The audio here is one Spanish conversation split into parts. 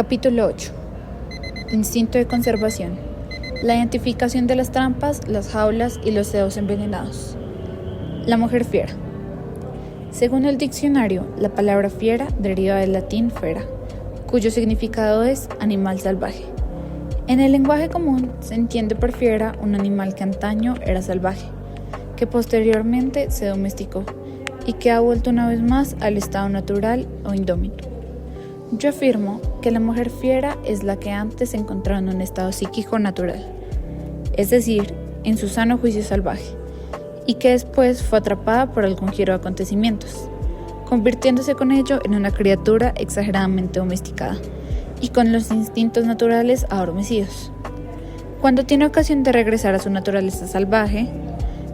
Capítulo 8. Instinto de conservación. La identificación de las trampas, las jaulas y los dedos envenenados. La mujer fiera. Según el diccionario, la palabra fiera deriva del latín fera, cuyo significado es animal salvaje. En el lenguaje común se entiende por fiera un animal que antaño era salvaje, que posteriormente se domesticó y que ha vuelto una vez más al estado natural o indómito. Yo afirmo que la mujer fiera es la que antes se encontraba en un estado psíquico natural, es decir, en su sano juicio salvaje, y que después fue atrapada por algún giro de acontecimientos, convirtiéndose con ello en una criatura exageradamente domesticada y con los instintos naturales adormecidos. Cuando tiene ocasión de regresar a su naturaleza salvaje,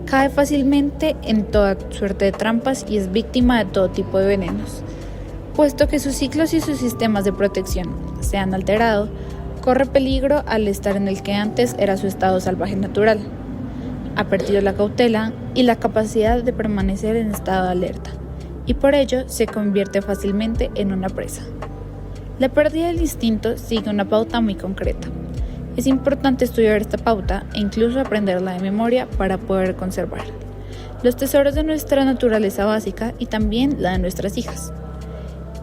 cae fácilmente en toda suerte de trampas y es víctima de todo tipo de venenos. Puesto que sus ciclos y sus sistemas de protección se han alterado, corre peligro al estar en el que antes era su estado salvaje natural. Ha perdido la cautela y la capacidad de permanecer en estado de alerta, y por ello se convierte fácilmente en una presa. La pérdida del instinto sigue una pauta muy concreta. Es importante estudiar esta pauta e incluso aprenderla de memoria para poder conservar los tesoros de nuestra naturaleza básica y también la de nuestras hijas.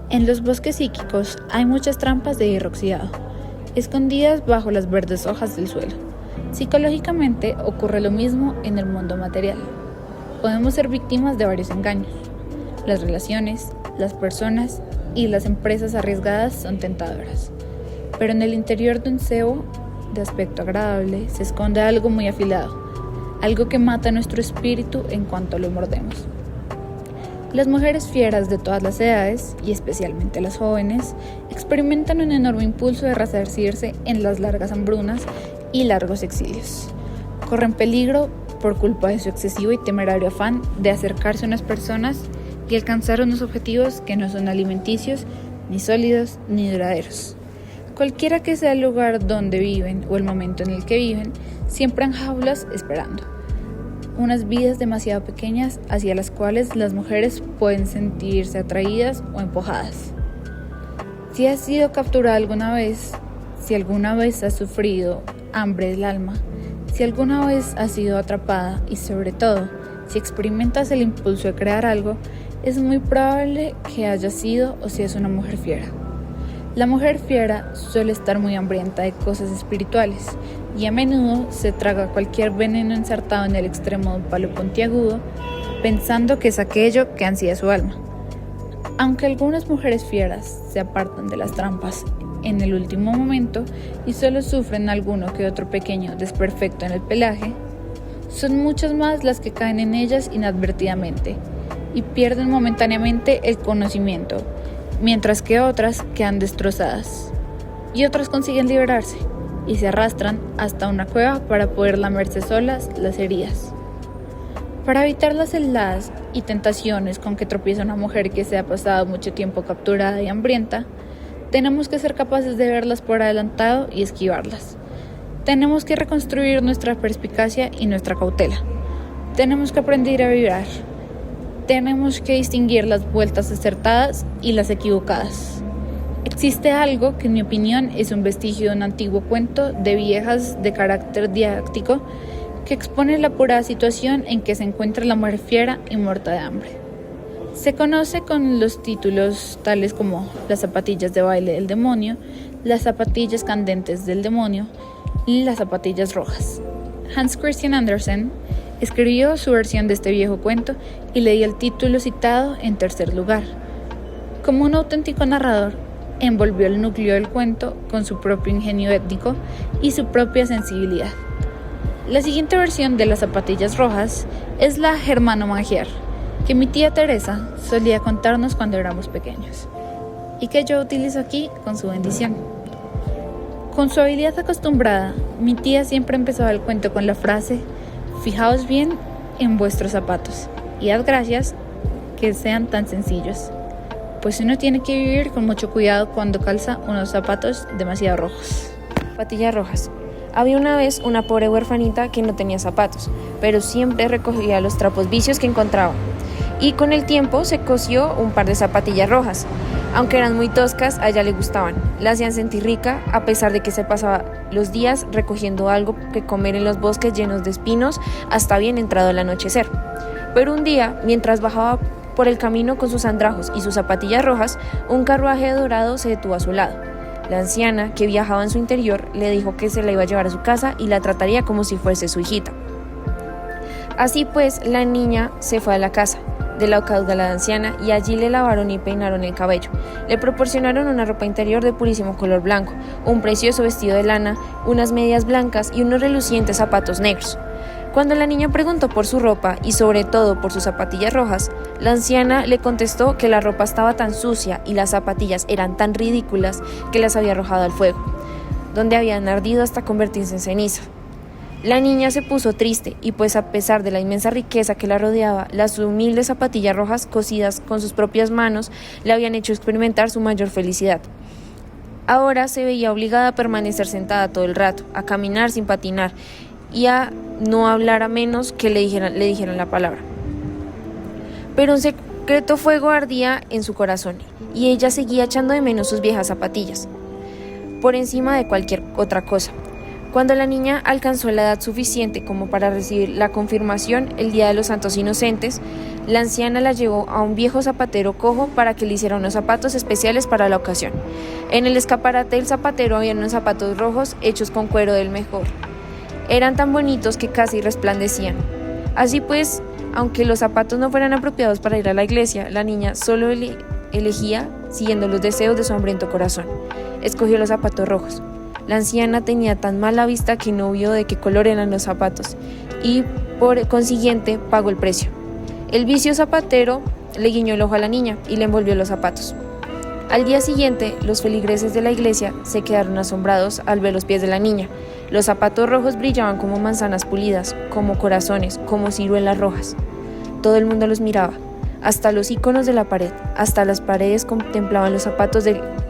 En los bosques psíquicos hay muchas trampas de hierro oxidado, escondidas bajo las verdes hojas del suelo. Psicológicamente ocurre lo mismo en el mundo material. Podemos ser víctimas de varios engaños. Las relaciones, las personas y las empresas arriesgadas son tentadoras. Pero en el interior de un cebo de aspecto agradable se esconde algo muy afilado, algo que mata nuestro espíritu en cuanto lo mordemos. Las mujeres fieras de todas las edades, y especialmente las jóvenes, experimentan un enorme impulso de resarcirse en las largas hambrunas y largos exilios. Corren peligro por culpa de su excesivo y temerario afán de acercarse a unas personas y alcanzar unos objetivos que no son alimenticios, ni sólidos, ni duraderos. Cualquiera que sea el lugar donde viven o el momento en el que viven, siempre en jaulas esperando. Unas vidas demasiado pequeñas hacia las cuales las mujeres pueden sentirse atraídas o empujadas. Si has sido capturada alguna vez, si alguna vez has sufrido hambre del alma, si alguna vez has sido atrapada y sobre todo, si experimentas el impulso de crear algo, es muy probable que hayas sido o seas una mujer fiera. La mujer fiera suele estar muy hambrienta de cosas espirituales y a menudo se traga cualquier veneno ensartado en el extremo de un palo puntiagudo, pensando que es aquello que ansía su alma. Aunque algunas mujeres fieras se apartan de las trampas en el último momento y solo sufren alguno que otro pequeño desperfecto en el pelaje, son muchas más las que caen en ellas inadvertidamente y pierden momentáneamente el conocimiento, mientras que otras quedan destrozadas, y otras consiguen liberarse y se arrastran hasta una cueva para poder lamerse solas las heridas. Para evitar las heladas y tentaciones con que tropieza una mujer que se ha pasado mucho tiempo capturada y hambrienta, tenemos que ser capaces de verlas por adelantado y esquivarlas. Tenemos que reconstruir nuestra perspicacia y nuestra cautela. Tenemos que aprender a vibrar. Tenemos que distinguir las vueltas acertadas y las equivocadas. Existe algo que en mi opinión es un vestigio de un antiguo cuento de viejas de carácter didáctico que expone la pura situación en que se encuentra la mujer fiera y muerta de hambre. Se conoce con los títulos tales como las zapatillas de baile del demonio, las zapatillas candentes del demonio y las zapatillas rojas. Hans Christian Andersen escribió su versión de este viejo cuento y le dio el título citado en tercer lugar. Como un auténtico narrador, envolvió el núcleo del cuento con su propio ingenio étnico y su propia sensibilidad. La siguiente versión de las zapatillas rojas es la germano-magiar, que mi tía Teresa solía contarnos cuando éramos pequeños, y que yo utilizo aquí con su bendición. Con su habilidad acostumbrada, mi tía siempre empezaba el cuento con la frase: fijaos bien en vuestros zapatos y dad gracias que sean tan sencillos, pues uno tiene que vivir con mucho cuidado cuando calza unos zapatos demasiado rojos. Zapatillas rojas. Había una vez una pobre huerfanita que no tenía zapatos, pero siempre recogía los trapos vicios que encontraba, y con el tiempo se cosió un par de zapatillas rojas. Aunque eran muy toscas, a ella le gustaban. La hacían sentir rica, a pesar de que se pasaba los días recogiendo algo que comer en los bosques llenos de espinos hasta bien entrado el anochecer. Pero un día, mientras bajaba por el camino con sus andrajos y sus zapatillas rojas, un carruaje dorado se detuvo a su lado. La anciana, que viajaba en su interior, le dijo que se la iba a llevar a su casa y la trataría como si fuese su hijita. Así pues, la niña se fue a la casa de la acaudalada anciana y allí le lavaron y peinaron el cabello. Le proporcionaron una ropa interior de purísimo color blanco, un precioso vestido de lana, unas medias blancas y unos relucientes zapatos negros. Cuando la niña preguntó por su ropa y sobre todo por sus zapatillas rojas, la anciana le contestó que la ropa estaba tan sucia y las zapatillas eran tan ridículas que las había arrojado al fuego, donde habían ardido hasta convertirse en ceniza. La niña se puso triste y pues a pesar de la inmensa riqueza que la rodeaba, las humildes zapatillas rojas cosidas con sus propias manos le habían hecho experimentar su mayor felicidad. Ahora se veía obligada a permanecer sentada todo el rato, a caminar sin patinar y a no hablar a menos que le dijeran la palabra. Pero un secreto fuego ardía en su corazón y ella seguía echando de menos sus viejas zapatillas, por encima de cualquier otra cosa. Cuando la niña alcanzó la edad suficiente como para recibir la confirmación el día de los Santos Inocentes, la anciana la llevó a un viejo zapatero cojo para que le hiciera unos zapatos especiales para la ocasión. En el escaparate del zapatero había unos zapatos rojos hechos con cuero del mejor. Eran tan bonitos que casi resplandecían. Así pues, aunque los zapatos no fueran apropiados para ir a la iglesia, la niña solo elegía siguiendo los deseos de su hambriento corazón. Escogió los zapatos rojos. La anciana tenía tan mala vista que no vio de qué color eran los zapatos y, por consiguiente, pagó el precio. El vicio zapatero le guiñó el ojo a la niña y le envolvió los zapatos. Al día siguiente, los feligreses de la iglesia se quedaron asombrados al ver los pies de la niña. Los zapatos rojos brillaban como manzanas pulidas, como corazones, como ciruelas rojas. Todo el mundo los miraba, hasta los iconos de la pared, hasta las paredes contemplaban los zapatos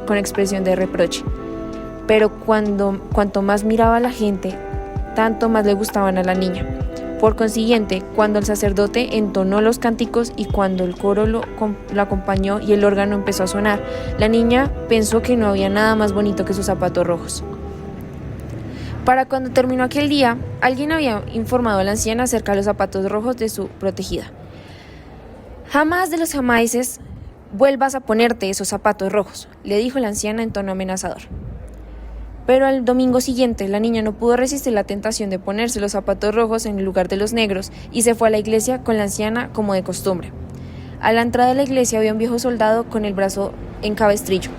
con expresión de reproche. Pero cuanto más miraba a la gente, tanto más le gustaban a la niña. Por consiguiente, cuando el sacerdote entonó los cánticos y cuando el coro lo acompañó y el órgano empezó a sonar, la niña pensó que no había nada más bonito que sus zapatos rojos. Para cuando terminó aquel día, alguien había informado a la anciana acerca de los zapatos rojos de su protegida. «Jamás de los jamaíses vuelvas a ponerte esos zapatos rojos», le dijo la anciana en tono amenazador. Pero al domingo siguiente, la niña no pudo resistir la tentación de ponerse los zapatos rojos en lugar de los negros y se fue a la iglesia con la anciana como de costumbre. A la entrada de la iglesia había un viejo soldado con el brazo en cabestrillo.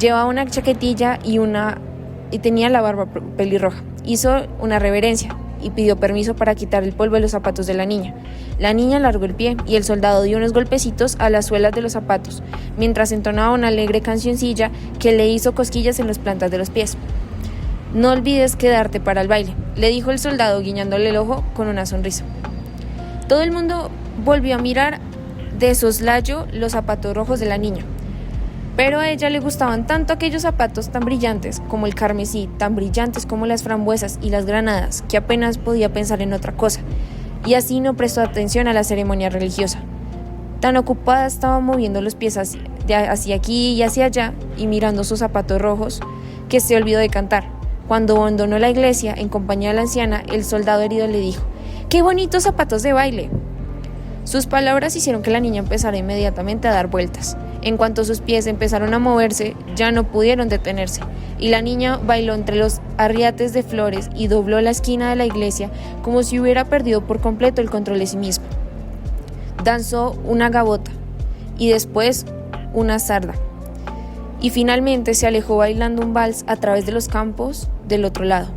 Llevaba una chaquetilla y tenía la barba pelirroja. Hizo una reverencia y pidió permiso para quitar el polvo de los zapatos de la niña. La niña alargó el pie y el soldado dio unos golpecitos a las suelas de los zapatos, mientras entonaba una alegre cancioncilla que le hizo cosquillas en las plantas de los pies. «No olvides quedarte para el baile», le dijo el soldado guiñándole el ojo con una sonrisa. Todo el mundo volvió a mirar de soslayo los zapatos rojos de la niña. Pero a ella le gustaban tanto aquellos zapatos tan brillantes como el carmesí, tan brillantes como las frambuesas y las granadas, que apenas podía pensar en otra cosa, y así no prestó atención a la ceremonia religiosa. Tan ocupada estaba moviendo los pies hacia aquí y hacia allá y mirando sus zapatos rojos, que se olvidó de cantar. Cuando abandonó la iglesia en compañía de la anciana, el soldado herido le dijo: «¡Qué bonitos zapatos de baile!». Sus palabras hicieron que la niña empezara inmediatamente a dar vueltas. En cuanto sus pies empezaron a moverse, ya no pudieron detenerse, y la niña bailó entre los arriates de flores y dobló la esquina de la iglesia como si hubiera perdido por completo el control de sí misma. Danzó una gavota, y después una sarda, y finalmente se alejó bailando un vals a través de los campos del otro lado.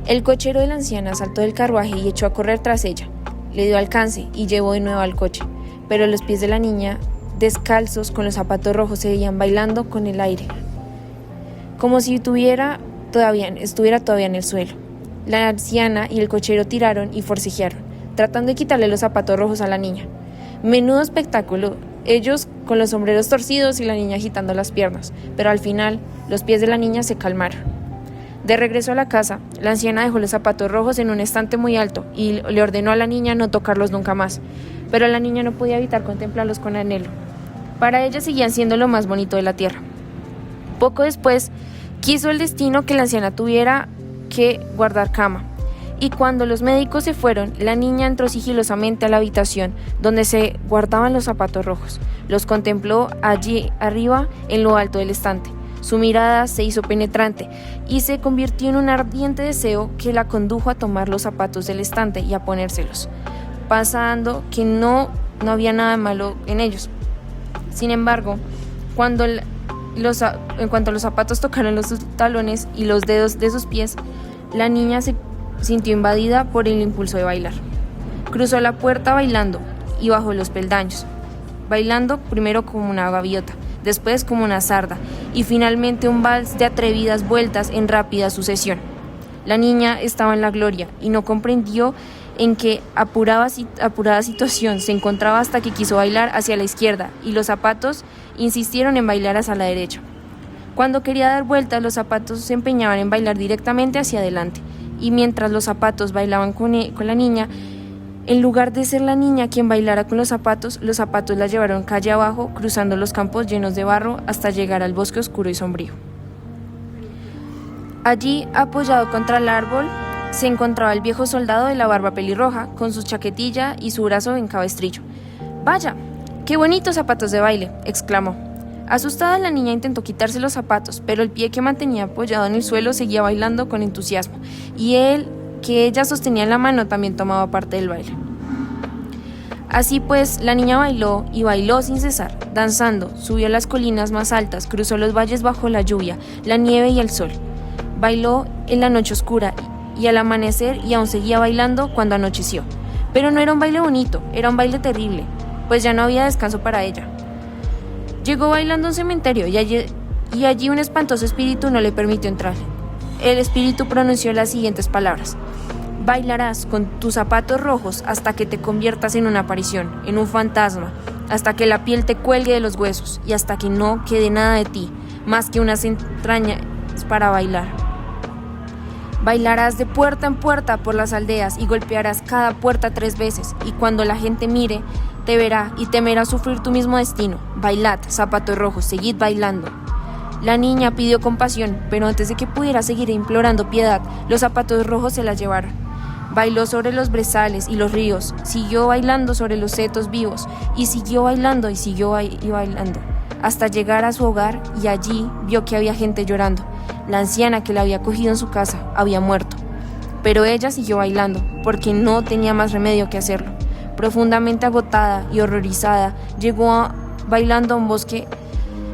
El cochero de la anciana saltó del carruaje y echó a correr tras ella. Le dio alcance y llevó de nuevo al coche, pero los pies de la niña, descalzos con los zapatos rojos, seguían bailando con el aire, como si estuviera todavía en el suelo. La anciana y el cochero tiraron y forcejearon, tratando de quitarle los zapatos rojos a la niña. Menudo espectáculo, ellos con los sombreros torcidos y la niña agitando las piernas, pero al final los pies de la niña se calmaron. De regreso a la casa, la anciana dejó los zapatos rojos en un estante muy alto y le ordenó a la niña no tocarlos nunca más, pero la niña no podía evitar contemplarlos con anhelo. Para ella seguían siendo lo más bonito de la tierra. Poco después, quiso el destino que la anciana tuviera que guardar cama. Y cuando los médicos se fueron, la niña entró sigilosamente a la habitación donde se guardaban los zapatos rojos. Los contempló allí arriba en lo alto del estante. Su mirada se hizo penetrante y se convirtió en un ardiente deseo que la condujo a tomar los zapatos del estante y a ponérselos, pensando que no había nada de malo en ellos. Sin embargo, en cuanto los zapatos tocaron los talones y los dedos de sus pies, la niña se sintió invadida por el impulso de bailar. Cruzó la puerta bailando y bajó los peldaños, bailando primero como una gaviota, después como una sarda y finalmente un vals de atrevidas vueltas en rápida sucesión. La niña estaba en la gloria y no comprendió en qué apurada situación se encontraba hasta que quiso bailar hacia la izquierda y los zapatos insistieron en bailar hacia la derecha. Cuando quería dar vueltas, los zapatos se empeñaban en bailar directamente hacia adelante. Y mientras los zapatos bailaban con la niña, en lugar de ser la niña quien bailara con los zapatos la llevaron calle abajo, cruzando los campos llenos de barro hasta llegar al bosque oscuro y sombrío. Allí, apoyado contra el árbol, se encontraba el viejo soldado de la barba pelirroja, con su chaquetilla y su brazo en cabestrillo. ¡Vaya! ¡Qué bonitos zapatos de baile!, exclamó. Asustada, la niña intentó quitarse los zapatos, pero el pie que mantenía apoyado en el suelo seguía bailando con entusiasmo, y el que ella sostenía en la mano también tomaba parte del baile. Así pues, la niña bailó y bailó sin cesar, danzando, subió las colinas más altas, cruzó los valles bajo la lluvia, la nieve y el sol. Bailó en la noche oscura y al amanecer, y aún seguía bailando cuando anocheció. Pero no era un baile bonito, era un baile terrible, pues ya no había descanso para ella. Llegó bailando a un cementerio y allí un espantoso espíritu no le permitió entrar. El espíritu pronunció las siguientes palabras: bailarás con tus zapatos rojos hasta que te conviertas en una aparición, en un fantasma, hasta que la piel te cuelgue de los huesos y hasta que no quede nada de ti, más que unas entrañas para bailar. Bailarás de puerta en puerta por las aldeas y golpearás cada puerta 3 veces, y cuando la gente mire, te verá y temerá sufrir tu mismo destino. Bailad, zapatos rojos, seguid bailando. La niña pidió compasión, pero antes de que pudiera seguir implorando piedad, los zapatos rojos se la llevaron. Bailó sobre los brezales y los ríos, siguió bailando sobre los setos vivos, y siguió bailando y siguió bailando, hasta llegar a su hogar, y allí vio que había gente llorando. La anciana que la había acogido en su casa había muerto, pero ella siguió bailando, porque no tenía más remedio que hacerlo. Profundamente agotada y horrorizada, llegó bailando a un bosque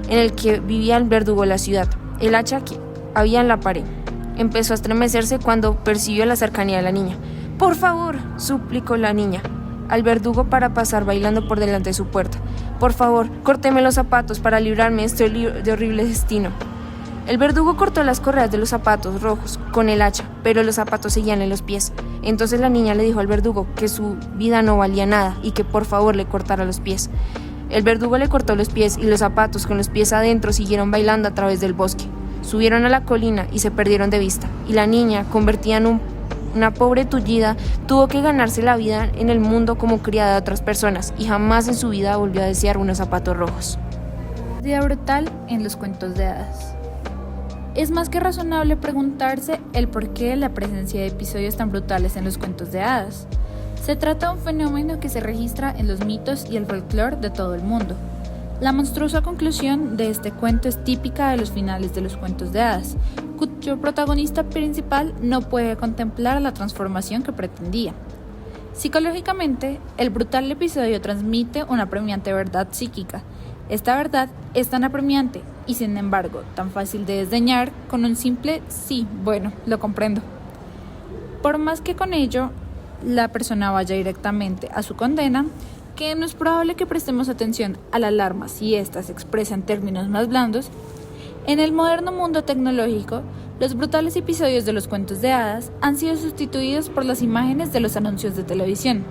en el que vivía el verdugo de la ciudad. El hacha que había en la pared empezó a estremecerse cuando percibió la cercanía de la niña. «Por favor», suplicó la niña al verdugo para pasar bailando por delante de su puerta. «Por favor, córteme los zapatos para librarme de horrible destino». El verdugo cortó las correas de los zapatos rojos con el hacha, pero los zapatos seguían en los pies. Entonces la niña le dijo al verdugo que su vida no valía nada y que por favor le cortara los pies. El verdugo le cortó los pies y los zapatos con los pies adentro siguieron bailando a través del bosque. Subieron a la colina y se perdieron de vista, y la niña, convertida en una pobre tullida, tuvo que ganarse la vida en el mundo como criada de otras personas, y jamás en su vida volvió a desear unos zapatos rojos. Día brutal en los cuentos de hadas. Es más que razonable preguntarse el porqué de la presencia de episodios tan brutales en los cuentos de hadas. Se trata de un fenómeno que se registra en los mitos y el folclore de todo el mundo. La monstruosa conclusión de este cuento es típica de los finales de los cuentos de hadas, cuyo protagonista principal no puede contemplar la transformación que pretendía. Psicológicamente, el brutal episodio transmite una apremiante verdad psíquica. Esta verdad es tan apremiante y, sin embargo, tan fácil de desdeñar con un simple «sí, bueno, lo comprendo». Por más que con ello la persona vaya directamente a su condena, que no es probable que prestemos atención a la alarma si ésta se expresa en términos más blandos, en el moderno mundo tecnológico, los brutales episodios de los cuentos de hadas han sido sustituidos por las imágenes de los anuncios de televisión,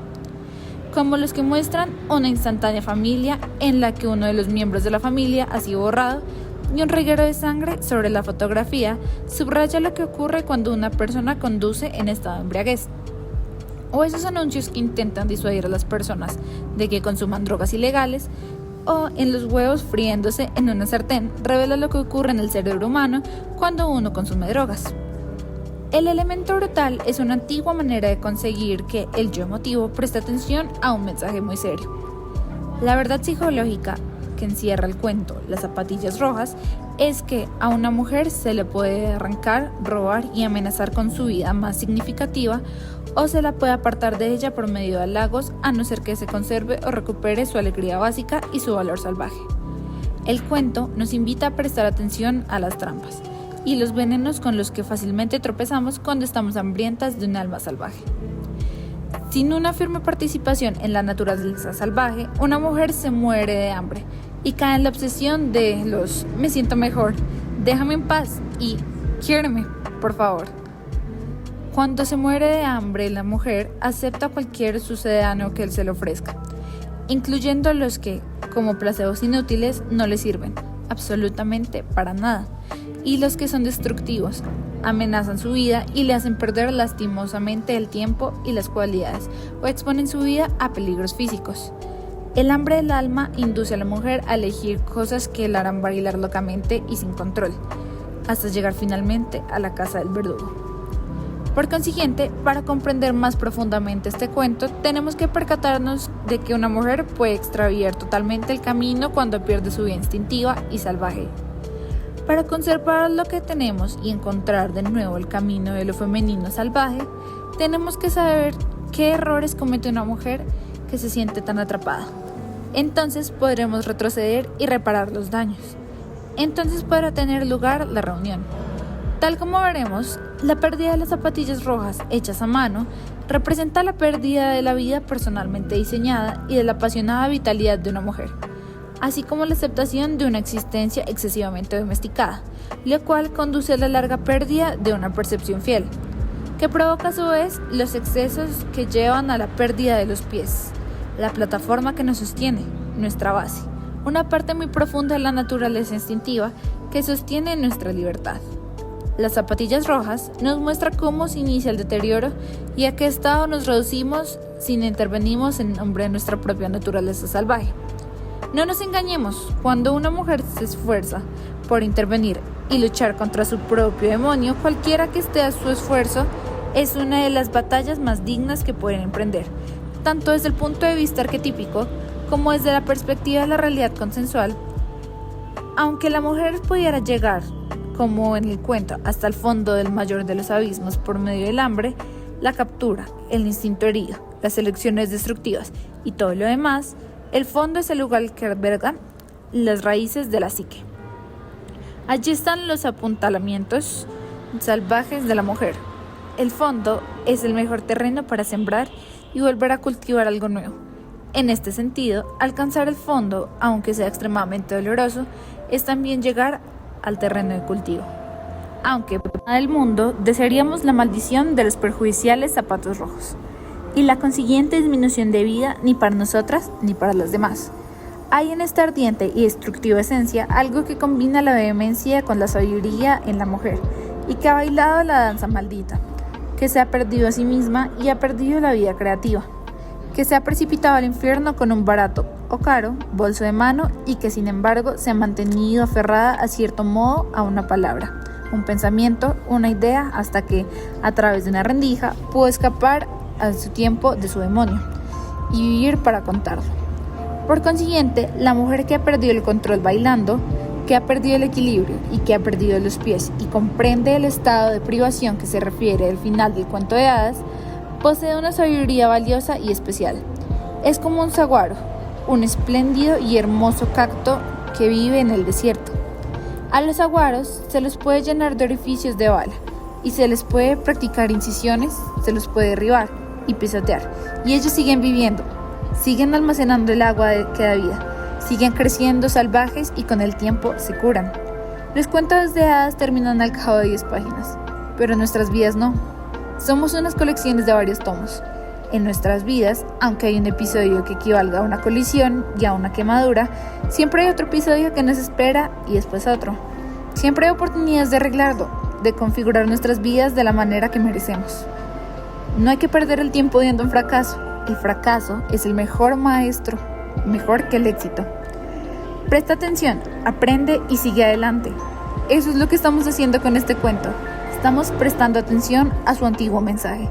como los que muestran una instantánea familia en la que uno de los miembros de la familia ha sido borrado y un reguero de sangre sobre la fotografía subraya lo que ocurre cuando una persona conduce en estado de embriaguez. O esos anuncios que intentan disuadir a las personas de que consuman drogas ilegales, o en los huevos friéndose en una sartén revela lo que ocurre en el cerebro humano cuando uno consume drogas. El elemento brutal es una antigua manera de conseguir que el yo emotivo preste atención a un mensaje muy serio. La verdad psicológica que encierra el cuento Las zapatillas rojas es que a una mujer se le puede arrancar, robar y amenazar con su vida más significativa, o se la puede apartar de ella por medio de halagos, a no ser que se conserve o recupere su alegría básica y su valor salvaje. El cuento nos invita a prestar atención a las trampas y los venenos con los que fácilmente tropezamos cuando estamos hambrientas de un alma salvaje. Sin una firme participación en la naturaleza salvaje, una mujer se muere de hambre y cae en la obsesión de los "me siento mejor", "déjame en paz" y "quiéreme, por favor". Cuando se muere de hambre, la mujer acepta cualquier sucedáneo que él se le ofrezca, incluyendo los que, como placebos inútiles, no le sirven absolutamente para nada, y los que son destructivos, amenazan su vida y le hacen perder lastimosamente el tiempo y las cualidades, o exponen su vida a peligros físicos. El hambre del alma induce a la mujer a elegir cosas que la harán bailar locamente y sin control, hasta llegar finalmente a la casa del verdugo. Por consiguiente, para comprender más profundamente este cuento, tenemos que percatarnos de que una mujer puede extraviar totalmente el camino cuando pierde su vida instintiva y salvaje. Para conservar lo que tenemos y encontrar de nuevo el camino de lo femenino salvaje, tenemos que saber qué errores comete una mujer que se siente tan atrapada. Entonces podremos retroceder y reparar los daños. Entonces podrá tener lugar la reunión. Tal como veremos, la pérdida de las zapatillas rojas hechas a mano representa la pérdida de la vida personalmente diseñada y de la apasionada vitalidad de una mujer, así como la aceptación de una existencia excesivamente domesticada, lo cual conduce a la larga pérdida de una percepción fiel, que provoca a su vez los excesos que llevan a la pérdida de los pies, la plataforma que nos sostiene, nuestra base, una parte muy profunda de la naturaleza instintiva que sostiene nuestra libertad. Las zapatillas rojas nos muestra cómo se inicia el deterioro y a qué estado nos reducimos si no intervenimos en nombre de nuestra propia naturaleza salvaje. No nos engañemos, cuando una mujer se esfuerza por intervenir y luchar contra su propio demonio, cualquiera que esté a su esfuerzo, es una de las batallas más dignas que pueden emprender, tanto desde el punto de vista arquetípico como desde la perspectiva de la realidad consensual. Aunque la mujer pudiera llegar, como en el cuento, hasta el fondo del mayor de los abismos por medio del hambre, la captura, el instinto herido, las elecciones destructivas y todo lo demás, el fondo es el lugar que alberga las raíces de la psique. Allí están los apuntalamientos salvajes de la mujer. El fondo es el mejor terreno para sembrar y volver a cultivar algo nuevo. En este sentido, alcanzar el fondo, aunque sea extremadamente doloroso, es también llegar al terreno de cultivo. Aunque por nada del mundo desearíamos la maldición de los perjudiciales zapatos rojos y la consiguiente disminución de vida ni para nosotras ni para los demás. Hay en esta ardiente y destructiva esencia algo que combina la vehemencia con la sabiduría en la mujer y que ha bailado la danza maldita, que se ha perdido a sí misma y ha perdido la vida creativa, que se ha precipitado al infierno con un barato o caro bolso de mano y que sin embargo se ha mantenido aferrada a cierto modo a una palabra, un pensamiento, una idea, hasta que a través de una rendija pudo escapar a su tiempo de su demonio y vivir para contarlo. Por consiguiente, la mujer que ha perdido el control bailando, que ha perdido el equilibrio y que ha perdido los pies y comprende el estado de privación que se refiere al final del cuento de hadas, posee una sabiduría valiosa y especial. Es como un saguaro, un espléndido y hermoso cacto que vive en el desierto. A los saguaros se los puede llenar de orificios de bala y se les puede practicar incisiones, se los puede derribar y pisotear, y ellos siguen viviendo, siguen almacenando el agua que da vida, siguen creciendo salvajes y con el tiempo se curan. Los cuentos de hadas terminan al cabo de 10 páginas, pero nuestras vidas no. Somos unas colecciones de varios tomos. En nuestras vidas, aunque hay un episodio que equivalga a una colisión y a una quemadura, siempre hay otro episodio que nos espera y después otro. Siempre hay oportunidades de arreglarlo, de configurar nuestras vidas de la manera que merecemos. No hay que perder el tiempo odiando un fracaso. El fracaso es el mejor maestro, mejor que el éxito. Presta atención, aprende y sigue adelante. Eso es lo que estamos haciendo con este cuento. Estamos prestando atención a su antiguo mensaje.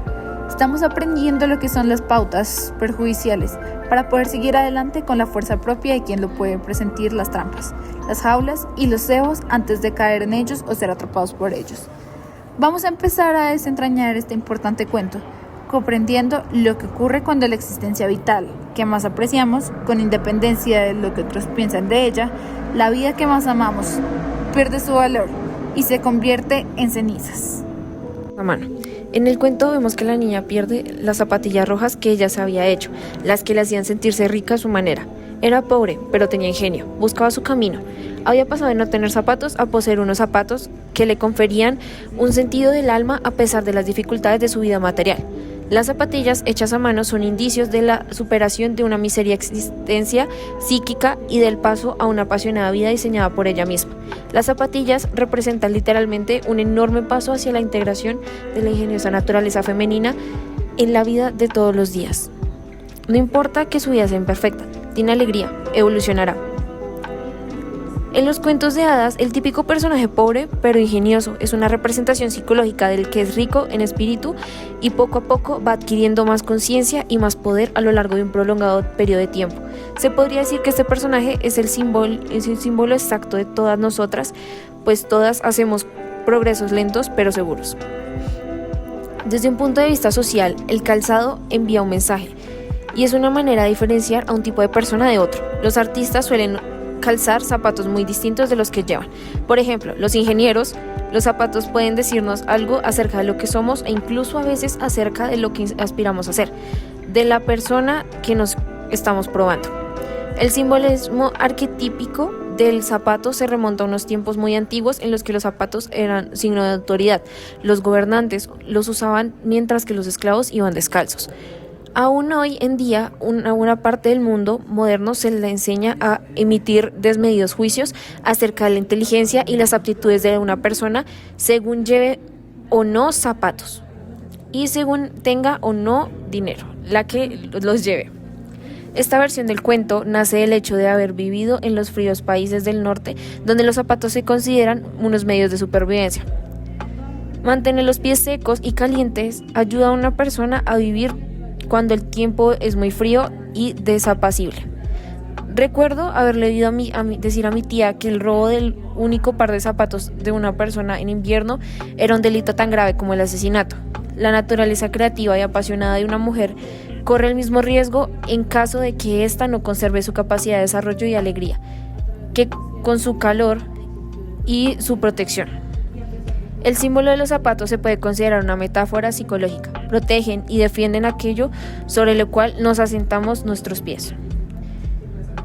Estamos aprendiendo lo que son las pautas perjudiciales para poder seguir adelante con la fuerza propia de quien lo puede presentir las trampas, las jaulas y los cebos antes de caer en ellos o ser atrapados por ellos. Vamos a empezar a desentrañar este importante cuento, comprendiendo lo que ocurre cuando la existencia vital que más apreciamos, con independencia de lo que otros piensan de ella, la vida que más amamos, pierde su valor y se convierte en cenizas. A mano. En el cuento vemos que la niña pierde las zapatillas rojas que ella se había hecho, las que le hacían sentirse rica a su manera. Era pobre, pero tenía ingenio, buscaba su camino. Había pasado de no tener zapatos a poseer unos zapatos que le conferían un sentido del alma a pesar de las dificultades de su vida material. Las zapatillas hechas a mano son indicios de la superación de una miseria existencia psíquica y del paso a una apasionada vida diseñada por ella misma. Las zapatillas representan literalmente un enorme paso hacia la integración de la ingeniosa naturaleza femenina en la vida de todos los días. No importa que su vida sea imperfecta, tiene alegría, evolucionará. En los cuentos de hadas, el típico personaje pobre pero ingenioso es una representación psicológica del que es rico en espíritu y poco a poco va adquiriendo más conciencia y más poder a lo largo de un prolongado periodo de tiempo. Se podría decir que este personaje es el símbolo exacto de todas nosotras, pues todas hacemos progresos lentos pero seguros. Desde un punto de vista social, el calzado envía un mensaje y es una manera de diferenciar a un tipo de persona de otro. Los artistas suelen calzar zapatos muy distintos de los que llevan. Por ejemplo, los ingenieros, los zapatos pueden decirnos algo acerca de lo que somos e incluso a veces acerca de lo que aspiramos a ser, de la persona que nos estamos probando. El simbolismo arquetípico del zapato se remonta a unos tiempos muy antiguos en los que los zapatos eran signo de autoridad. Los gobernantes los usaban mientras que los esclavos iban descalzos. Aún hoy en día, una parte del mundo moderno se le enseña a emitir desmedidos juicios acerca de la inteligencia y las aptitudes de una persona según lleve o no zapatos y según tenga o no dinero, la que los lleve. Esta versión del cuento nace del hecho de haber vivido en los fríos países del norte, donde los zapatos se consideran unos medios de supervivencia. Mantener los pies secos y calientes ayuda a una persona a vivir cuando el tiempo es muy frío y desapacible. Recuerdo haberle oído decir a mi tía que el robo del único par de zapatos de una persona en invierno era un delito tan grave como el asesinato. La naturaleza creativa y apasionada de una mujer corre el mismo riesgo en caso de que ésta no conserve su capacidad de desarrollo y alegría, que con su calor y su protección. El símbolo de los zapatos se puede considerar una metáfora psicológica. Protegen y defienden aquello sobre lo cual nos asentamos nuestros pies.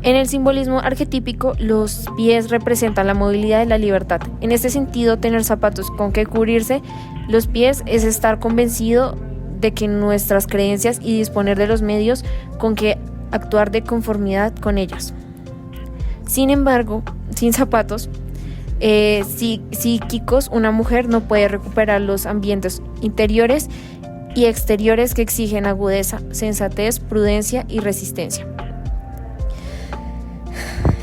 En el simbolismo arquetípico, los pies representan la movilidad y la libertad. En este sentido, tener zapatos con que cubrirse los pies es estar convencido de que nuestras creencias y disponer de los medios con que actuar de conformidad con ellas. Sin embargo, sin zapatos psíquicos, una mujer no puede recuperar los ambientes interiores y exteriores que exigen agudeza, sensatez, prudencia y resistencia.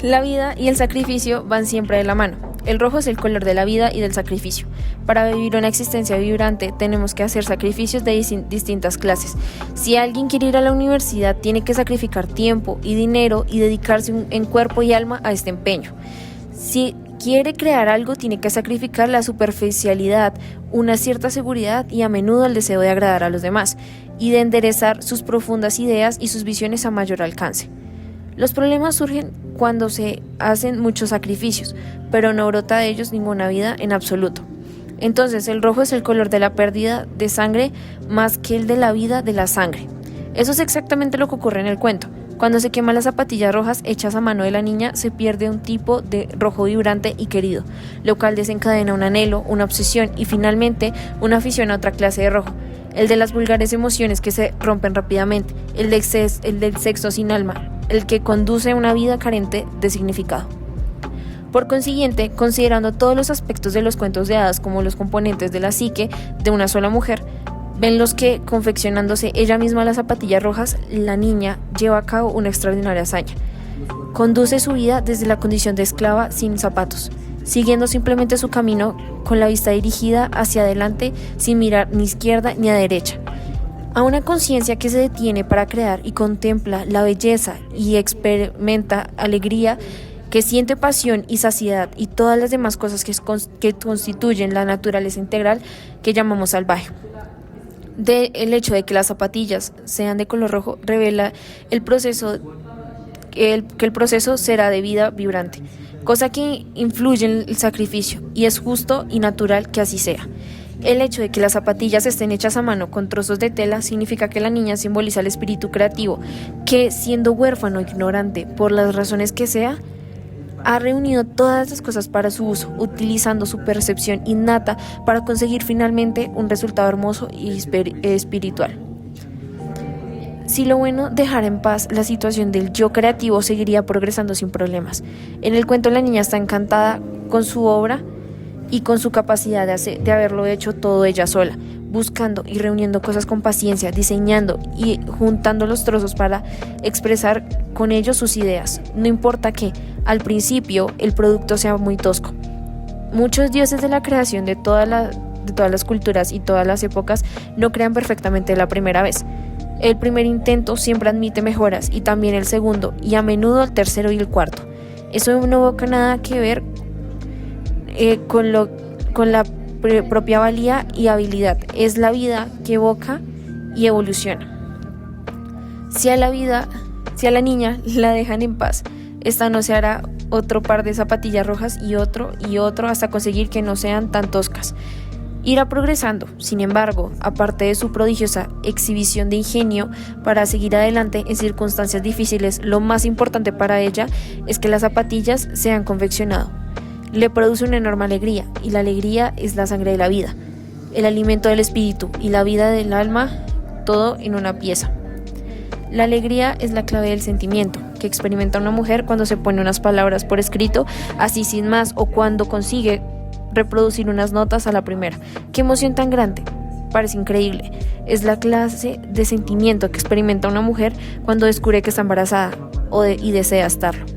La vida y el sacrificio van siempre de la mano. El rojo es el color de la vida y del sacrificio. Para vivir una existencia vibrante tenemos que hacer sacrificios de distintas clases. Si alguien quiere ir a la universidad, tiene que sacrificar tiempo y dinero y dedicarse en cuerpo y alma a este empeño. Si quiere crear algo, tiene que sacrificar la superficialidad, una cierta seguridad y a menudo el deseo de agradar a los demás y de enderezar sus profundas ideas y sus visiones a mayor alcance. Los problemas surgen cuando se hacen muchos sacrificios, pero no brota de ellos ninguna vida en absoluto. Entonces, el rojo es el color de la pérdida de sangre más que el de la vida de la sangre. Eso es exactamente lo que ocurre en el cuento. Cuando se queman las zapatillas rojas hechas a mano de la niña, se pierde un tipo de rojo vibrante y querido, lo cual desencadena un anhelo, una obsesión y finalmente una afición a otra clase de rojo, el de las vulgares emociones que se rompen rápidamente, el del sexo sin alma, el que conduce a una vida carente de significado. Por consiguiente, considerando todos los aspectos de los cuentos de hadas como los componentes de la psique de una sola mujer, ven los que, confeccionándose ella misma las zapatillas rojas, la niña lleva a cabo una extraordinaria hazaña. Conduce su vida desde la condición de esclava sin zapatos, siguiendo simplemente su camino con la vista dirigida hacia adelante sin mirar ni izquierda ni a derecha. A una conciencia que se detiene para crear y contempla la belleza y experimenta alegría, que siente pasión y saciedad y todas las demás cosas que constituyen la naturaleza integral que llamamos salvaje. El hecho de que las zapatillas sean de color rojo revela que el proceso será de vida vibrante, cosa que influye en el sacrificio, y es justo y natural que así sea. El hecho de que las zapatillas estén hechas a mano con trozos de tela significa que la niña simboliza el espíritu creativo que, siendo huérfano e ignorante por las razones que sea, ha reunido todas las cosas para su uso, utilizando su percepción innata para conseguir finalmente un resultado hermoso y espiritual. Si lo bueno dejara en paz, la situación del yo creativo seguiría progresando sin problemas. En el cuento la niña está encantada con su obra y con su capacidad de haberlo hecho todo ella sola, buscando y reuniendo cosas con paciencia, diseñando y juntando los trozos para expresar con ellos sus ideas. No importa que, al principio, el producto sea muy tosco. Muchos dioses de la creación de todas las culturas y todas las épocas no crean perfectamente la primera vez. El primer intento siempre admite mejoras, y también el segundo, y a menudo el tercero y el cuarto. Eso no evoca nada que ver con la propia valía y habilidad. Es la vida que evoca y evoluciona. Si a la niña la dejan en paz, esta no se hará otro par de zapatillas rojas y otro hasta conseguir que no sean tan toscas. Irá progresando, sin embargo, aparte de su prodigiosa exhibición de ingenio para seguir adelante en circunstancias difíciles, lo más importante para ella es que las zapatillas se han confeccionado. Le produce una enorme alegría, y la alegría es la sangre de la vida, el alimento del espíritu y la vida del alma, todo en una pieza. La alegría es la clave del sentimiento que experimenta una mujer cuando se pone unas palabras por escrito, así sin más, o cuando consigue reproducir unas notas a la primera. ¡Qué emoción tan grande! Parece increíble. Es la clase de sentimiento que experimenta una mujer cuando descubre que está embarazada y desea estarlo.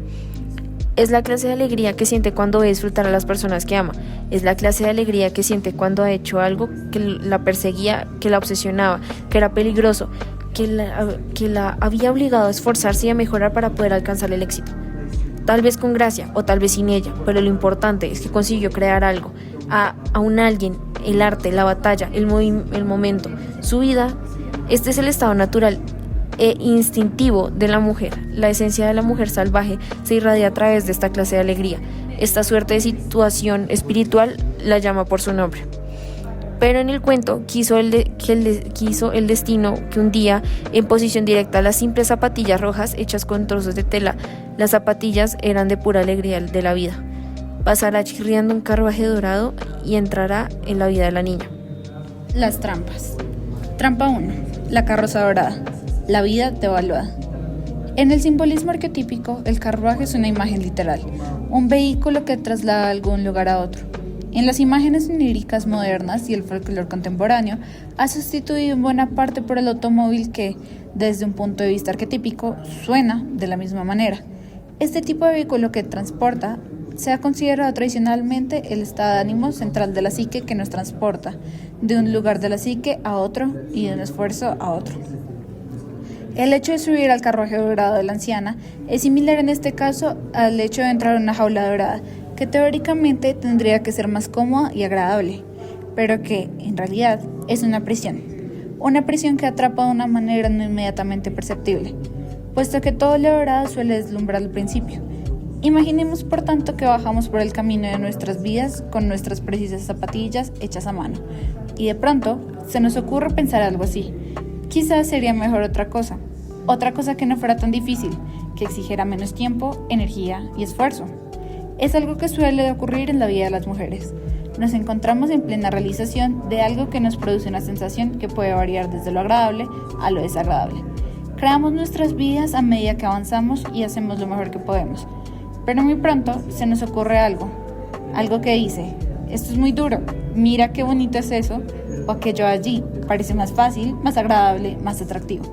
Es la clase de alegría que siente cuando ve disfrutar a las personas que ama. Es la clase de alegría que siente cuando ha hecho algo que la perseguía, que la obsesionaba, que era peligroso, que la había obligado a esforzarse y a mejorar para poder alcanzar el éxito. Tal vez con gracia o tal vez sin ella, pero lo importante es que consiguió crear algo, a un alguien, el arte, la batalla, el momento, su vida. Este es el estado natural e instintivo de la mujer. La esencia de la mujer salvaje se irradia a través de esta clase de alegría. Esta suerte de situación espiritual la llama por su nombre. Pero en el cuento quiso el destino que un día, en posición directa a las simples zapatillas rojas hechas con trozos de tela, las zapatillas eran de pura alegría de la vida. Pasará chirriando un carruaje dorado y entrará en la vida de la niña. Las trampas. Trampa 1. La carroza dorada. La vida devaluada. En el simbolismo arquetípico, el carruaje es una imagen literal, un vehículo que traslada de algún lugar a otro. En las imágenes oníricas modernas y el folclore contemporáneo, ha sustituido en buena parte por el automóvil que, desde un punto de vista arquetípico, suena de la misma manera. Este tipo de vehículo que transporta se ha considerado tradicionalmente el estado de ánimo central de la psique que nos transporta de un lugar de la psique a otro y de un esfuerzo a otro. El hecho de subir al carruaje dorado de la anciana es similar en este caso al hecho de entrar en una jaula dorada, que teóricamente tendría que ser más cómoda y agradable, pero que, en realidad, es una prisión que atrapa de una manera no inmediatamente perceptible, puesto que todo lo dorado suele deslumbrar al principio. Imaginemos, por tanto, que bajamos por el camino de nuestras vidas con nuestras precisas zapatillas hechas a mano, y de pronto se nos ocurre pensar algo así. Quizás sería mejor otra cosa que no fuera tan difícil, que exigiera menos tiempo, energía y esfuerzo. Es algo que suele ocurrir en la vida de las mujeres. Nos encontramos en plena realización de algo que nos produce una sensación que puede variar desde lo agradable a lo desagradable. Creamos nuestras vidas a medida que avanzamos y hacemos lo mejor que podemos. Pero muy pronto se nos ocurre algo que dice: esto es muy duro, mira qué bonito es eso, o aquello allí, parece más fácil, más agradable, más atractivo.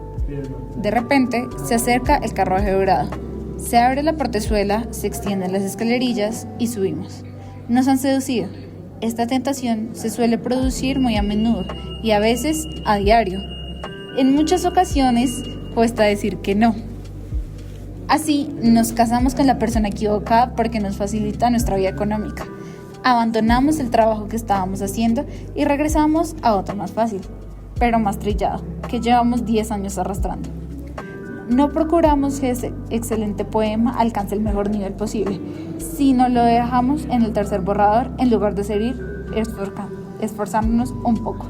De repente se acerca el carruaje dorado. Se abre la portezuela, se extienden las escalerillas y subimos. Nos han seducido. Esta tentación se suele producir muy a menudo y a veces a diario. En muchas ocasiones cuesta decir que no. Así, nos casamos con la persona equivocada porque nos facilita nuestra vida económica. Abandonamos el trabajo que estábamos haciendo y regresamos a otro más fácil, pero más trillado, que llevamos 10 años arrastrando. No procuramos que ese excelente poema alcance el mejor nivel posible, sino lo dejamos en el tercer borrador en lugar de seguir esforzándonos un poco.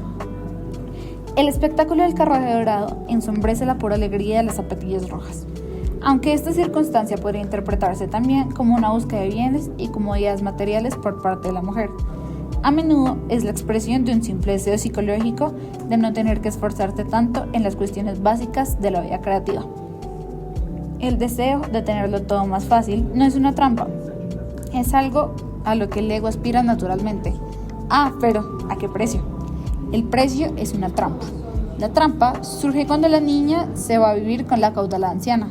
El espectáculo del carruaje dorado ensombrece la pura alegría de las zapatillas rojas, aunque esta circunstancia podría interpretarse también como una búsqueda de bienes y comodidades materiales por parte de la mujer. A menudo es la expresión de un simple deseo psicológico de no tener que esforzarte tanto en las cuestiones básicas de la vida creativa. El deseo de tenerlo todo más fácil no es una trampa, es algo a lo que el ego aspira naturalmente. Pero ¿a qué precio? El precio es una trampa. La trampa surge cuando la niña se va a vivir con la caudala anciana.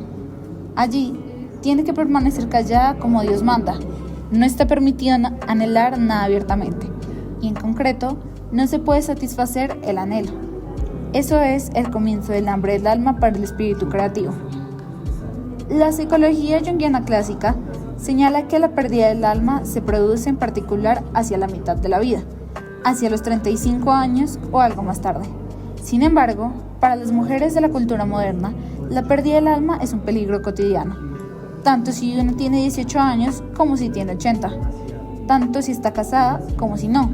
Allí tiene que permanecer callada como Dios manda. No está permitido anhelar nada abiertamente. Y en concreto, no se puede satisfacer el anhelo. Eso es el comienzo del hambre del alma para el espíritu creativo. La psicología junguiana clásica señala que la pérdida del alma se produce en particular hacia la mitad de la vida, hacia los 35 años o algo más tarde. Sin embargo, para las mujeres de la cultura moderna, la pérdida del alma es un peligro cotidiano, tanto si una tiene 18 años como si tiene 80, tanto si está casada como si no.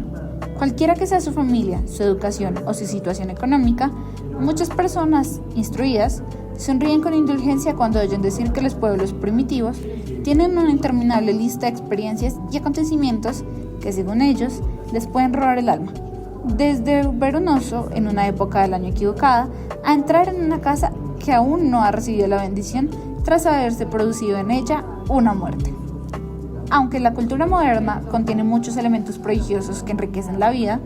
Cualquiera que sea su familia, su educación o su situación económica, muchas personas instruidas sonríen con indulgencia cuando oyen decir que los pueblos primitivos tienen una interminable lista de experiencias y acontecimientos que, según ellos, les pueden robar el alma. Desde ver un oso en una época del año equivocada a entrar en una casa que aún no ha recibido la bendición tras haberse producido en ella una muerte. Aunque la cultura moderna contiene muchos elementos prodigiosos que enriquecen la vida,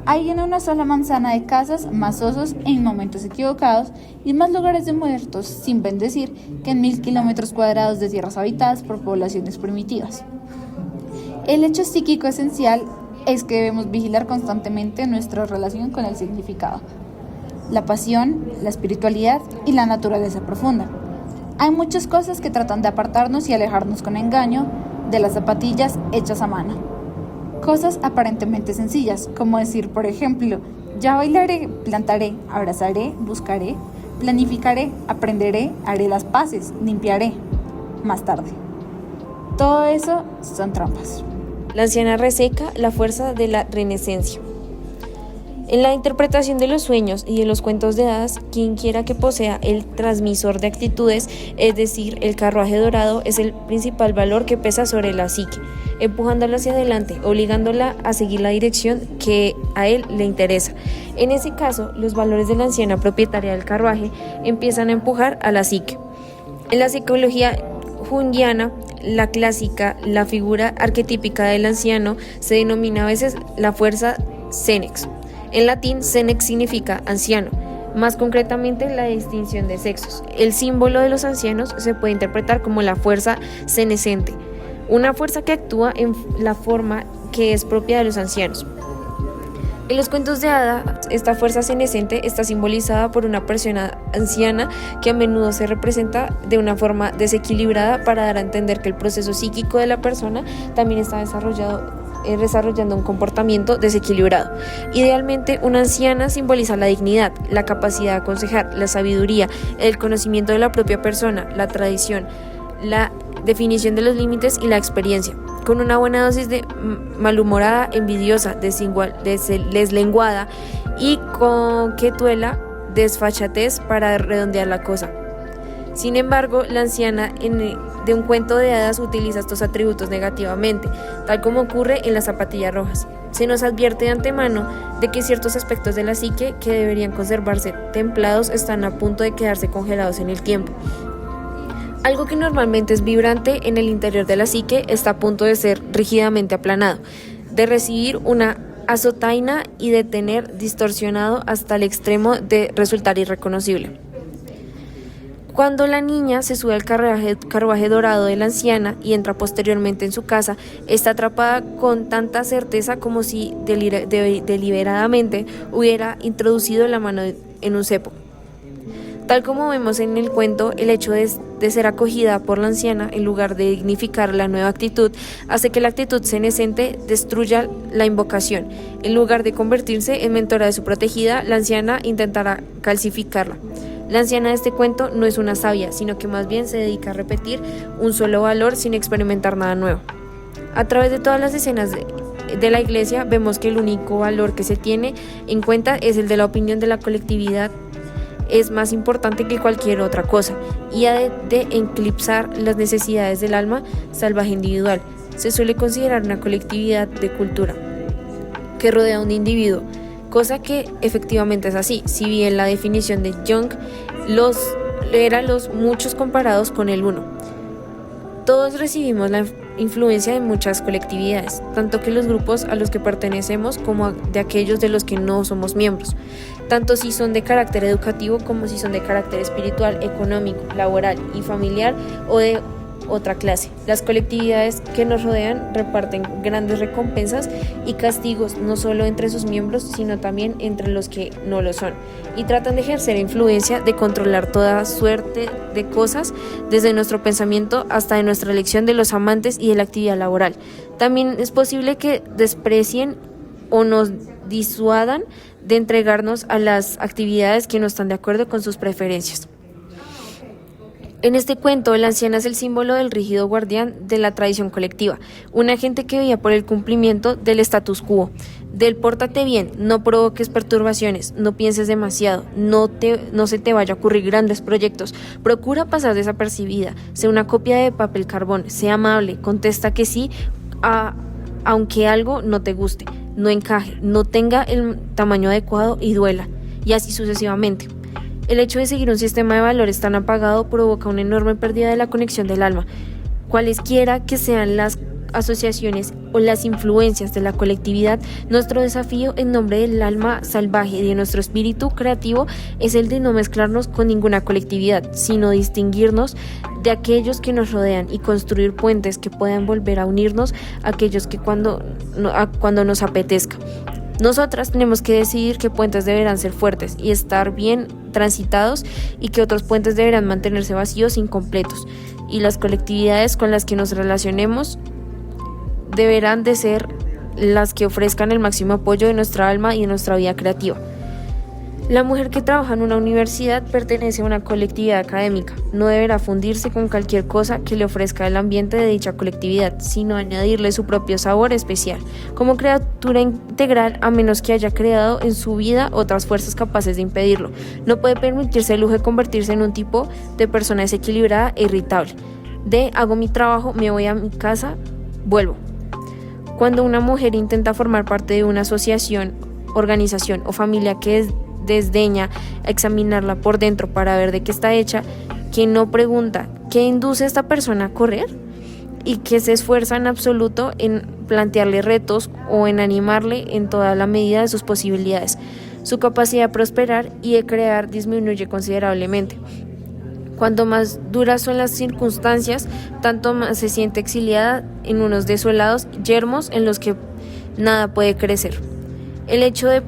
hay en una sola manzana de casas más osos en momentos equivocados y más lugares de muertos sin bendecir que en 1000 kilómetros cuadrados de tierras habitadas por poblaciones primitivas. El hecho psíquico esencial es que debemos vigilar constantemente nuestra relación con el significado, la pasión, la espiritualidad y la naturaleza profunda. Hay muchas cosas que tratan de apartarnos y alejarnos con engaño de las zapatillas hechas a mano. Cosas aparentemente sencillas, como decir, por ejemplo, ya bailaré, plantaré, abrazaré, buscaré, planificaré, aprenderé, haré las paces, limpiaré, más tarde. Todo eso son trampas. La anciana reseca la fuerza de la renecencia. En la interpretación de los sueños y de los cuentos de hadas, quien quiera que posea el transmisor de actitudes, es decir, el carruaje dorado, es el principal valor que pesa sobre la psique, empujándola hacia adelante, obligándola a seguir la dirección que a él le interesa. En ese caso, los valores de la anciana propietaria del carruaje empiezan a empujar a la psique. En la psicología junguiana, la clásica, la figura arquetípica del anciano se denomina a veces la fuerza senex. En latín, senex significa anciano, más concretamente la distinción de sexos. El símbolo de los ancianos se puede interpretar como la fuerza senescente, una fuerza que actúa en la forma que es propia de los ancianos. En los cuentos de hadas, esta fuerza senescente está simbolizada por una persona anciana que a menudo se representa de una forma desequilibrada para dar a entender que el proceso psíquico de la persona también está desarrollando un comportamiento desequilibrado. Idealmente, una anciana simboliza la dignidad, la capacidad de aconsejar, la sabiduría, el conocimiento de la propia persona, la tradición, la definición de los límites y la experiencia, con una buena dosis de malhumorada, envidiosa, deslenguada y conquetuela desfachatez para redondear la cosa. Sin embargo, la anciana de un cuento de hadas utiliza estos atributos negativamente, tal como ocurre en las zapatillas rojas. Se nos advierte de antemano de que ciertos aspectos de la psique que deberían conservarse templados están a punto de quedarse congelados en el tiempo. Algo que normalmente es vibrante en el interior de la psique está a punto de ser rígidamente aplanado, de recibir una azotaina y de tener distorsionado hasta el extremo de resultar irreconocible. Cuando la niña se sube al carruaje dorado de la anciana y entra posteriormente en su casa, está atrapada con tanta certeza como si deliberadamente hubiera introducido la mano en un cepo. Tal como vemos en el cuento, el hecho de ser acogida por la anciana, en lugar de dignificar la nueva actitud, hace que la actitud senescente destruya la invocación. En lugar de convertirse en mentora de su protegida, la anciana intentará calcificarla. La anciana de este cuento no es una sabia, sino que más bien se dedica a repetir un solo valor sin experimentar nada nuevo. A través de todas las escenas de la iglesia, vemos que el único valor que se tiene en cuenta es el de la opinión de la colectividad. Es más importante que cualquier otra cosa y ha de eclipsar las necesidades del alma salvaje individual. Se suele considerar una colectividad de cultura que rodea a un individuo, cosa que efectivamente es así, si bien la definición de Jung era los muchos comparados con el uno. Todos recibimos la influencia de muchas colectividades, tanto que los grupos a los que pertenecemos como de aquellos de los que no somos miembros, tanto si son de carácter educativo como si son de carácter espiritual, económico, laboral y familiar o de otra clase. Las colectividades que nos rodean reparten grandes recompensas y castigos no solo entre sus miembros, sino también entre los que no lo son, y tratan de ejercer influencia, de controlar toda suerte de cosas, desde nuestro pensamiento hasta de nuestra elección de los amantes y de la actividad laboral. También es posible que desprecien o nos disuadan de entregarnos a las actividades que no están de acuerdo con sus preferencias. En este cuento, la anciana es el símbolo del rígido guardián de la tradición colectiva, un agente que veía por el cumplimiento del status quo, del pórtate bien, no provoques perturbaciones, no pienses demasiado, no se te vaya a ocurrir grandes proyectos, procura pasar desapercibida, sé una copia de papel carbón, sé amable, contesta que sí, aunque algo no te guste, no encaje, no tenga el tamaño adecuado y duela, y así sucesivamente. El hecho de seguir un sistema de valores tan apagado provoca una enorme pérdida de la conexión del alma. Cualesquiera que sean las asociaciones o las influencias de la colectividad, nuestro desafío en nombre del alma salvaje y de nuestro espíritu creativo es el de no mezclarnos con ninguna colectividad, sino distinguirnos de aquellos que nos rodean y construir puentes que puedan volver a unirnos a aquellos que cuando nos apetezca. Nosotras tenemos que decidir qué puentes deberán ser fuertes y estar bien transitados y qué otros puentes deberán mantenerse vacíos e incompletos. Y las colectividades con las que nos relacionemos deberán de ser las que ofrezcan el máximo apoyo de nuestra alma y de nuestra vida creativa. La mujer que trabaja en una universidad pertenece a una colectividad académica. No deberá fundirse con cualquier cosa que le ofrezca el ambiente de dicha colectividad, sino añadirle su propio sabor especial, como criatura integral, a menos que haya creado en su vida otras fuerzas capaces de impedirlo. No puede permitirse el lujo de convertirse en un tipo de persona desequilibrada e irritable. Hago mi trabajo, me voy a mi casa, vuelvo. Cuando una mujer intenta formar parte de una asociación, organización o familia que desdeña examinarla por dentro para ver de qué está hecha, que no pregunta qué induce a esta persona a correr y que se esfuerza en absoluto en plantearle retos o en animarle en toda la medida de sus posibilidades. Su capacidad de prosperar y de crear disminuye considerablemente. Cuanto más duras son las circunstancias, tanto más se siente exiliada en unos desolados yermos en los que nada puede crecer. El hecho de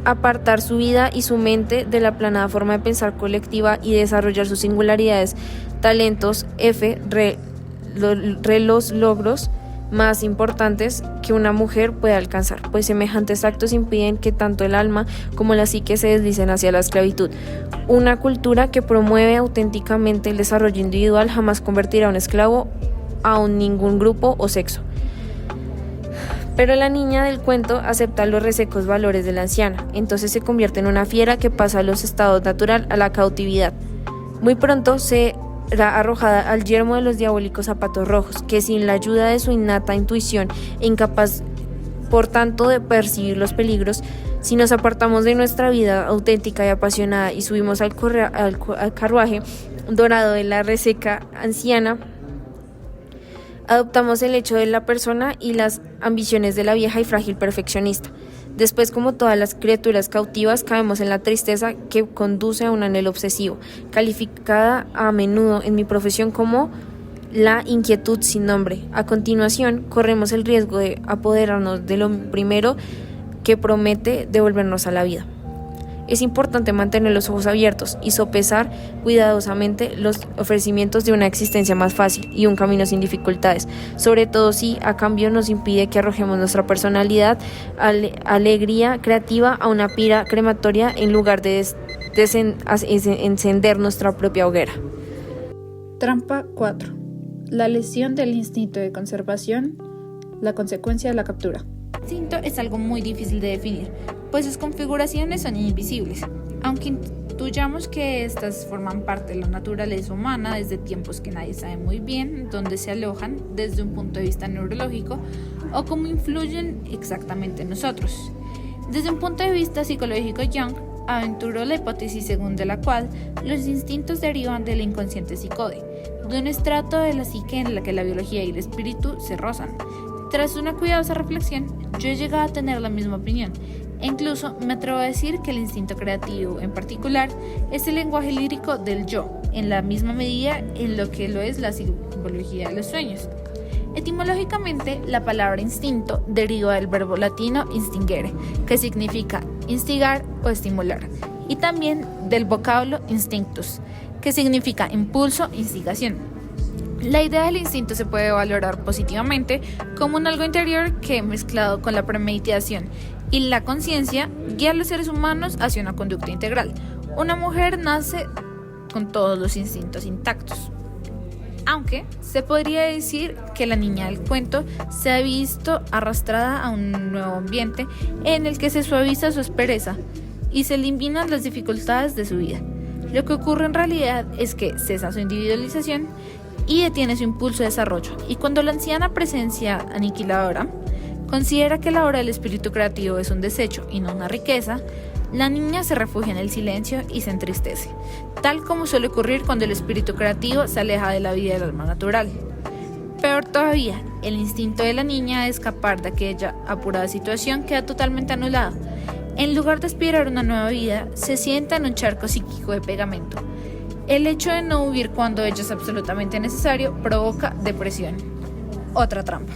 apartar su vida y su mente de la planada forma de pensar colectiva y desarrollar sus singularidades, talentos, los logros más importantes que una mujer puede alcanzar, pues semejantes actos impiden que tanto el alma como la psique se deslicen hacia la esclavitud. Una cultura que promueve auténticamente el desarrollo individual jamás convertirá a un esclavo a ningún grupo o sexo. Pero la niña del cuento acepta los resecos valores de la anciana, entonces se convierte en una fiera que pasa de los estados natural a la cautividad. Muy pronto será arrojada al yermo de los diabólicos zapatos rojos, que sin la ayuda de su innata intuición e incapaz por tanto de percibir los peligros, si nos apartamos de nuestra vida auténtica y apasionada y subimos al carruaje dorado de la reseca anciana, adoptamos el hecho de la persona y las ambiciones de la vieja y frágil perfeccionista. Después, como todas las criaturas cautivas, caemos en la tristeza que conduce a un anhelo obsesivo, calificada a menudo en mi profesión como la inquietud sin nombre. A continuación, corremos el riesgo de apoderarnos de lo primero que promete devolvernos a la vida. Es importante mantener los ojos abiertos y sopesar cuidadosamente los ofrecimientos de una existencia más fácil y un camino sin dificultades, sobre todo si a cambio nos impide que arrojemos nuestra personalidad, alegría creativa a una pira crematoria en lugar de encender nuestra propia hoguera. Trampa 4. La lesión del instinto de conservación, la consecuencia de la captura. El instinto es algo muy difícil de definir, pues sus configuraciones son invisibles, aunque intuyamos que estas forman parte de la naturaleza humana desde tiempos que nadie sabe muy bien dónde se alojan desde un punto de vista neurológico o cómo influyen exactamente en nosotros. Desde un punto de vista psicológico, Jung aventuró la hipótesis según de la cual los instintos derivan del inconsciente psicode, de un estrato de la psique en la que la biología y el espíritu se rozan. Tras una cuidadosa reflexión, yo he llegado a tener la misma opinión, e incluso me atrevo a decir que el instinto creativo en particular es el lenguaje lírico del yo, en la misma medida en lo que lo es la simbología de los sueños. Etimológicamente, la palabra instinto deriva del verbo latino instingere, que significa instigar o estimular, y también del vocablo instinctus, que significa impulso, instigación. La idea del instinto se puede valorar positivamente como un algo interior que, mezclado con la premeditación y la conciencia, guía a los seres humanos hacia una conducta integral. Una mujer nace con todos los instintos intactos. Aunque se podría decir que la niña del cuento se ha visto arrastrada a un nuevo ambiente en el que se suaviza su aspereza y se eliminan las dificultades de su vida. Lo que ocurre en realidad es que cesa su individualización y detiene su impulso de desarrollo, y cuando la anciana presencia aniquiladora considera que la obra del espíritu creativo es un desecho y no una riqueza, la niña se refugia en el silencio y se entristece, tal como suele ocurrir cuando el espíritu creativo se aleja de la vida del alma natural. Peor todavía, el instinto de la niña de escapar de aquella apurada situación queda totalmente anulado. En lugar de aspirar a una nueva vida, se sienta en un charco psíquico de pegamento. El hecho de no huir cuando ello es absolutamente necesario provoca depresión. Otra trampa.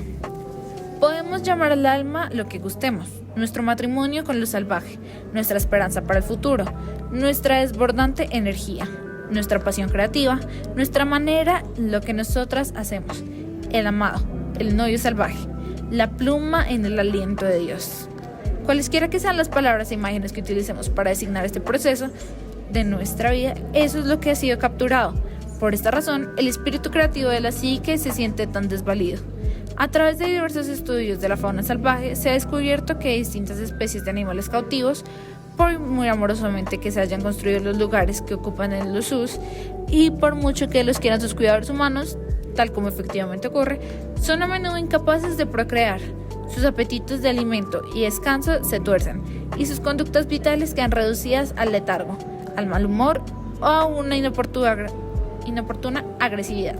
Podemos llamar al alma lo que gustemos, nuestro matrimonio con lo salvaje, nuestra esperanza para el futuro, nuestra desbordante energía, nuestra pasión creativa, nuestra manera, lo que nosotras hacemos, el amado, el novio salvaje, la pluma en el aliento de Dios. Cualesquiera que sean las palabras e imágenes que utilicemos para designar este proceso de nuestra vida, eso es lo que ha sido capturado. Por esta razón, el espíritu creativo de la psique se siente tan desvalido. A través de diversos estudios de la fauna salvaje, se ha descubierto que distintas especies de animales cautivos, por muy amorosamente que se hayan construido los lugares que ocupan en los zoos, y por mucho que los quieran sus cuidadores humanos, tal como efectivamente ocurre, son a menudo incapaces de procrear. Sus apetitos de alimento y descanso se tuercen, y sus conductas vitales quedan reducidas al letargo, al mal humor o a una inoportuna agresividad.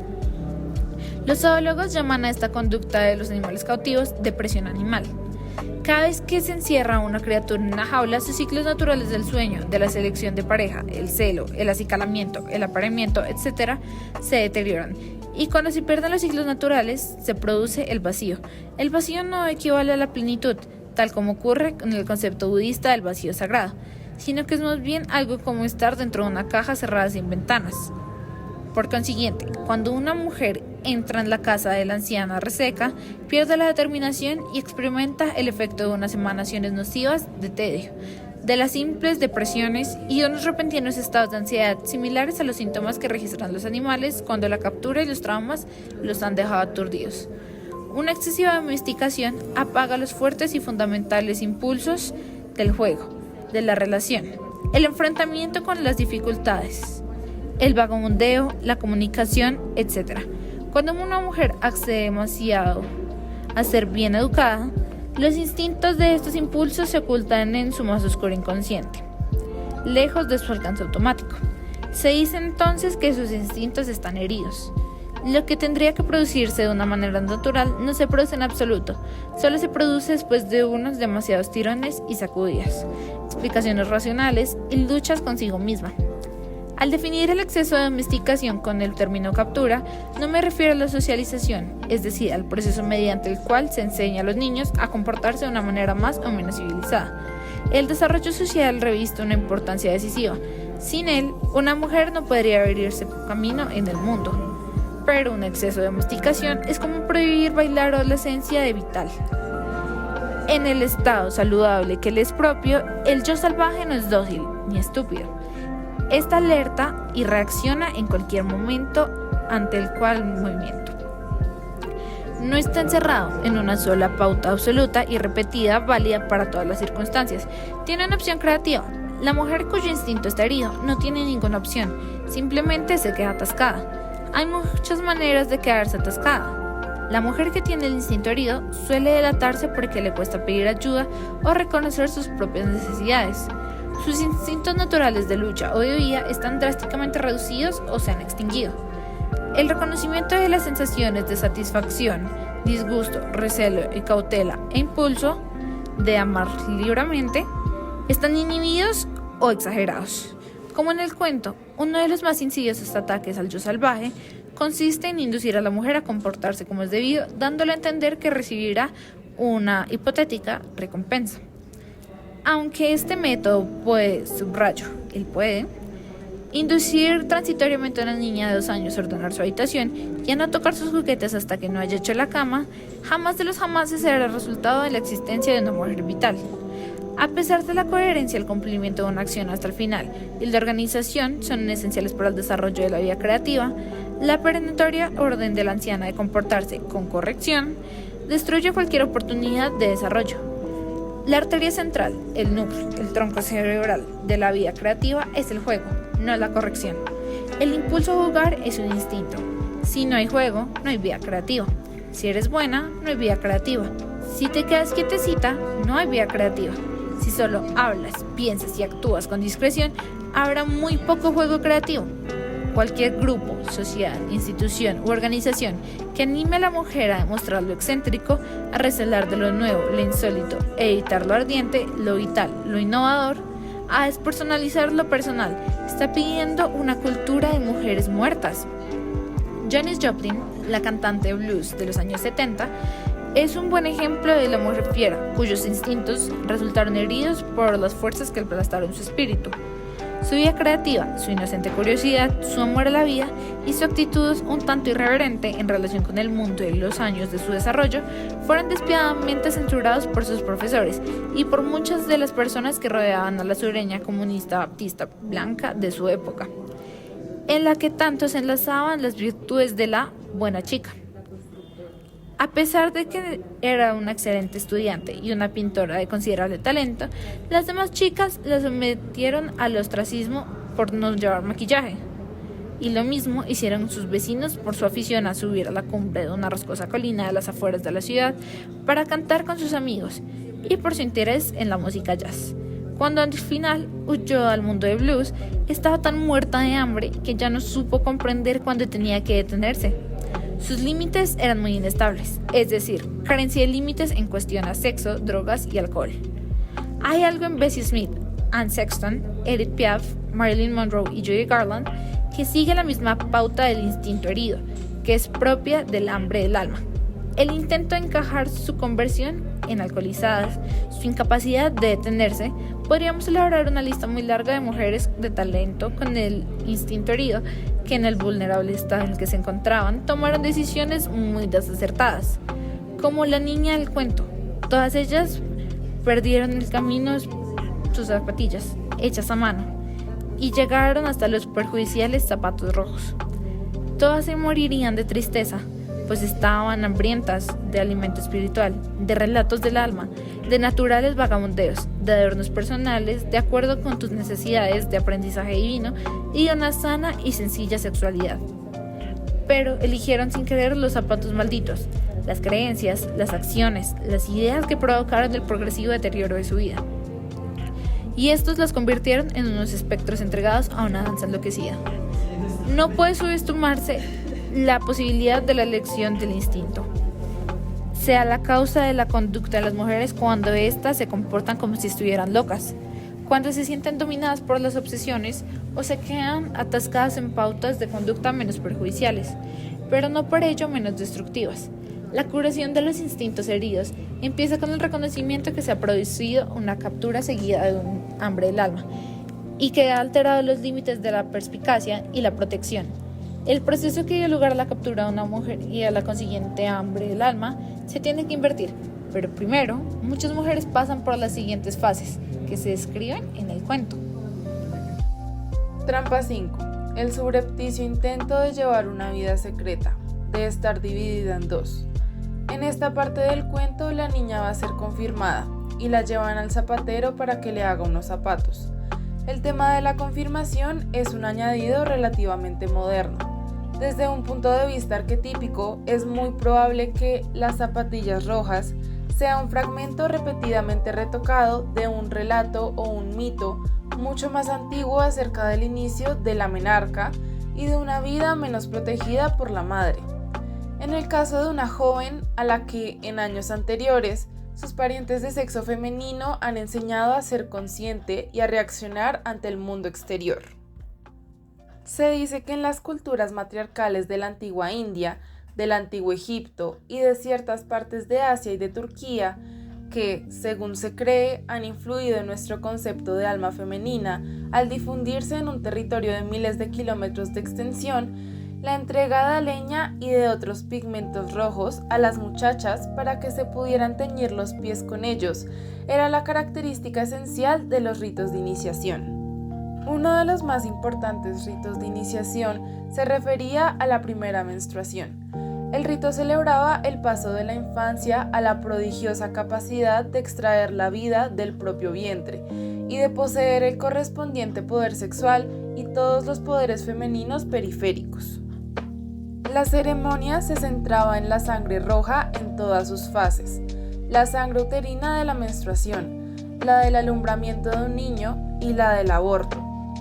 Los zoólogos llaman a esta conducta de los animales cautivos depresión animal. Cada vez que se encierra una criatura en una jaula, sus ciclos naturales del sueño, de la selección de pareja, el celo, el acicalamiento, el apareamiento, etc., se deterioran. Y cuando se pierden los ciclos naturales, se produce el vacío. El vacío no equivale a la plenitud, tal como ocurre con el concepto budista del vacío sagrado, sino que es más bien algo como estar dentro de una caja cerrada sin ventanas. Por consiguiente, cuando una mujer entra en la casa de la anciana reseca, pierde la determinación y experimenta el efecto de unas emanaciones nocivas de tedio, de las simples depresiones y unos repentinos estados de ansiedad similares a los síntomas que registran los animales cuando la captura y los traumas los han dejado aturdidos. Una excesiva domesticación apaga los fuertes y fundamentales impulsos del juego, de la relación, el enfrentamiento con las dificultades, el vagabundeo, la comunicación, etc. Cuando una mujer accede demasiado a ser bien educada, los instintos de estos impulsos se ocultan en su más oscuro inconsciente, lejos de su alcance automático. Se dice entonces que sus instintos están heridos. Lo que tendría que producirse de una manera natural no se produce en absoluto, solo se produce después de unos demasiados tirones y sacudidas, explicaciones racionales y luchas consigo misma. Al definir el exceso de domesticación con el término captura, no me refiero a la socialización, es decir, al proceso mediante el cual se enseña a los niños a comportarse de una manera más o menos civilizada. El desarrollo social reviste una importancia decisiva. Sin él, una mujer no podría abrirse camino en el mundo. Pero un exceso de domesticación es como prohibir bailar o la esencia de vital. En el estado saludable que le es propio, el yo salvaje no es dócil ni estúpido. Está alerta y reacciona en cualquier momento ante el cual movimiento. No está encerrado en una sola pauta absoluta y repetida, válida para todas las circunstancias. Tiene una opción creativa. La mujer cuyo instinto está herido no tiene ninguna opción, simplemente se queda atascada. Hay muchas maneras de quedarse atascada. La mujer que tiene el instinto herido suele delatarse porque le cuesta pedir ayuda o reconocer sus propias necesidades. Sus instintos naturales de lucha o de huida están drásticamente reducidos o se han extinguido. El reconocimiento de las sensaciones de satisfacción, disgusto, recelo y cautela e impulso de amar libremente están inhibidos o exagerados. Como en el cuento, uno de los más insidiosos ataques al yo salvaje consiste en inducir a la mujer a comportarse como es debido, dándole a entender que recibirá una hipotética recompensa. Aunque este método puede, inducir transitoriamente a una niña de 2 años a ordenar su habitación y a no tocar sus juguetes hasta que no haya hecho la cama, jamás de los jamases será el resultado de la existencia de una mujer vital. A pesar de la coherencia, el cumplimiento de una acción hasta el final y la organización son esenciales para el desarrollo de la vida creativa, la perentoria orden de la anciana de comportarse con corrección destruye cualquier oportunidad de desarrollo. La arteria central, el núcleo, el tronco cerebral de la vida creativa es el juego, no la corrección. El impulso a jugar es un instinto. Si no hay juego, no hay vida creativa. Si eres buena, no hay vida creativa. Si te quedas quietecita, no hay vida creativa. Si solo hablas, piensas y actúas con discreción, habrá muy poco juego creativo. Cualquier grupo, sociedad, institución u organización que anime a la mujer a demostrar lo excéntrico, a recelar de lo nuevo, lo insólito, a evitar lo ardiente, lo vital, lo innovador, a despersonalizar lo personal, está pidiendo una cultura de mujeres muertas. Janis Joplin, la cantante de blues de los años 70, es un buen ejemplo de la mujer fiera, cuyos instintos resultaron heridos por las fuerzas que aplastaron su espíritu. Su vida creativa, su inocente curiosidad, su amor a la vida y su actitud un tanto irreverente en relación con el mundo y los años de su desarrollo fueron despiadadamente censurados por sus profesores y por muchas de las personas que rodeaban a la sureña comunista baptista blanca de su época, en la que tanto se enlazaban las virtudes de la buena chica. A pesar de que era una excelente estudiante y una pintora de considerable talento, las demás chicas la sometieron al ostracismo por no llevar maquillaje. Y lo mismo hicieron sus vecinos por su afición a subir a la cumbre de una roscosa colina de las afueras de la ciudad para cantar con sus amigos y por su interés en la música jazz. Cuando al final huyó al mundo de blues, estaba tan muerta de hambre que ya no supo comprender cuándo tenía que detenerse. Sus límites eran muy inestables, es decir, carencia de límites en cuestión a sexo, drogas y alcohol. Hay algo en Bessie Smith, Anne Sexton, Edith Piaf, Marilyn Monroe y Judy Garland que sigue la misma pauta del instinto herido, que es propia del hambre del alma. El intento de encajar su conversión en alcoholizadas, su incapacidad de detenerse, podríamos elaborar una lista muy larga de mujeres de talento con el instinto herido que en el vulnerable estado en el que se encontraban tomaron decisiones muy desacertadas, como la niña del cuento. Todas ellas perdieron el camino sus zapatillas, hechas a mano, y llegaron hasta los perjudiciales zapatos rojos. Todas se morirían de tristeza, pues estaban hambrientas de alimento espiritual, de relatos del alma, de naturales vagabundeos, de adornos personales, de acuerdo con tus necesidades de aprendizaje divino y de una sana y sencilla sexualidad. Pero eligieron sin querer los zapatos malditos, las creencias, las acciones, las ideas que provocaron el progresivo deterioro de su vida. Y estos las convirtieron en unos espectros entregados a una danza enloquecida. No puede subestimarse la posibilidad de la elección del instinto sea la causa de la conducta de las mujeres cuando éstas se comportan como si estuvieran locas, cuando se sienten dominadas por las obsesiones o se quedan atascadas en pautas de conducta menos perjudiciales, pero no por ello menos destructivas. La curación de los instintos heridos empieza con el reconocimiento que se ha producido una captura seguida de un hambre del alma y que ha alterado los límites de la perspicacia y la protección. El proceso que dio lugar a la captura de una mujer y a la consiguiente hambre del alma se tiene que invertir, pero primero, muchas mujeres pasan por las siguientes fases que se describen en el cuento. Trampa 5. El subrepticio intento de llevar una vida secreta, de estar dividida en dos. En esta parte del cuento la niña va a ser confirmada y la llevan al zapatero para que le haga unos zapatos. El tema de la confirmación es un añadido relativamente moderno. Desde un punto de vista arquetípico, es muy probable que las zapatillas rojas sea un fragmento repetidamente retocado de un relato o un mito mucho más antiguo acerca del inicio de la menarca y de una vida menos protegida por la madre. En el caso de una joven a la que en años anteriores sus parientes de sexo femenino han enseñado a ser consciente y a reaccionar ante el mundo exterior. Se dice que en las culturas matriarcales de la antigua India, del antiguo Egipto y de ciertas partes de Asia y de Turquía, que, según se cree, han influido en nuestro concepto de alma femenina al difundirse en un territorio de miles de kilómetros de extensión, la entrega de leña y de otros pigmentos rojos a las muchachas para que se pudieran teñir los pies con ellos era la característica esencial de los ritos de iniciación. Uno de los más importantes ritos de iniciación se refería a la primera menstruación. El rito celebraba el paso de la infancia a la prodigiosa capacidad de extraer la vida del propio vientre y de poseer el correspondiente poder sexual y todos los poderes femeninos periféricos. La ceremonia se centraba en la sangre roja en todas sus fases, la sangre uterina de la menstruación, la del alumbramiento de un niño y la del aborto,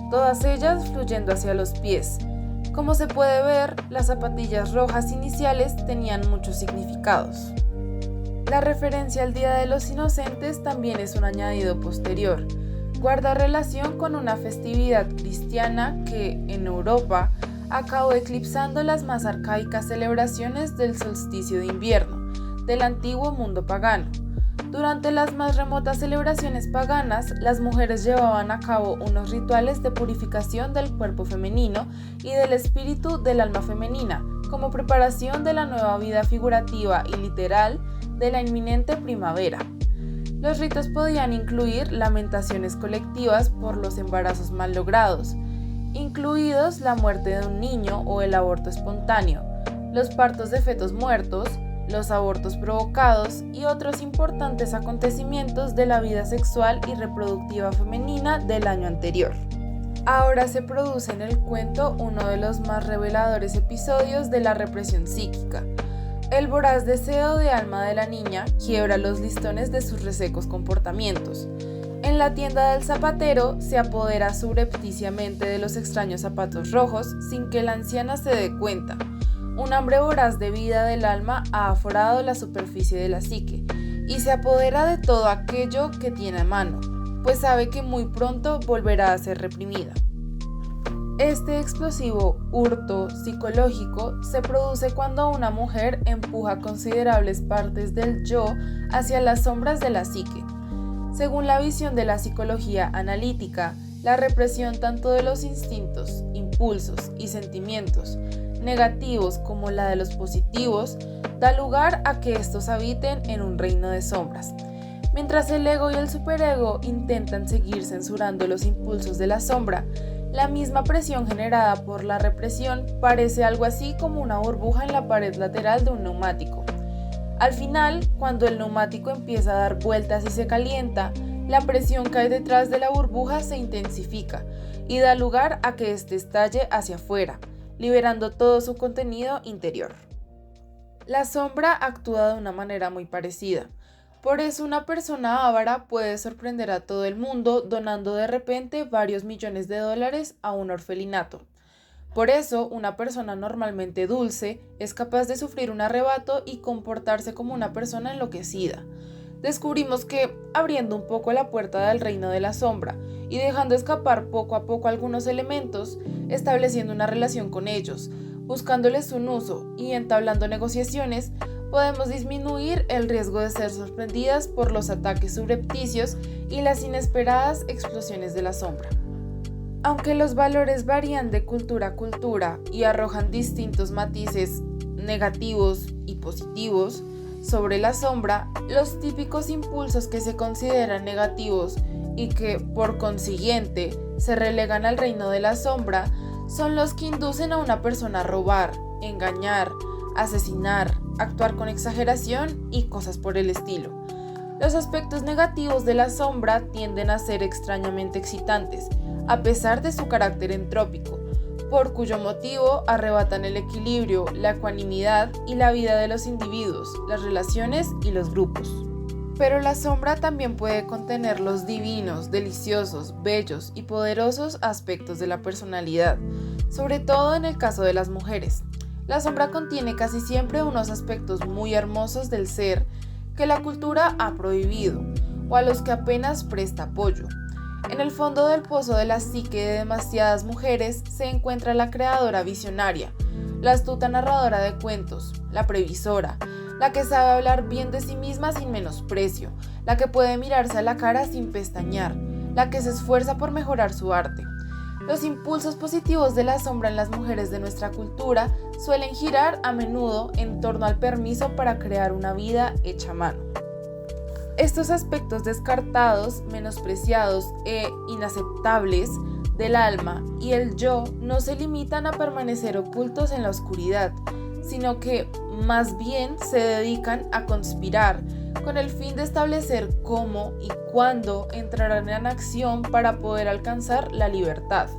todas ellas fluyendo hacia los pies. Como se puede ver, las zapatillas rojas iniciales tenían muchos significados. La referencia al Día de los Inocentes también es un añadido posterior. Guarda relación con una festividad cristiana que, en Europa, acabó eclipsando las más arcaicas celebraciones del solsticio de invierno, del antiguo mundo pagano. Durante las más remotas celebraciones paganas, las mujeres llevaban a cabo unos rituales de purificación del cuerpo femenino y del espíritu del alma femenina, como preparación de la nueva vida figurativa y literal de la inminente primavera. Los ritos podían incluir lamentaciones colectivas por los embarazos mal logrados, incluidos la muerte de un niño o el aborto espontáneo, los partos de fetos muertos, los abortos provocados y otros importantes acontecimientos de la vida sexual y reproductiva femenina del año anterior. Ahora se produce en el cuento uno de los más reveladores episodios de la represión psíquica. El voraz deseo de alma de la niña quiebra los listones de sus resecos comportamientos. En la tienda del zapatero se apodera subrepticiamente de los extraños zapatos rojos sin que la anciana se dé cuenta. Un hambre voraz de vida del alma ha aforado la superficie de la psique y se apodera de todo aquello que tiene a mano, pues sabe que muy pronto volverá a ser reprimida. Este explosivo hurto psicológico se produce cuando una mujer empuja considerables partes del yo hacia las sombras de la psique. Según la visión de la psicología analítica, la represión tanto de los instintos, impulsos y sentimientos negativos como la de los positivos da lugar a que estos habiten en un reino de sombras. Mientras el ego y el superego intentan seguir censurando los impulsos de la sombra, la misma presión generada por la represión parece algo así como una burbuja en la pared lateral de un neumático. Al final, cuando el neumático empieza a dar vueltas y se calienta, la presión que hay detrás de la burbuja se intensifica y da lugar a que éste estalle hacia afuera, liberando todo su contenido interior. La sombra actúa de una manera muy parecida. Por eso una persona avara puede sorprender a todo el mundo donando de repente varios millones de dólares a un orfelinato. Por eso, una persona normalmente dulce es capaz de sufrir un arrebato y comportarse como una persona enloquecida. Descubrimos que, abriendo un poco la puerta del reino de la sombra y dejando escapar poco a poco algunos elementos, estableciendo una relación con ellos, buscándoles un uso y entablando negociaciones, podemos disminuir el riesgo de ser sorprendidas por los ataques subrepticios y las inesperadas explosiones de la sombra. Aunque los valores varían de cultura a cultura y arrojan distintos matices negativos y positivos sobre la sombra, los típicos impulsos que se consideran negativos y que, por consiguiente, se relegan al reino de la sombra son los que inducen a una persona a robar, engañar, asesinar, actuar con exageración y cosas por el estilo. Los aspectos negativos de la sombra tienden a ser extrañamente excitantes, a pesar de su carácter entrópico, por cuyo motivo arrebatan el equilibrio, la ecuanimidad y la vida de los individuos, las relaciones y los grupos. Pero la sombra también puede contener los divinos, deliciosos, bellos y poderosos aspectos de la personalidad, sobre todo en el caso de las mujeres. La sombra contiene casi siempre unos aspectos muy hermosos del ser que la cultura ha prohibido o a los que apenas presta apoyo. En el fondo del pozo de la psique de demasiadas mujeres se encuentra la creadora visionaria, la astuta narradora de cuentos, la previsora, la que sabe hablar bien de sí misma sin menosprecio, la que puede mirarse a la cara sin pestañear, la que se esfuerza por mejorar su arte. Los impulsos positivos de la sombra en las mujeres de nuestra cultura suelen girar a menudo en torno al permiso para crear una vida hecha a mano. Estos aspectos descartados, menospreciados e inaceptables del alma y el yo no se limitan a permanecer ocultos en la oscuridad, sino que más bien se dedican a conspirar con el fin de establecer cómo y cuándo entrarán en acción para poder alcanzar la libertad.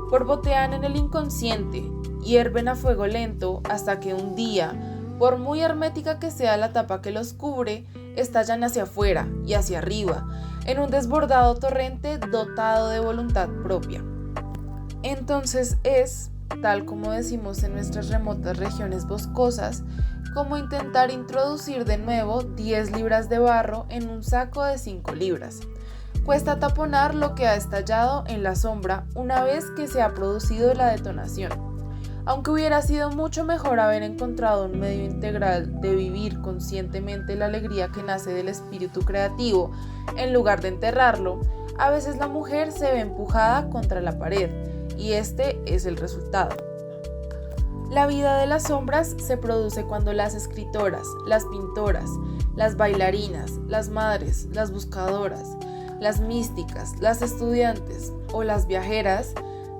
Borbotean en el inconsciente, hierven a fuego lento hasta que un día, por muy hermética que sea la tapa que los cubre, estallan hacia afuera y hacia arriba, en un desbordado torrente dotado de voluntad propia. Entonces es, tal como decimos en nuestras remotas regiones boscosas, como intentar introducir de nuevo 10 libras de barro en un saco de 5 libras. Cuesta taponar lo que ha estallado en la sombra una vez que se ha producido la detonación. Aunque hubiera sido mucho mejor haber encontrado un medio integral de vivir conscientemente la alegría que nace del espíritu creativo, en lugar de enterrarlo, a veces la mujer se ve empujada contra la pared, y este es el resultado. La vida de las sombras se produce cuando las escritoras, las pintoras, las bailarinas, las madres, las buscadoras, las místicas, las estudiantes o las viajeras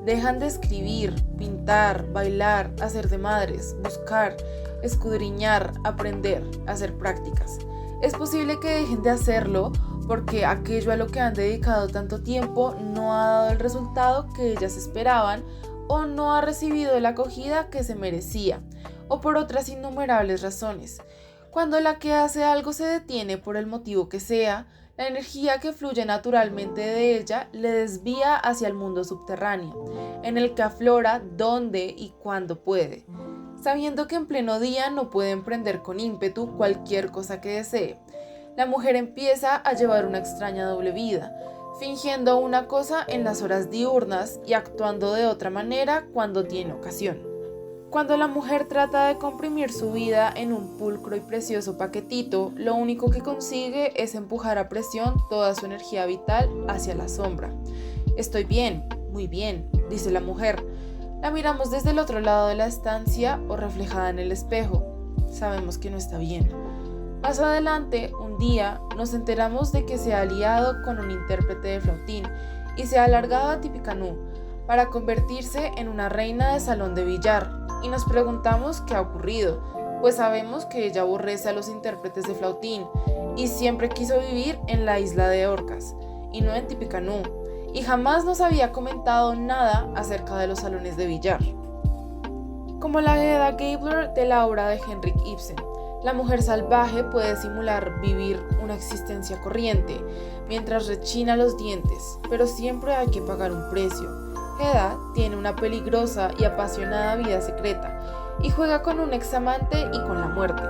dejan de escribir, pintar, bailar, hacer de madres, buscar, escudriñar, aprender, hacer prácticas. Es posible que dejen de hacerlo porque aquello a lo que han dedicado tanto tiempo no ha dado el resultado que ellas esperaban o no ha recibido la acogida que se merecía, o por otras innumerables razones. Cuando la que hace algo se detiene por el motivo que sea, la energía que fluye naturalmente de ella le desvía hacia el mundo subterráneo, en el que aflora donde y cuando puede, sabiendo que en pleno día no puede emprender con ímpetu cualquier cosa que desee. La mujer empieza a llevar una extraña doble vida, fingiendo una cosa en las horas diurnas y actuando de otra manera cuando tiene ocasión. Cuando la mujer trata de comprimir su vida en un pulcro y precioso paquetito, lo único que consigue es empujar a presión toda su energía vital hacia la sombra. Estoy bien, muy bien, dice la mujer. La miramos desde el otro lado de la estancia o reflejada en el espejo. Sabemos que no está bien. Más adelante, un día, nos enteramos de que se ha aliado con un intérprete de flautín y se ha alargado a Tippecanoe para convertirse en una reina de salón de billar, y nos preguntamos qué ha ocurrido, pues sabemos que ella aborrece a los intérpretes de flautín y siempre quiso vivir en la isla de Orcas y no en Tippecanoe, y jamás nos había comentado nada acerca de los salones de billar. Como la Hedda Gabler de la obra de Henrik Ibsen, la mujer salvaje puede simular vivir una existencia corriente mientras rechina los dientes, pero siempre hay que pagar un precio. edad tiene una peligrosa y apasionada vida secreta y juega con un examante y con la muerte.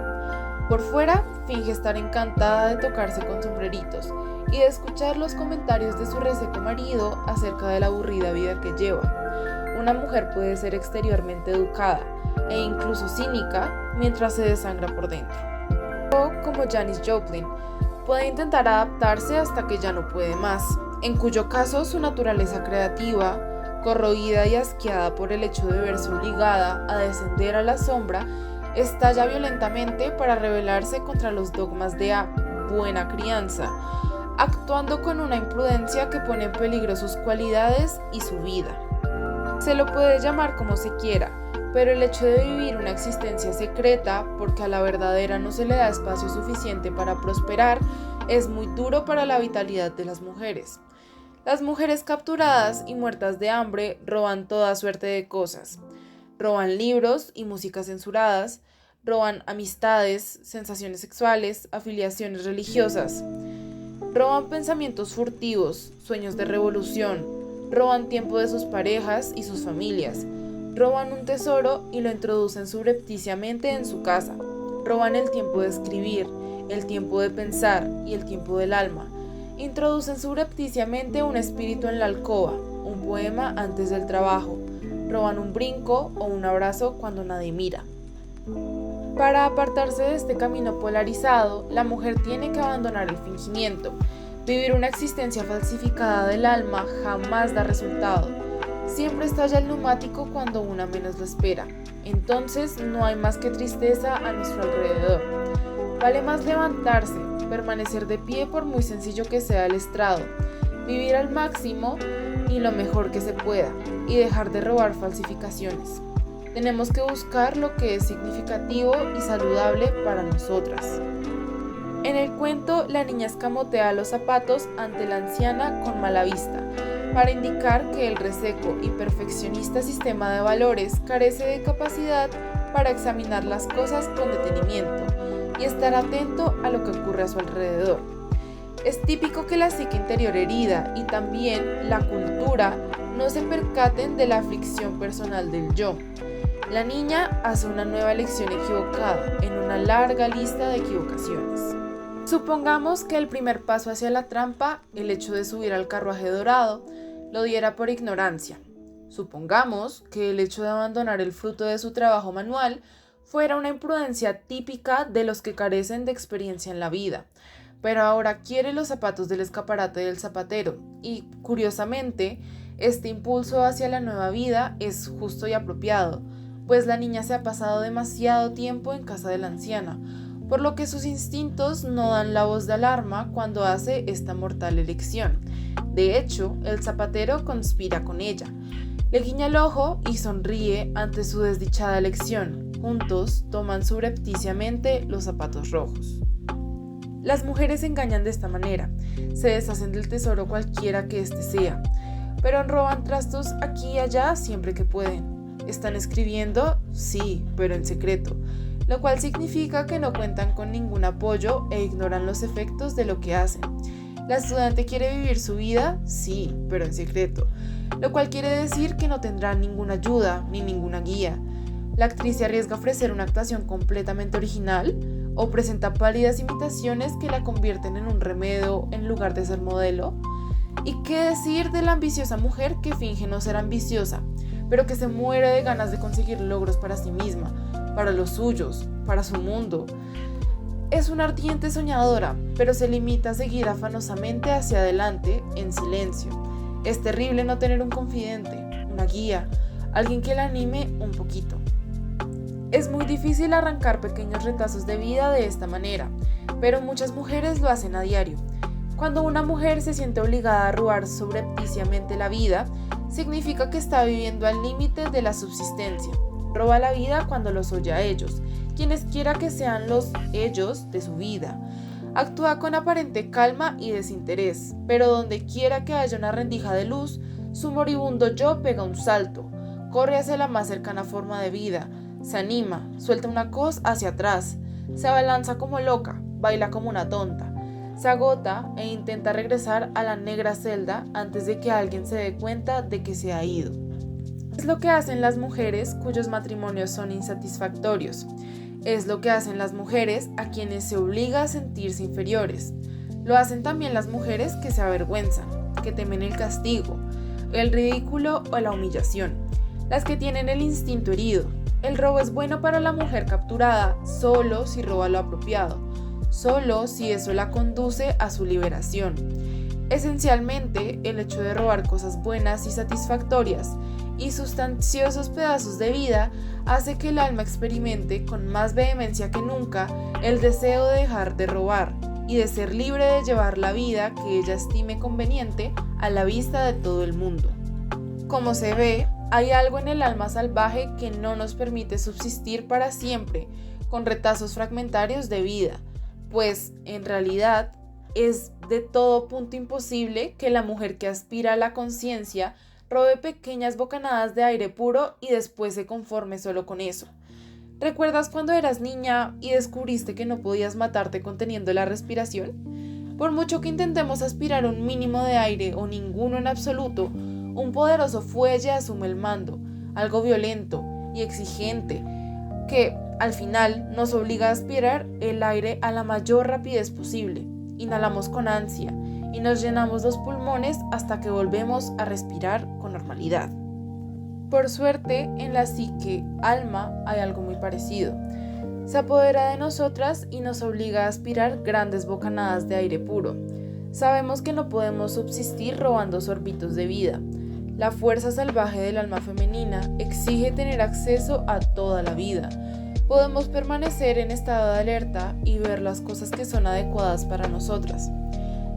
Por fuera, finge estar encantada de tocarse con sombreritos y de escuchar los comentarios de su reseco marido acerca de la aburrida vida que lleva. Una mujer puede ser exteriormente educada e incluso cínica mientras se desangra por dentro. O como Janis Joplin, puede intentar adaptarse hasta que ya no puede más, en cuyo caso su naturaleza creativa, corroída y asqueada por el hecho de verse obligada a descender a la sombra, estalla violentamente para rebelarse contra los dogmas de buena crianza, actuando con una imprudencia que pone en peligro sus cualidades y su vida. Se lo puede llamar como se quiera, pero el hecho de vivir una existencia secreta, porque a la verdadera no se le da espacio suficiente para prosperar, es muy duro para la vitalidad de las mujeres. Las mujeres capturadas y muertas de hambre roban toda suerte de cosas. Roban libros y música censuradas, roban amistades, sensaciones sexuales, afiliaciones religiosas. Roban pensamientos furtivos, sueños de revolución, roban tiempo de sus parejas y sus familias. Roban un tesoro y lo introducen subrepticiamente en su casa. Roban el tiempo de escribir, el tiempo de pensar y el tiempo del alma. Introducen subrepticiamente un espíritu en la alcoba, un poema antes del trabajo. Roban un brinco o un abrazo cuando nadie mira. Para apartarse de este camino polarizado, la mujer tiene que abandonar el fingimiento. Vivir una existencia falsificada del alma jamás da resultado. Siempre estalla el neumático cuando una menos lo espera. Entonces no hay más que tristeza a nuestro alrededor. Vale más levantarse, permanecer de pie por muy sencillo que sea el estrado, vivir al máximo y lo mejor que se pueda, y dejar de robar falsificaciones. Tenemos que buscar lo que es significativo y saludable para nosotras. En el cuento, la niña escamotea los zapatos ante la anciana con mala vista, para indicar que el reseco y perfeccionista sistema de valores carece de capacidad para examinar las cosas con detenimiento y estar atento a lo que ocurre a su alrededor. Es típico que la psique interior herida y también la cultura no se percaten de la aflicción personal del yo. La niña hace una nueva elección equivocada en una larga lista de equivocaciones. Supongamos que el primer paso hacia la trampa, el hecho de subir al carruaje dorado, lo diera por ignorancia. Supongamos que el hecho de abandonar el fruto de su trabajo manual fuera una imprudencia típica de los que carecen de experiencia en la vida, pero ahora quiere los zapatos del escaparate del zapatero y, curiosamente, este impulso hacia la nueva vida es justo y apropiado, pues la niña se ha pasado demasiado tiempo en casa de la anciana, por lo que sus instintos no dan la voz de alarma cuando hace esta mortal elección. De hecho, el zapatero conspira con ella. Le guiña el ojo y sonríe ante su desdichada elección. Juntos toman subrepticiamente los zapatos rojos. Las mujeres engañan de esta manera. Se deshacen del tesoro cualquiera que éste sea, pero roban trastos aquí y allá siempre que pueden. ¿Están escribiendo? Sí, pero en secreto, lo cual significa que no cuentan con ningún apoyo e ignoran los efectos de lo que hacen. ¿La estudiante quiere vivir su vida? Sí, pero en secreto, lo cual quiere decir que no tendrá ninguna ayuda ni ninguna guía. ¿La actriz se arriesga a ofrecer una actuación completamente original o presenta pálidas imitaciones que la convierten en un remedio en lugar de ser modelo? ¿Y qué decir de la ambiciosa mujer que finge no ser ambiciosa, pero que se muere de ganas de conseguir logros para sí misma, para los suyos, para su mundo? Es una ardiente soñadora, pero se limita a seguir afanosamente hacia adelante en silencio. Es terrible no tener un confidente, una guía, alguien que la anime un poquito. Es muy difícil arrancar pequeños retazos de vida de esta manera, pero muchas mujeres lo hacen a diario. Cuando una mujer se siente obligada a robar subrepticiamente la vida, significa que está viviendo al límite de la subsistencia. Roba la vida cuando los oye a ellos, quienes quiera que sean los ellos de su vida. Actúa con aparente calma y desinterés, pero donde quiera que haya una rendija de luz, su moribundo yo pega un salto, corre hacia la más cercana forma de vida, se anima, suelta una cos hacia atrás, se abalanza como loca, baila como una tonta, Se agota e intenta regresar a la negra celda antes de que alguien se dé cuenta de que se ha ido. Es lo que hacen las mujeres cuyos matrimonios son insatisfactorios. Es lo que hacen las mujeres a quienes se obliga a sentirse inferiores. Lo hacen también las mujeres que se avergüenzan, que temen el castigo, el ridículo o la humillación, las que tienen el instinto herido. El robo es bueno para la mujer capturada solo si roba lo apropiado, solo si eso la conduce a su liberación. Esencialmente, el hecho de robar cosas buenas y satisfactorias y sustanciosos pedazos de vida hace que el alma experimente con más vehemencia que nunca el deseo de dejar de robar y de ser libre de llevar la vida que ella estime conveniente a la vista de todo el mundo. Como se ve, hay algo en el alma salvaje que no nos permite subsistir para siempre con retazos fragmentarios de vida, pues en realidad es de todo punto imposible que la mujer que aspira a la conciencia robe pequeñas bocanadas de aire puro y después se conforme solo con eso. ¿Recuerdas cuando eras niña y descubriste que no podías matarte conteniendo la respiración? Por mucho que intentemos aspirar un mínimo de aire o ninguno en absoluto, un poderoso fuelle asume el mando, algo violento y exigente, que al final nos obliga a aspirar el aire a la mayor rapidez posible. Inhalamos con ansia y nos llenamos los pulmones hasta que volvemos a respirar con normalidad. Por suerte, en la psique alma hay algo muy parecido. Se apodera de nosotras y nos obliga a aspirar grandes bocanadas de aire puro. Sabemos que no podemos subsistir robando sorbitos de vida. La fuerza salvaje del alma femenina exige tener acceso a toda la vida. Podemos permanecer en estado de alerta y ver las cosas que son adecuadas para nosotras.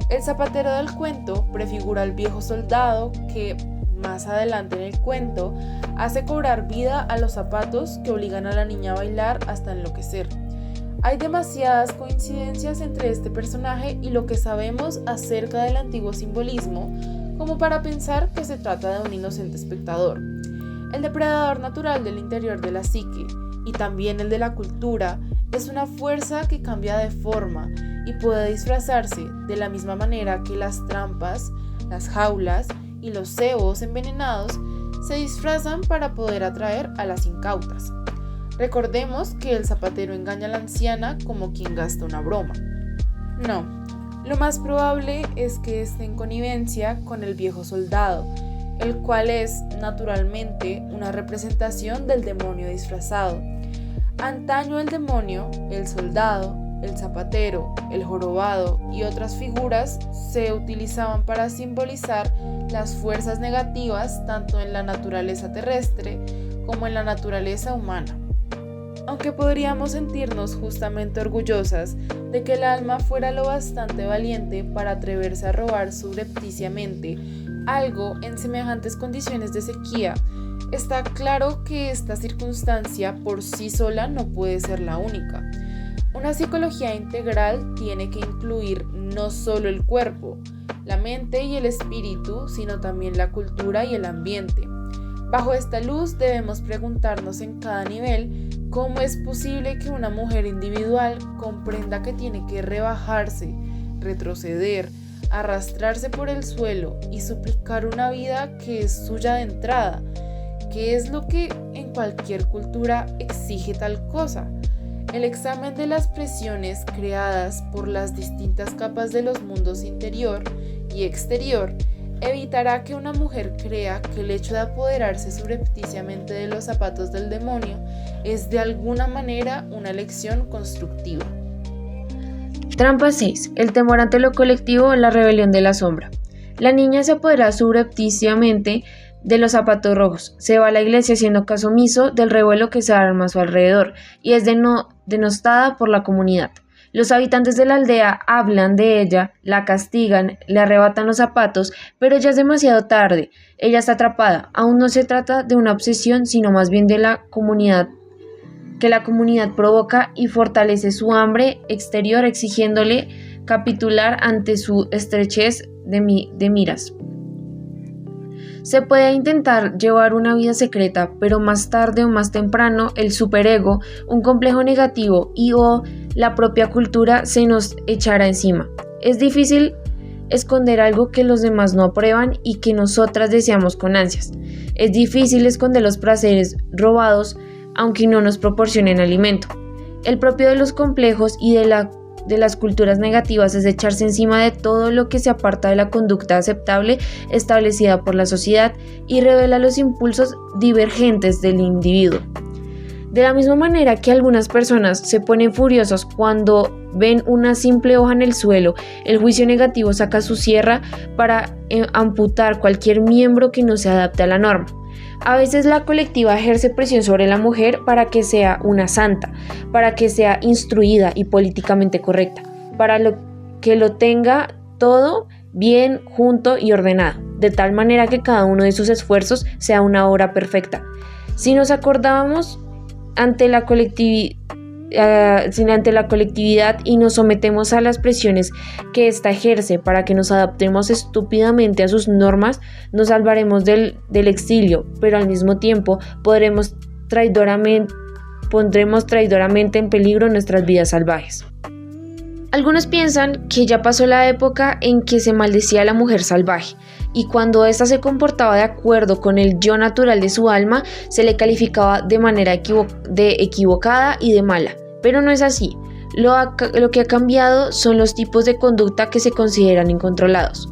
El zapatero del cuento prefigura al viejo soldado que, más adelante en el cuento, hace cobrar vida a los zapatos que obligan a la niña a bailar hasta enloquecer. Hay demasiadas coincidencias entre este personaje y lo que sabemos acerca del antiguo simbolismo como para pensar que se trata de un inocente espectador. El depredador natural del interior de la psique y también el de la cultura es una fuerza que cambia de forma y puede disfrazarse de la misma manera que las trampas, las jaulas y los cebos envenenados se disfrazan para poder atraer a las incautas. Recordemos que el zapatero engaña a la anciana como quien gasta una broma. No, lo más probable es que esté en connivencia con el viejo soldado, el cual es, naturalmente, una representación del demonio disfrazado. Antaño el demonio, el soldado, el zapatero, el jorobado y otras figuras se utilizaban para simbolizar las fuerzas negativas tanto en la naturaleza terrestre como en la naturaleza humana. Aunque podríamos sentirnos justamente orgullosas de que el alma fuera lo bastante valiente para atreverse a robar subrepticiamente algo en semejantes condiciones de sequía, está claro que esta circunstancia por sí sola no puede ser la única. Una psicología integral tiene que incluir no solo el cuerpo, la mente y el espíritu, sino también la cultura y el ambiente. Bajo esta luz debemos preguntarnos en cada nivel cómo es posible que una mujer individual comprenda que tiene que rebajarse, retroceder, arrastrarse por el suelo y suplicar una vida que es suya de entrada, que es lo que en cualquier cultura exige tal cosa. El examen de las presiones creadas por las distintas capas de los mundos interior y exterior evitará que una mujer crea que el hecho de apoderarse subrepticiamente de los zapatos del demonio es de alguna manera una elección constructiva. Trampa 6. El temor ante lo colectivo o la rebelión de la sombra. La niña se apodera subrepticiamente de los zapatos rojos, se va a la iglesia haciendo caso omiso del revuelo que se arma a su alrededor y es denostada por la comunidad. Los habitantes de la aldea hablan de ella, la castigan, le arrebatan los zapatos, pero ya es demasiado tarde. Ella está atrapada. Aún no se trata de una obsesión, sino más bien de la comunidad, que la comunidad provoca y fortalece su hambre exterior, exigiéndole capitular ante su estrechez de miras. Se puede intentar llevar una vida secreta, pero más tarde o más temprano el superego, un complejo negativo y o la propia cultura se nos echará encima. Es difícil esconder algo que los demás no aprueban y que nosotras deseamos con ansias. Es difícil esconder los placeres robados aunque no nos proporcionen alimento. El propio de los complejos y de las culturas negativas es echarse encima de todo lo que se aparta de la conducta aceptable establecida por la sociedad y revela los impulsos divergentes del individuo. De la misma manera que algunas personas se ponen furiosos cuando ven una simple hoja en el suelo, el juicio negativo saca su sierra para amputar cualquier miembro que no se adapte a la norma. A veces la colectiva ejerce presión sobre la mujer para que sea una santa, para que sea instruida y políticamente correcta, para que lo tenga todo bien, junto y ordenado, de tal manera que cada uno de sus esfuerzos sea una obra perfecta. Si nos acordábamos ante la colectividad y nos sometemos a las presiones que ésta ejerce para que nos adaptemos estúpidamente a sus normas, nos salvaremos del exilio, pero al mismo tiempo pondremos traidoramente en peligro nuestras vidas salvajes. Algunos piensan que ya pasó la época en que se maldecía a la mujer salvaje, y cuando ésta se comportaba de acuerdo con el yo natural de su alma, se le calificaba de manera equivocada y de mala. Pero no es así. Lo que ha cambiado son los tipos de conducta que se consideran incontrolados.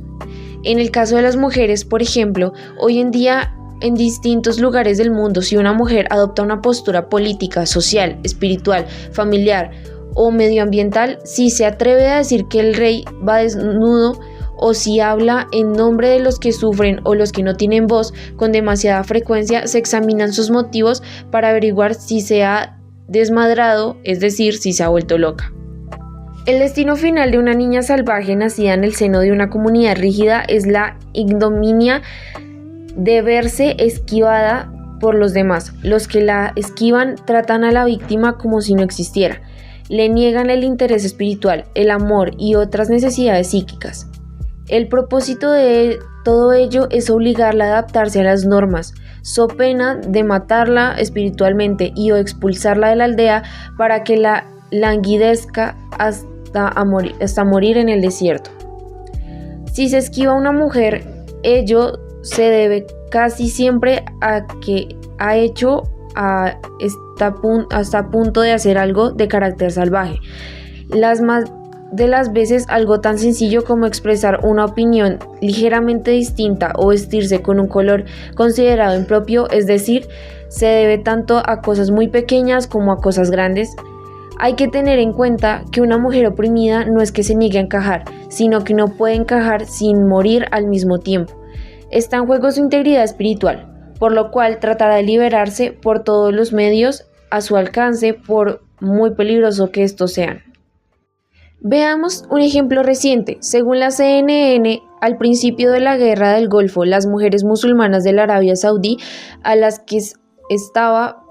En el caso de las mujeres, por ejemplo, hoy en día en distintos lugares del mundo, si una mujer adopta una postura política, social, espiritual, familiar o medioambiental, si se atreve a decir que el rey va desnudo, o si habla en nombre de los que sufren o los que no tienen voz con demasiada frecuencia, se examinan sus motivos para averiguar si se ha desmadrado, es decir, si se ha vuelto loca. El destino final de una niña salvaje nacida en el seno de una comunidad rígida es la ignominia de verse esquivada por los demás. Los que la esquivan tratan a la víctima como si no existiera. Le niegan el interés espiritual, el amor y otras necesidades psíquicas. El propósito de todo ello es obligarla a adaptarse a las normas, so pena de matarla espiritualmente y o expulsarla de la aldea para que la languidezca hasta morir en el desierto. Si se esquiva a una mujer, ello se debe casi siempre a que ha hecho hasta punto de hacer algo de carácter salvaje. Las más de las veces algo tan sencillo como expresar una opinión ligeramente distinta o vestirse con un color considerado impropio, es decir, se debe tanto a cosas muy pequeñas como a cosas grandes. Hay que tener en cuenta que una mujer oprimida no es que se niegue a encajar, sino que no puede encajar sin morir al mismo tiempo. Está en juego su integridad espiritual, por lo cual tratará de liberarse por todos los medios a su alcance, por muy peligroso que estos sean. Veamos un ejemplo reciente. Según la CNN, al principio de la Guerra del Golfo, las mujeres musulmanas de la Arabia Saudí, a las que estaba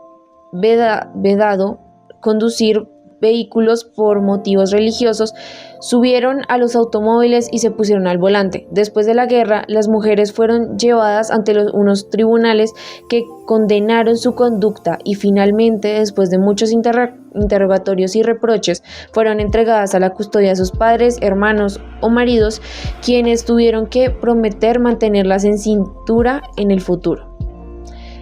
vedado conducir vehículos por motivos religiosos, subieron a los automóviles y se pusieron al volante. Después de la guerra, las mujeres fueron llevadas ante unos tribunales que condenaron su conducta y finalmente, después de muchos interrogatorios y reproches, fueron entregadas a la custodia de sus padres, hermanos o maridos, quienes tuvieron que prometer mantenerlas en cintura en el futuro.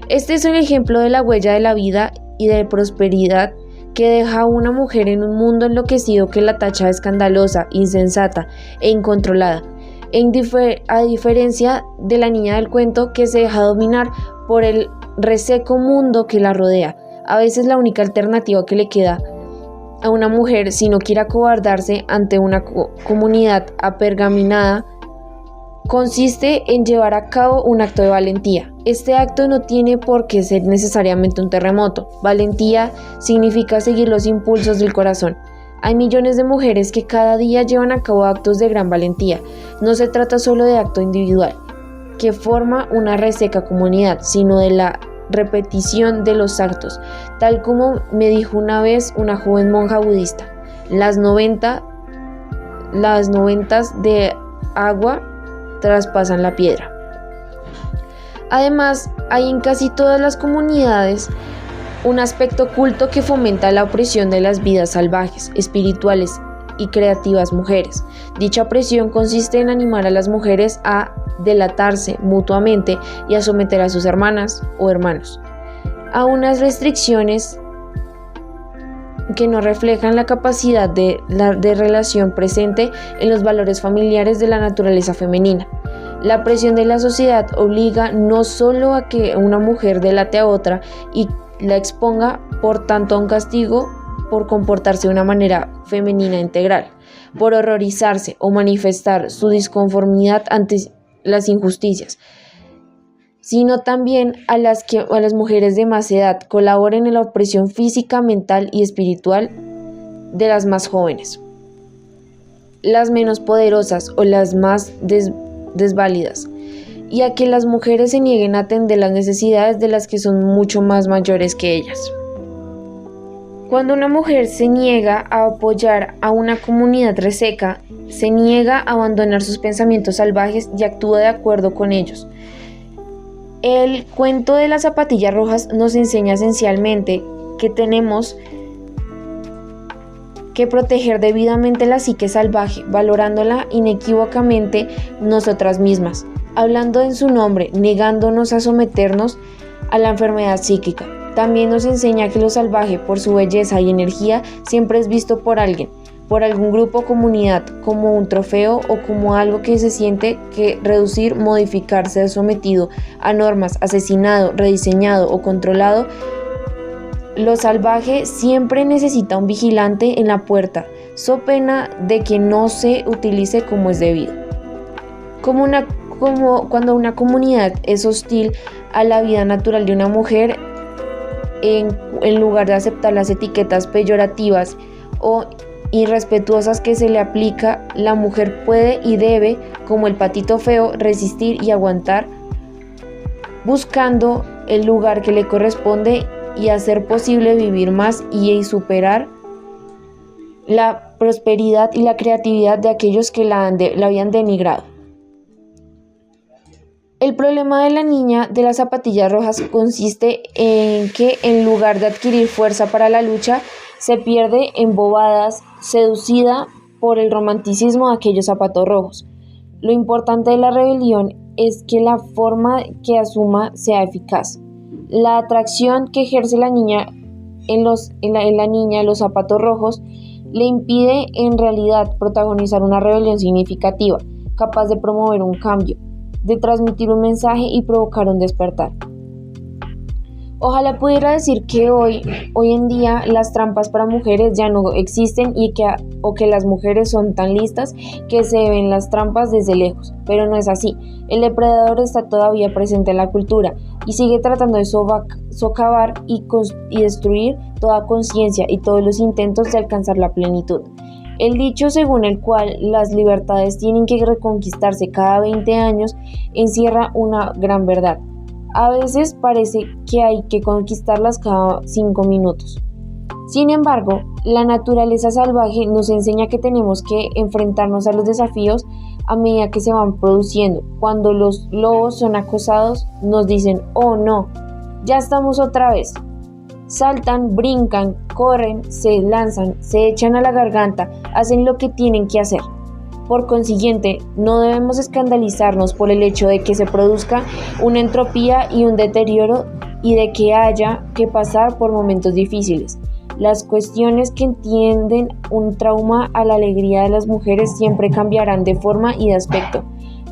Este es un ejemplo de la huella de la vida y de prosperidad que deja a una mujer en un mundo enloquecido que la tacha de escandalosa, insensata e incontrolada, a diferencia de la niña del cuento que se deja dominar por el reseco mundo que la rodea. A veces la única alternativa que le queda a una mujer, si no quiere acobardarse ante una comunidad apergaminada, consiste en llevar a cabo un acto de valentía. Este acto no tiene por qué ser necesariamente un terremoto. Valentía significa seguir los impulsos del corazón. Hay millones de mujeres que cada día llevan a cabo actos de gran valentía. No se trata solo de acto individual, que forma una reseca comunidad, sino de la repetición de los actos, tal como me dijo una vez una joven monja budista. Las 90 de agua traspasan la piedra. Además, hay en casi todas las comunidades un aspecto oculto que fomenta la opresión de las vidas salvajes, espirituales y creativas mujeres. Dicha presión consiste en animar a las mujeres a delatarse mutuamente y a someter a sus hermanas o hermanos a unas restricciones que no reflejan la capacidad de relación presente en los valores familiares de la naturaleza femenina. La presión de la sociedad obliga no solo a que una mujer delate a otra y la exponga, por tanto, a un castigo por comportarse de una manera femenina integral, por horrorizarse o manifestar su disconformidad ante las injusticias, sino también a las mujeres de más edad colaboren en la opresión física, mental y espiritual de las más jóvenes, las menos poderosas o las más desválidas, y a que las mujeres se nieguen a atender las necesidades de las que son mucho más mayores que ellas. Cuando una mujer se niega a apoyar a una comunidad reseca, se niega a abandonar sus pensamientos salvajes y actúa de acuerdo con ellos. El cuento de las zapatillas rojas nos enseña esencialmente que tenemos que proteger debidamente la psique salvaje, valorándola inequívocamente nosotras mismas, hablando en su nombre, negándonos a someternos a la enfermedad psíquica. También nos enseña que lo salvaje, por su belleza y energía, siempre es visto por alguien, por algún grupo o comunidad, como un trofeo o como algo que se siente que reducir, modificar, ser sometido a normas, asesinado, rediseñado o controlado. Lo salvaje siempre necesita un vigilante en la puerta, so pena de que no se utilice como es debido. Cuando una comunidad es hostil a la vida natural de una mujer, en lugar de aceptar las etiquetas peyorativas o irrespetuosas que se le aplica, la mujer puede y debe, como el patito feo, resistir y aguantar, buscando el lugar que le corresponde y hacer posible vivir más y superar la prosperidad y la creatividad de aquellos que la habían denigrado. El problema de la niña de las zapatillas rojas consiste en que, en lugar de adquirir fuerza para la lucha, se pierde en bobadas, seducida por el romanticismo de aquellos zapatos rojos. Lo importante de la rebelión es que la forma que asuma sea eficaz. La atracción que ejerce la niña en la niña de los zapatos rojos le impide en realidad protagonizar una rebelión significativa, capaz de promover un cambio, de transmitir un mensaje y provocar un despertar. Ojalá pudiera decir que hoy en día las trampas para mujeres ya no existen o que las mujeres son tan listas que se ven las trampas desde lejos, pero no es así. El depredador está todavía presente en la cultura y sigue tratando de socavar y destruir toda conciencia y todos los intentos de alcanzar la plenitud. El dicho según el cual las libertades tienen que reconquistarse cada 20 años encierra una gran verdad. A veces parece que hay que conquistarlas cada 5 minutos. Sin embargo, la naturaleza salvaje nos enseña que tenemos que enfrentarnos a los desafíos a medida que se van produciendo. Cuando los lobos son acosados, nos dicen: «Oh no, ya estamos otra vez». Saltan, brincan, corren, se lanzan, se echan a la garganta, hacen lo que tienen que hacer. Por consiguiente, no debemos escandalizarnos por el hecho de que se produzca una entropía y un deterioro y de que haya que pasar por momentos difíciles. Las cuestiones que tienden un trauma a la alegría de las mujeres siempre cambiarán de forma y de aspecto,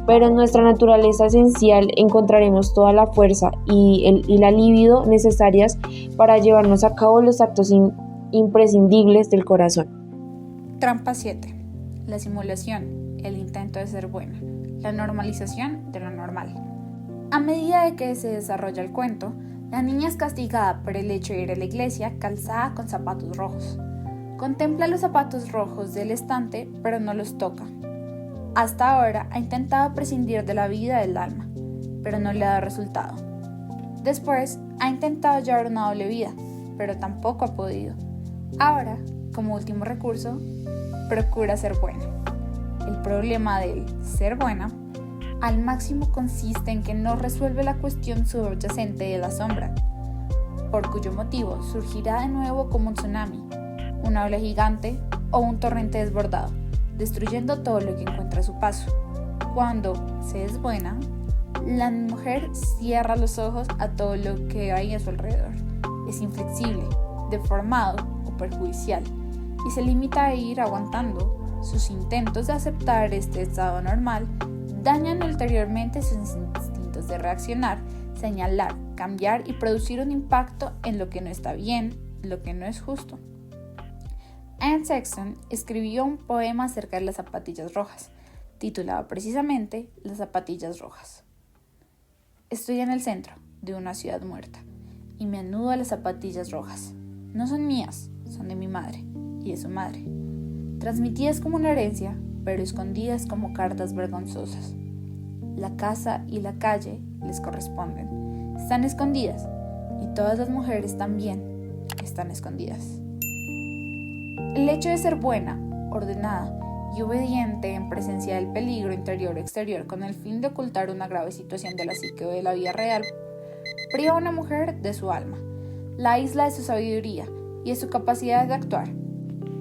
pero en nuestra naturaleza esencial encontraremos toda la fuerza y la libido necesarias para llevarnos a cabo los actos imprescindibles del corazón. Trampa 7. La simulación, el intento de ser buena, la normalización de lo normal. A medida de que se desarrolla el cuento, la niña es castigada por el hecho de ir a la iglesia calzada con zapatos rojos. Contempla los zapatos rojos del estante, pero no los toca. Hasta ahora ha intentado prescindir de la vida del alma, pero no le ha dado resultado. Después ha intentado llevar una doble vida, pero tampoco ha podido. Ahora, como último recurso, procura ser buena. El problema del ser buena al máximo consiste en que no resuelve la cuestión subyacente de la sombra, por cuyo motivo surgirá de nuevo como un tsunami, una ola gigante o un torrente desbordado, destruyendo todo lo que encuentra a su paso. Cuando se es buena, la mujer cierra los ojos a todo lo que hay a su alrededor. Es inflexible, deformado o perjudicial y se limita a ir aguantando. Sus intentos de aceptar este estado normal dañan ulteriormente sus instintos de reaccionar, señalar, cambiar y producir un impacto en lo que no está bien, lo que no es justo. Anne Sexton escribió un poema acerca de las zapatillas rojas, titulado precisamente Las zapatillas rojas. Estoy en el centro de una ciudad muerta y me anudo a las zapatillas rojas. No son mías, son de mi madre y de su madre, transmitidas como una herencia, pero escondidas como cartas vergonzosas. La casa y la calle les corresponden, están escondidas, y todas las mujeres también están escondidas. El hecho de ser buena, ordenada y obediente en presencia del peligro interior o exterior con el fin de ocultar una grave situación de la psique o de la vida real, priva a una mujer de su alma, la aísla de su sabiduría y de su capacidad de actuar.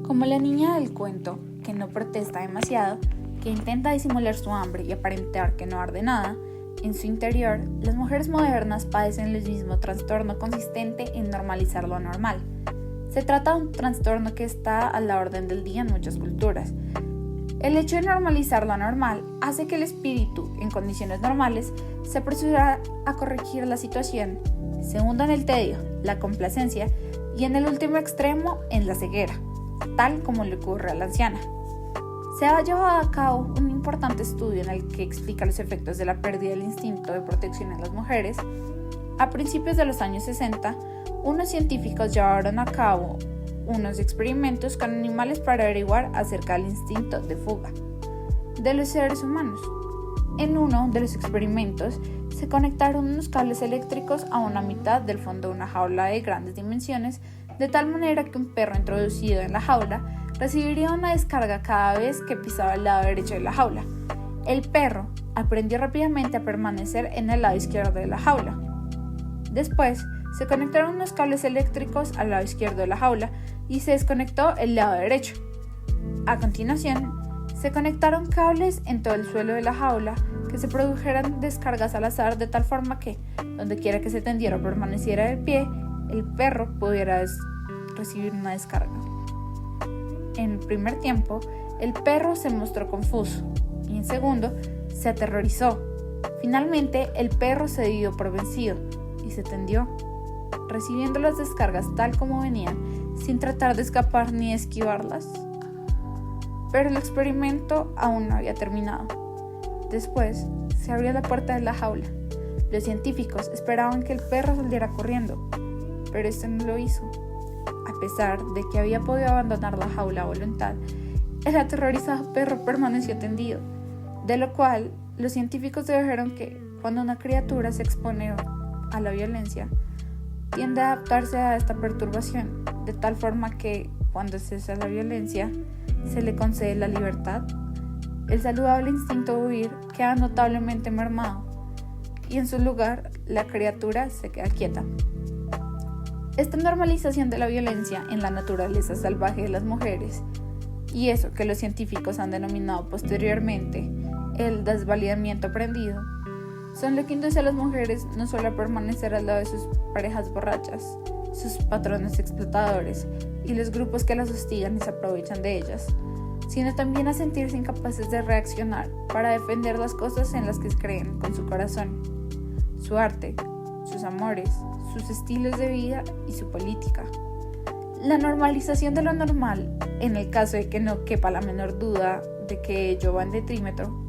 Como la niña del cuento, que no protesta demasiado, que intenta disimular su hambre y aparentar que no arde nada, en su interior, las mujeres modernas padecen el mismo trastorno consistente en normalizar lo anormal. Se trata de un trastorno que está a la orden del día en muchas culturas. El hecho de normalizar lo anormal hace que el espíritu, en condiciones normales, se apresure a corregir la situación, se hunda en el tedio, la complacencia y en el último extremo, en la ceguera, tal como le ocurre a la anciana. Se ha llevado a cabo un importante estudio en el que explica los efectos de la pérdida del instinto de protección en las mujeres. A principios de los años 60, unos científicos llevaron a cabo unos experimentos con animales para averiguar acerca del instinto de fuga de los seres humanos. En uno de los experimentos se conectaron unos cables eléctricos a una mitad del fondo de una jaula de grandes dimensiones, de tal manera que un perro introducido en la jaula recibiría una descarga cada vez que pisaba el lado derecho de la jaula. El perro aprendió rápidamente a permanecer en el lado izquierdo de la jaula. Después, se conectaron unos cables eléctricos al lado izquierdo de la jaula y se desconectó el lado derecho. A continuación, se conectaron cables en todo el suelo de la jaula que se produjeran descargas al azar de tal forma que, donde quiera que se tendiera o permaneciera de pie, el perro pudiera recibir una descarga. En primer tiempo, el perro se mostró confuso y en segundo, se aterrorizó. Finalmente, el perro se dio por vencido y se tendió, recibiendo las descargas tal como venían, sin tratar de escapar ni de esquivarlas. Pero el experimento aún no había terminado. Después, se abrió la puerta de la jaula. Los científicos esperaban que el perro saliera corriendo, pero este no lo hizo. A pesar de que había podido abandonar la jaula a voluntad, el aterrorizado perro permaneció tendido, de lo cual los científicos dedujeron que cuando una criatura se expone a la violencia, tiende a adaptarse a esta perturbación, de tal forma que cuando cesa la violencia, se le concede la libertad. El saludable instinto de huir queda notablemente mermado y en su lugar la criatura se queda quieta. Esta normalización de la violencia en la naturaleza salvaje de las mujeres, y eso que los científicos han denominado posteriormente el desvalidamiento aprendido, son lo que induce a las mujeres no solo a permanecer al lado de sus parejas borrachas, sus patrones explotadores y los grupos que las hostigan y se aprovechan de ellas, sino también a sentirse incapaces de reaccionar para defender las cosas en las que creen con su corazón, su arte, sus amores, sus estilos de vida y su política. La normalización de lo normal, en el caso de que no quepa la menor duda de que ello va en detrimento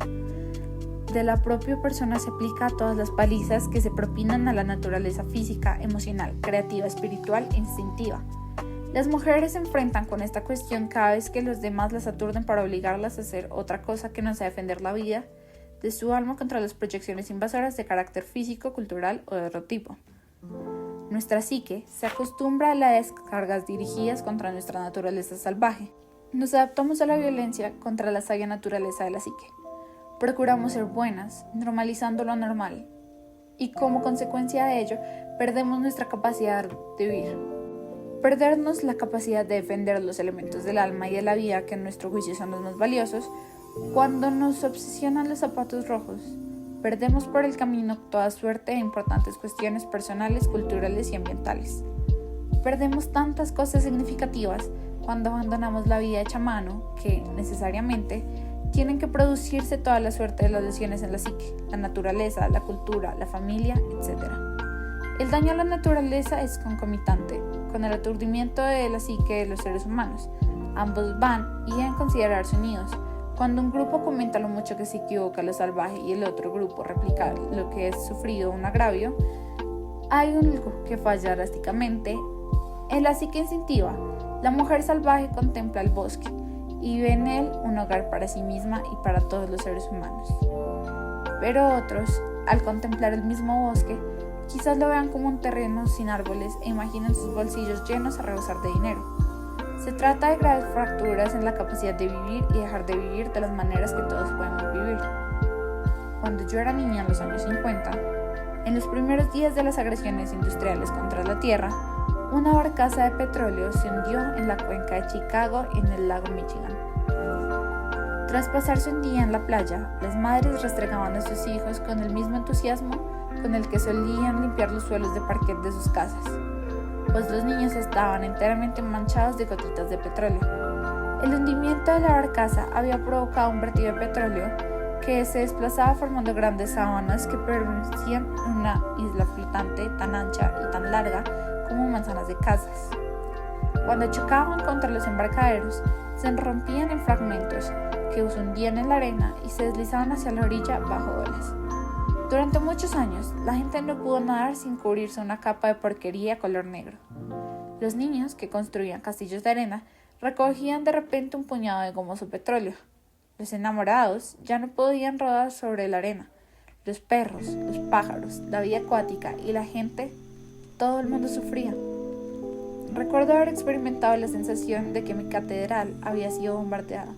de la propia persona, se aplica a todas las palizas que se propinan a la naturaleza física, emocional, creativa, espiritual e instintiva. Las mujeres se enfrentan con esta cuestión cada vez que los demás las aturden para obligarlas a hacer otra cosa que no sea defender la vida de su alma contra las proyecciones invasoras de carácter físico, cultural o de otro tipo. Nuestra psique se acostumbra a las descargas dirigidas contra nuestra naturaleza salvaje. Nos adaptamos a la violencia contra la sabia naturaleza de la psique. Procuramos ser buenas, normalizando lo anormal, y como consecuencia de ello, perdemos nuestra capacidad de vivir. perdernos la capacidad de defender los elementos del alma y de la vida que en nuestro juicio son los más valiosos, cuando nos obsesionan los zapatos rojos, perdemos por el camino toda suerte de importantes cuestiones personales, culturales y ambientales. Perdemos tantas cosas significativas cuando abandonamos la vida hecha a mano que, necesariamente, tienen que producirse toda la suerte de las lesiones en la psique, la naturaleza, la cultura, la familia, etc. El daño a la naturaleza es concomitante con el aturdimiento de la psique de los seres humanos. Ambos van y deben considerarse unidos. Cuando un grupo comenta lo mucho que se equivoca lo salvaje y el otro grupo replica lo que es sufrido un agravio, hay algo que falla drásticamente. En la psique instintiva, la mujer salvaje contempla el bosque y ve en él un hogar para sí misma y para todos los seres humanos. Pero otros, al contemplar el mismo bosque, quizás lo vean como un terreno sin árboles e imaginen sus bolsillos llenos a rebosar de dinero. Se trata de graves fracturas en la capacidad de vivir y dejar de vivir de las maneras que todos podemos vivir. Cuando yo era niña en los años 50, en los primeros días de las agresiones industriales contra la tierra, una barcaza de petróleo se hundió en la cuenca de Chicago en el lago Michigan. Tras pasarse un día en la playa, las madres restregaban a sus hijos con el mismo entusiasmo con el que solían limpiar los suelos de parquet de sus casas, pues los niños estaban enteramente manchados de gotitas de petróleo. El hundimiento de la barcaza había provocado un vertido de petróleo que se desplazaba formando grandes sábanas que parecían una isla flotante tan ancha y tan larga como manzanas de casas. Cuando chocaban contra los embarcaderos, se rompían en fragmentos que se hundían en la arena y se deslizaban hacia la orilla bajo olas. Durante muchos años, la gente no pudo nadar sin cubrirse una capa de porquería color negro. Los niños que construían castillos de arena recogían de repente un puñado de gomoso petróleo. Los enamorados ya no podían rodar sobre la arena. Los perros, los pájaros, la vida acuática y la gente, todo el mundo sufría. Recuerdo haber experimentado la sensación de que mi catedral había sido bombardeada.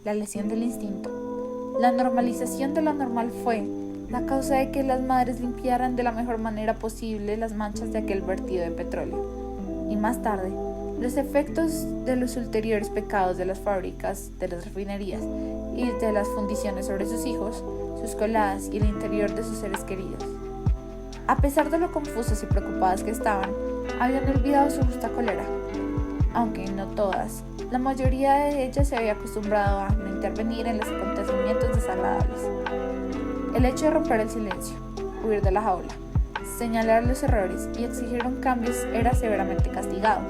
La lesión del instinto. La normalización de lo normal fue la causa de que las madres limpiaran de la mejor manera posible las manchas de aquel vertido de petróleo. Y más tarde, los efectos de los ulteriores pecados de las fábricas, de las refinerías y de las fundiciones sobre sus hijos, sus coladas y el interior de sus seres queridos. A pesar de lo confusas y preocupadas que estaban, habían olvidado su justa cólera. Aunque no todas, la mayoría de ellas se había acostumbrado a no intervenir en los acontecimientos desagradables. El hecho de romper el silencio, huir de la jaula, señalar los errores y exigir un cambio era severamente castigado.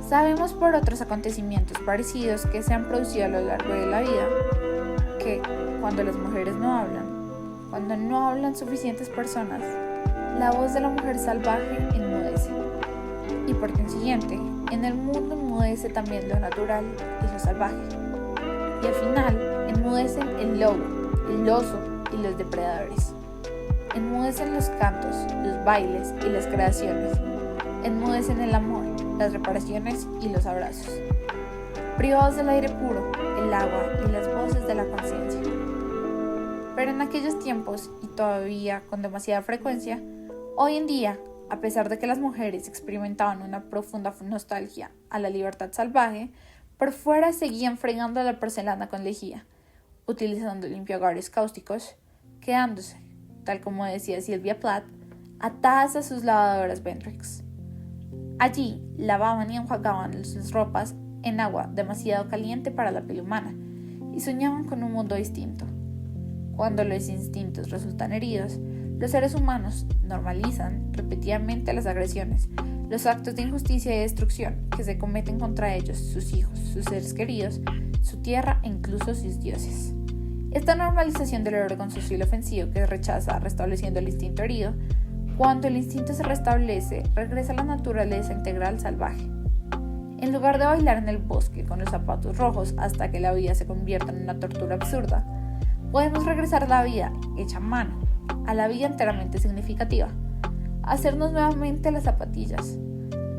Sabemos por otros acontecimientos parecidos que se han producido a lo largo de la vida que, cuando las mujeres no hablan, cuando no hablan suficientes personas, la voz de la mujer salvaje enmudece. Y por consiguiente, en el mundo enmudece también lo natural y lo salvaje. Y al final, enmudecen el lobo, el oso y los depredadores. Enmudecen los cantos, los bailes y las creaciones. Enmudecen el amor, las reparaciones y los abrazos. Privados del aire puro, el agua y las voces de la conciencia. Pero en aquellos tiempos, y todavía con demasiada frecuencia, hoy en día, a pesar de que las mujeres experimentaban una profunda nostalgia a la libertad salvaje, por fuera seguían fregando la porcelana con lejía, utilizando limpiahogares cáusticos, quedándose, tal como decía Sylvia Plath, atadas a sus lavadoras Bendrix. Allí lavaban y enjuagaban sus ropas en agua demasiado caliente para la piel humana y soñaban con un mundo distinto. Cuando los instintos resultan heridos, los seres humanos normalizan repetidamente las agresiones, los actos de injusticia y destrucción que se cometen contra ellos, sus hijos, sus seres queridos, su tierra e incluso sus dioses. Esta normalización del vergonzoso y el ofensivo que rechaza restableciendo el instinto herido, cuando el instinto se restablece, regresa a la naturaleza integral salvaje. En lugar de bailar en el bosque con los zapatos rojos hasta que la vida se convierta en una tortura absurda, podemos regresar a la vida hecha a mano, a la vida enteramente significativa, hacernos nuevamente las zapatillas,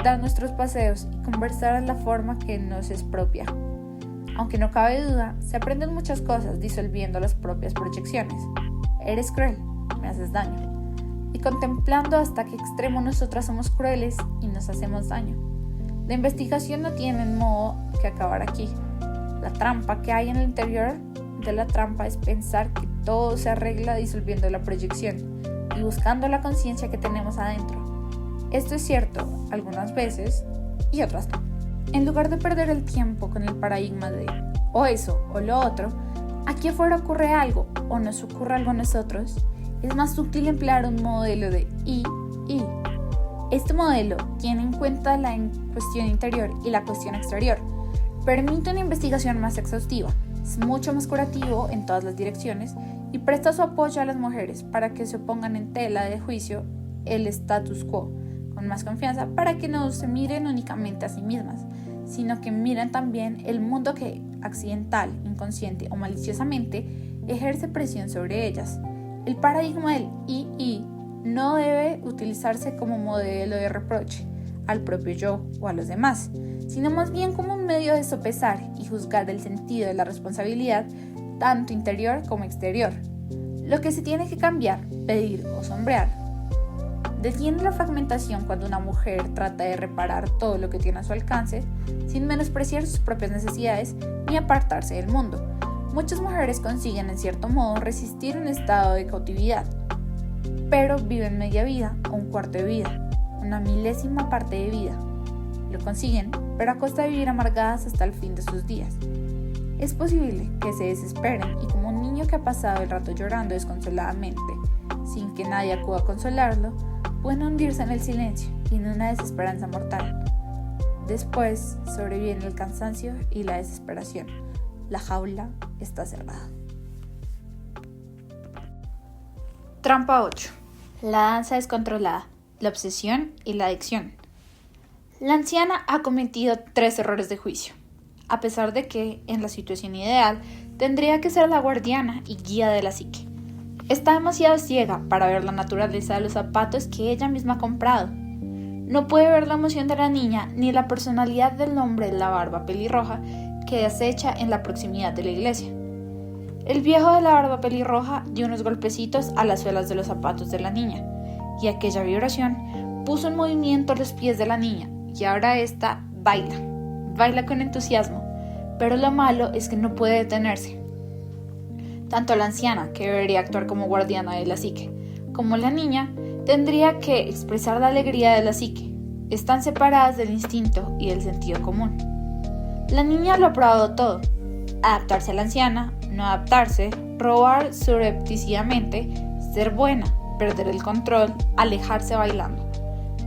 dar nuestros paseos y conversar en la forma que nos es propia. Aunque no cabe duda, se aprenden muchas cosas disolviendo las propias proyecciones. Eres cruel, me haces daño. y contemplando hasta qué extremo nosotras somos crueles y nos hacemos daño. La investigación no tiene modo que acabar aquí. La trampa que hay en el interior de la trampa es pensar que todo se arregla disolviendo la proyección y buscando la conciencia que tenemos adentro. Esto es cierto algunas veces y otras no. En lugar de perder el tiempo con el paradigma de o eso o lo otro, aquí afuera ocurre algo o nos ocurre algo a nosotros, es más útil emplear un modelo de y. Este modelo tiene en cuenta la cuestión interior y la cuestión exterior. Permite una investigación más exhaustiva, es mucho más curativo en todas las direcciones y presta su apoyo a las mujeres para que se pongan en tela de juicio el status quo con más confianza, para que no se miren únicamente a sí mismas, sino que miren también el mundo que accidental, inconsciente o maliciosamente ejerce presión sobre ellas. El paradigma del y no debe utilizarse como modelo de reproche al propio yo o a los demás, sino más bien como un medio de sopesar y juzgar el sentido de la responsabilidad, tanto interior como exterior. Lo que se tiene que cambiar, pedir o sombrear. Detiene la fragmentación cuando una mujer trata de reparar todo lo que tiene a su alcance, sin menospreciar sus propias necesidades ni apartarse del mundo. Muchas mujeres consiguen en cierto modo resistir un estado de cautividad, pero viven media vida o un cuarto de vida, una milésima parte de vida. Lo consiguen, pero a costa de vivir amargadas hasta el fin de sus días. Es posible que se desesperen y como un niño que ha pasado el rato llorando desconsoladamente, sin que nadie acuda a consolarlo, pueden hundirse en el silencio y en una desesperanza mortal. Después sobreviene el cansancio y la desesperación. La jaula está cerrada. Trampa 8. La danza descontrolada, la obsesión y la adicción. La anciana ha cometido 3 errores de juicio, a pesar de que, en la situación ideal, tendría que ser la guardiana y guía de la psique. Está demasiado ciega para ver la naturaleza de los zapatos que ella misma ha comprado. No puede ver la emoción de la niña ni la personalidad del hombre de la barba pelirroja que acecha en la proximidad de la iglesia. El viejo de la barba pelirroja dio unos golpecitos a las suelas de los zapatos de la niña, y aquella vibración puso en movimiento los pies de la niña, y ahora ésta baila con entusiasmo, pero lo malo es que no puede detenerse. Tanto la anciana, que debería actuar como guardiana de la psique, como la niña, tendría que expresar la alegría de la psique. Están separadas del instinto y del sentido común. La niña lo ha probado todo: adaptarse a la anciana, no adaptarse, robar surrepticiamente, ser buena, perder el control, alejarse bailando,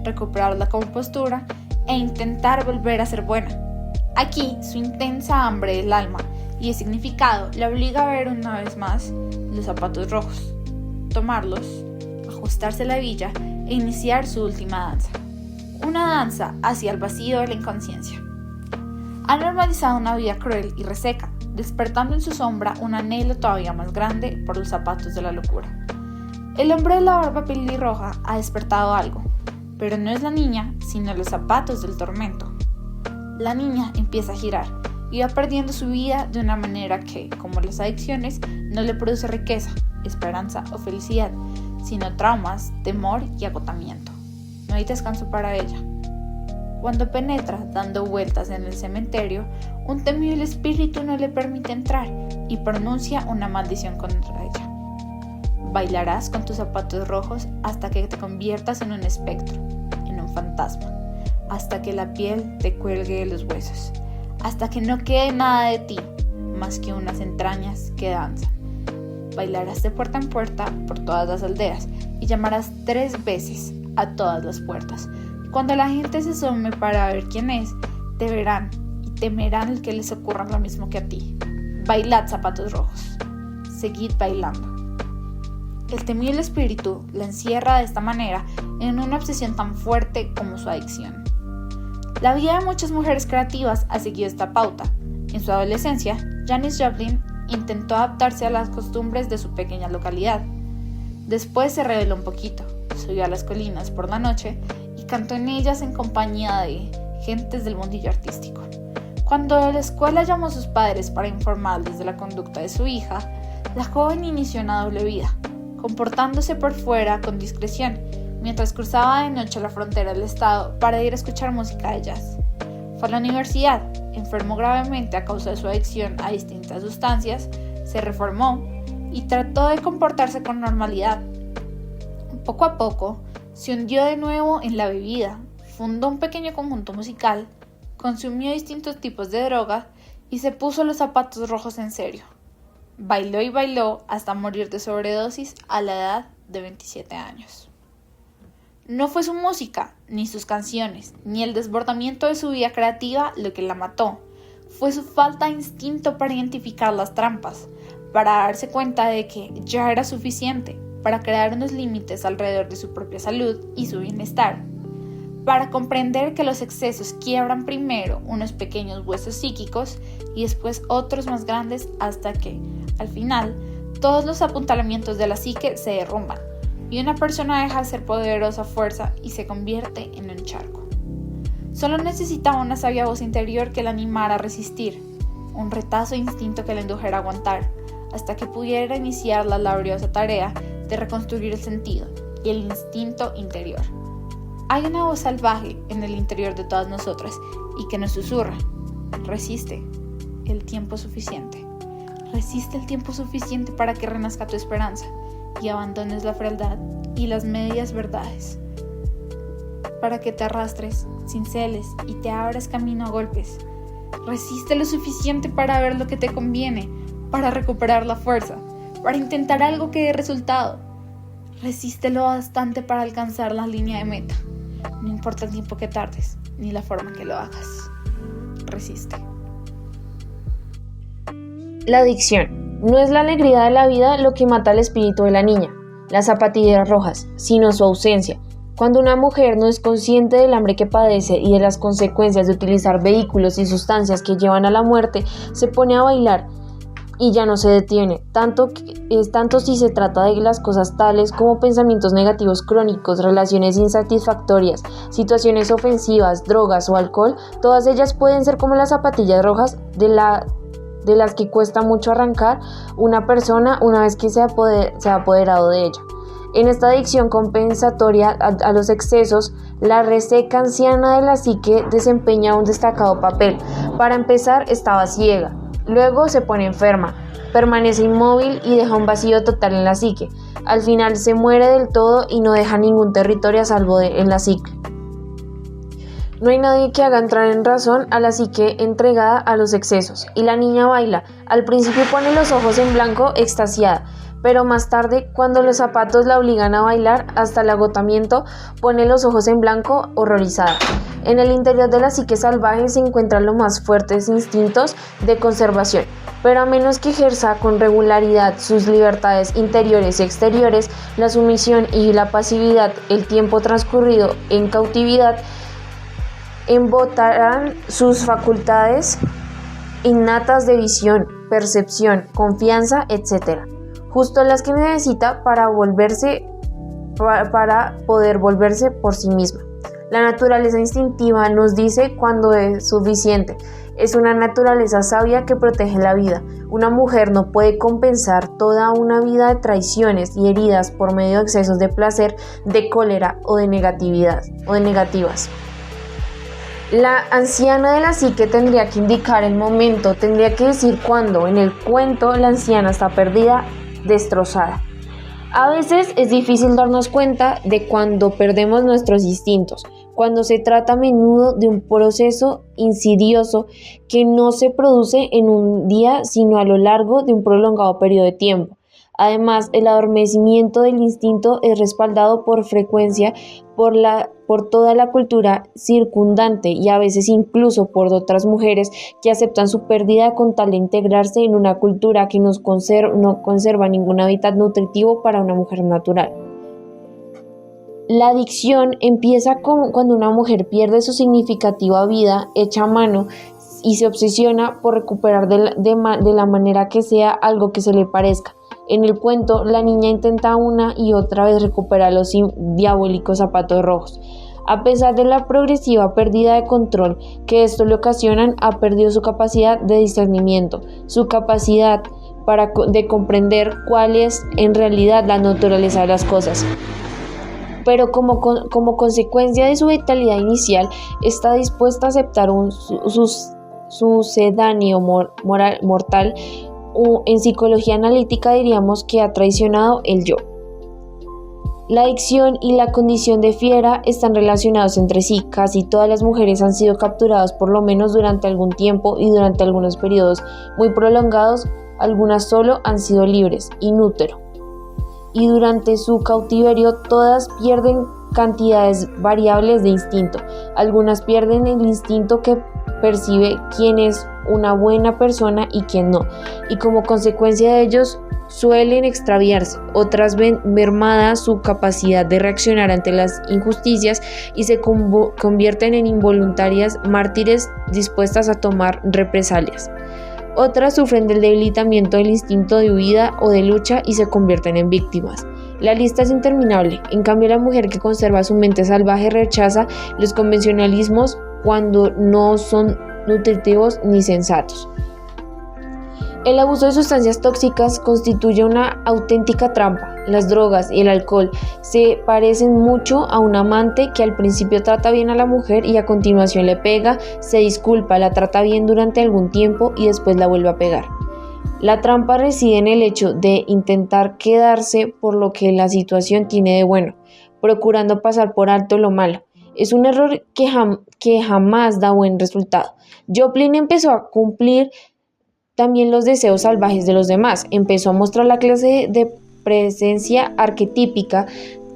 recuperar la compostura e intentar volver a ser buena. Aquí su intensa hambre del alma y el significado la obliga a ver una vez más los zapatos rojos, tomarlos, ajustarse la hebilla e iniciar su última danza. Una danza hacia el vacío de la inconsciencia. Ha normalizado una vida cruel y reseca, despertando en su sombra un anhelo todavía más grande por los zapatos de la locura. El hombre de la barba pelirroja ha despertado algo, pero no es la niña, sino los zapatos del tormento. La niña empieza a girar y va perdiendo su vida de una manera que, como las adicciones, no le produce riqueza, esperanza o felicidad, sino traumas, temor y agotamiento. No hay descanso para ella. Cuando penetra, dando vueltas en el cementerio, un temible espíritu no le permite entrar y pronuncia una maldición contra ella. Bailarás con tus zapatos rojos hasta que te conviertas en un espectro, en un fantasma, hasta que la piel te cuelgue de los huesos, hasta que no quede nada de ti, más que unas entrañas que danzan. Bailarás de puerta en puerta por todas las aldeas y llamarás 3 veces a todas las puertas. Cuando la gente se asome para ver quién es, te verán y temerán el que les ocurra lo mismo que a ti. Bailad, zapatos rojos. Seguid bailando. El temible espíritu la encierra de esta manera en una obsesión tan fuerte como su adicción. La vida de muchas mujeres creativas ha seguido esta pauta. En su adolescencia, Janis Joplin intentó adaptarse a las costumbres de su pequeña localidad. Después se rebeló un poquito, subió a las colinas por la noche y cantó en ellas en compañía de gentes del mundillo artístico. Cuando la escuela llamó a sus padres para informarles de la conducta de su hija, la joven inició una doble vida, comportándose por fuera con discreción, mientras cruzaba de noche la frontera del estado para ir a escuchar música de jazz. Fue a la universidad, enfermó gravemente a causa de su adicción a distintas sustancias, se reformó y trató de comportarse con normalidad. Poco a poco, se hundió de nuevo en la bebida, fundó un pequeño conjunto musical, consumió distintos tipos de droga y se puso los zapatos rojos en serio. Bailó y bailó hasta morir de sobredosis a la edad de 27 años. No fue su música, ni sus canciones, ni el desbordamiento de su vida creativa lo que la mató. Fue su falta de instinto para identificar las trampas, para darse cuenta de que ya era suficiente, para crear unos límites alrededor de su propia salud y su bienestar, para comprender que los excesos quiebran primero unos pequeños huesos psíquicos y después otros más grandes hasta que, al final, todos los apuntalamientos de la psique se derrumban y una persona deja de ser poderosa fuerza y se convierte en un charco. Solo necesitaba una sabia voz interior que la animara a resistir, un retazo de instinto que le indujera a aguantar, hasta que pudiera iniciar la laboriosa tarea de reconstruir el sentido y el instinto interior. Hay una voz salvaje en el interior de todas nosotras y que nos susurra: resiste el tiempo suficiente. Resiste el tiempo suficiente para que renazca tu esperanza y abandones la frialdad y las medias verdades, para que te arrastres sin celes y te abras camino a golpes. Resiste lo suficiente para ver lo que te conviene, para recuperar la fuerza, para intentar algo que dé resultado. Resiste lo bastante para alcanzar la línea de meta. No importa el tiempo que tardes, ni la forma que lo hagas. Resiste. La adicción. No es la alegría de la vida lo que mata al espíritu de la niña, las zapatillas rojas, sino su ausencia. Cuando una mujer no es consciente del hambre que padece y de las consecuencias de utilizar vehículos y sustancias que llevan a la muerte, se pone a bailar y ya no se detiene, tanto si se trata de las cosas tales como pensamientos negativos crónicos, relaciones insatisfactorias, situaciones ofensivas, drogas o alcohol. Todas ellas pueden ser como las zapatillas rojas de las que cuesta mucho arrancar una persona una vez que se ha apoderado de ella. En esta adicción compensatoria a los excesos, la reseca anciana de la psique desempeña un destacado papel. Para empezar, estaba ciega. Luego se pone enferma, permanece inmóvil y deja un vacío total en la psique. Al final se muere del todo y no deja ningún territorio a salvo en la psique. No hay nadie que haga entrar en razón a la psique entregada a los excesos, y la niña baila. Al principio pone los ojos en blanco, extasiada, pero más tarde, cuando los zapatos la obligan a bailar hasta el agotamiento, pone los ojos en blanco, horrorizada. En el interior de la psique salvaje se encuentran los más fuertes instintos de conservación, pero a menos que ejerza con regularidad sus libertades interiores y exteriores, la sumisión y la pasividad, el tiempo transcurrido en cautividad, embotarán sus facultades innatas de visión, percepción, confianza, etc., justo las que necesita para poder volverse por sí misma. La naturaleza instintiva nos dice cuándo es suficiente. Es una naturaleza sabia que protege la vida. Una mujer no puede compensar toda una vida de traiciones y heridas por medio de excesos de placer, de cólera o de negativas. La anciana de la psique tendría que indicar el momento, tendría que decir cuándo. En el cuento, la anciana está perdida, destrozada. A veces es difícil darnos cuenta de cuando perdemos nuestros instintos, cuando se trata a menudo de un proceso insidioso que no se produce en un día, sino a lo largo de un prolongado periodo de tiempo. Además, el adormecimiento del instinto es respaldado por frecuencia por toda la cultura circundante y a veces incluso por otras mujeres que aceptan su pérdida con tal de integrarse en una cultura que no conserva ningún hábitat nutritivo para una mujer natural. La adicción empieza cuando una mujer pierde su significativa vida hecha a mano y se obsesiona por recuperar de la manera que sea algo que se le parezca. En el cuento, la niña intenta una y otra vez recuperar los diabólicos zapatos rojos. A pesar de la progresiva pérdida de control que esto le ocasionan, ha perdido su capacidad de discernimiento, su capacidad de comprender cuál es en realidad la naturaleza de las cosas. Pero como consecuencia de su vitalidad inicial, está dispuesta a aceptar un sucedáneo mortal. En psicología analítica diríamos que ha traicionado el yo. La adicción y la condición de fiera están relacionados entre sí. Casi todas las mujeres han sido capturadas por lo menos durante algún tiempo y durante algunos periodos muy prolongados. Algunas solo han sido libres, in útero. Y durante su cautiverio todas pierden cantidades variables de instinto. Algunas pierden el instinto que percibe quién es una buena persona y quién no. Y como consecuencia de ellos suelen extraviarse, otras ven mermada su capacidad de reaccionar ante las injusticias y se convierten en involuntarias mártires dispuestas a tomar represalias. Otras sufren del debilitamiento del instinto de huida o de lucha y se convierten en víctimas. La lista es interminable. En cambio, la mujer que conserva su mente salvaje rechaza los convencionalismos cuando no son nutritivos ni sensatos. El abuso de sustancias tóxicas constituye una auténtica trampa. Las drogas y el alcohol se parecen mucho a un amante que al principio trata bien a la mujer y a continuación le pega, se disculpa, la trata bien durante algún tiempo y después la vuelve a pegar. La trampa reside en el hecho de intentar quedarse por lo que la situación tiene de bueno, procurando pasar por alto lo malo. Es un error que jamás da buen resultado. Joplin empezó a cumplir también los deseos salvajes de los demás. Empezó a mostrar la clase de presencia arquetípica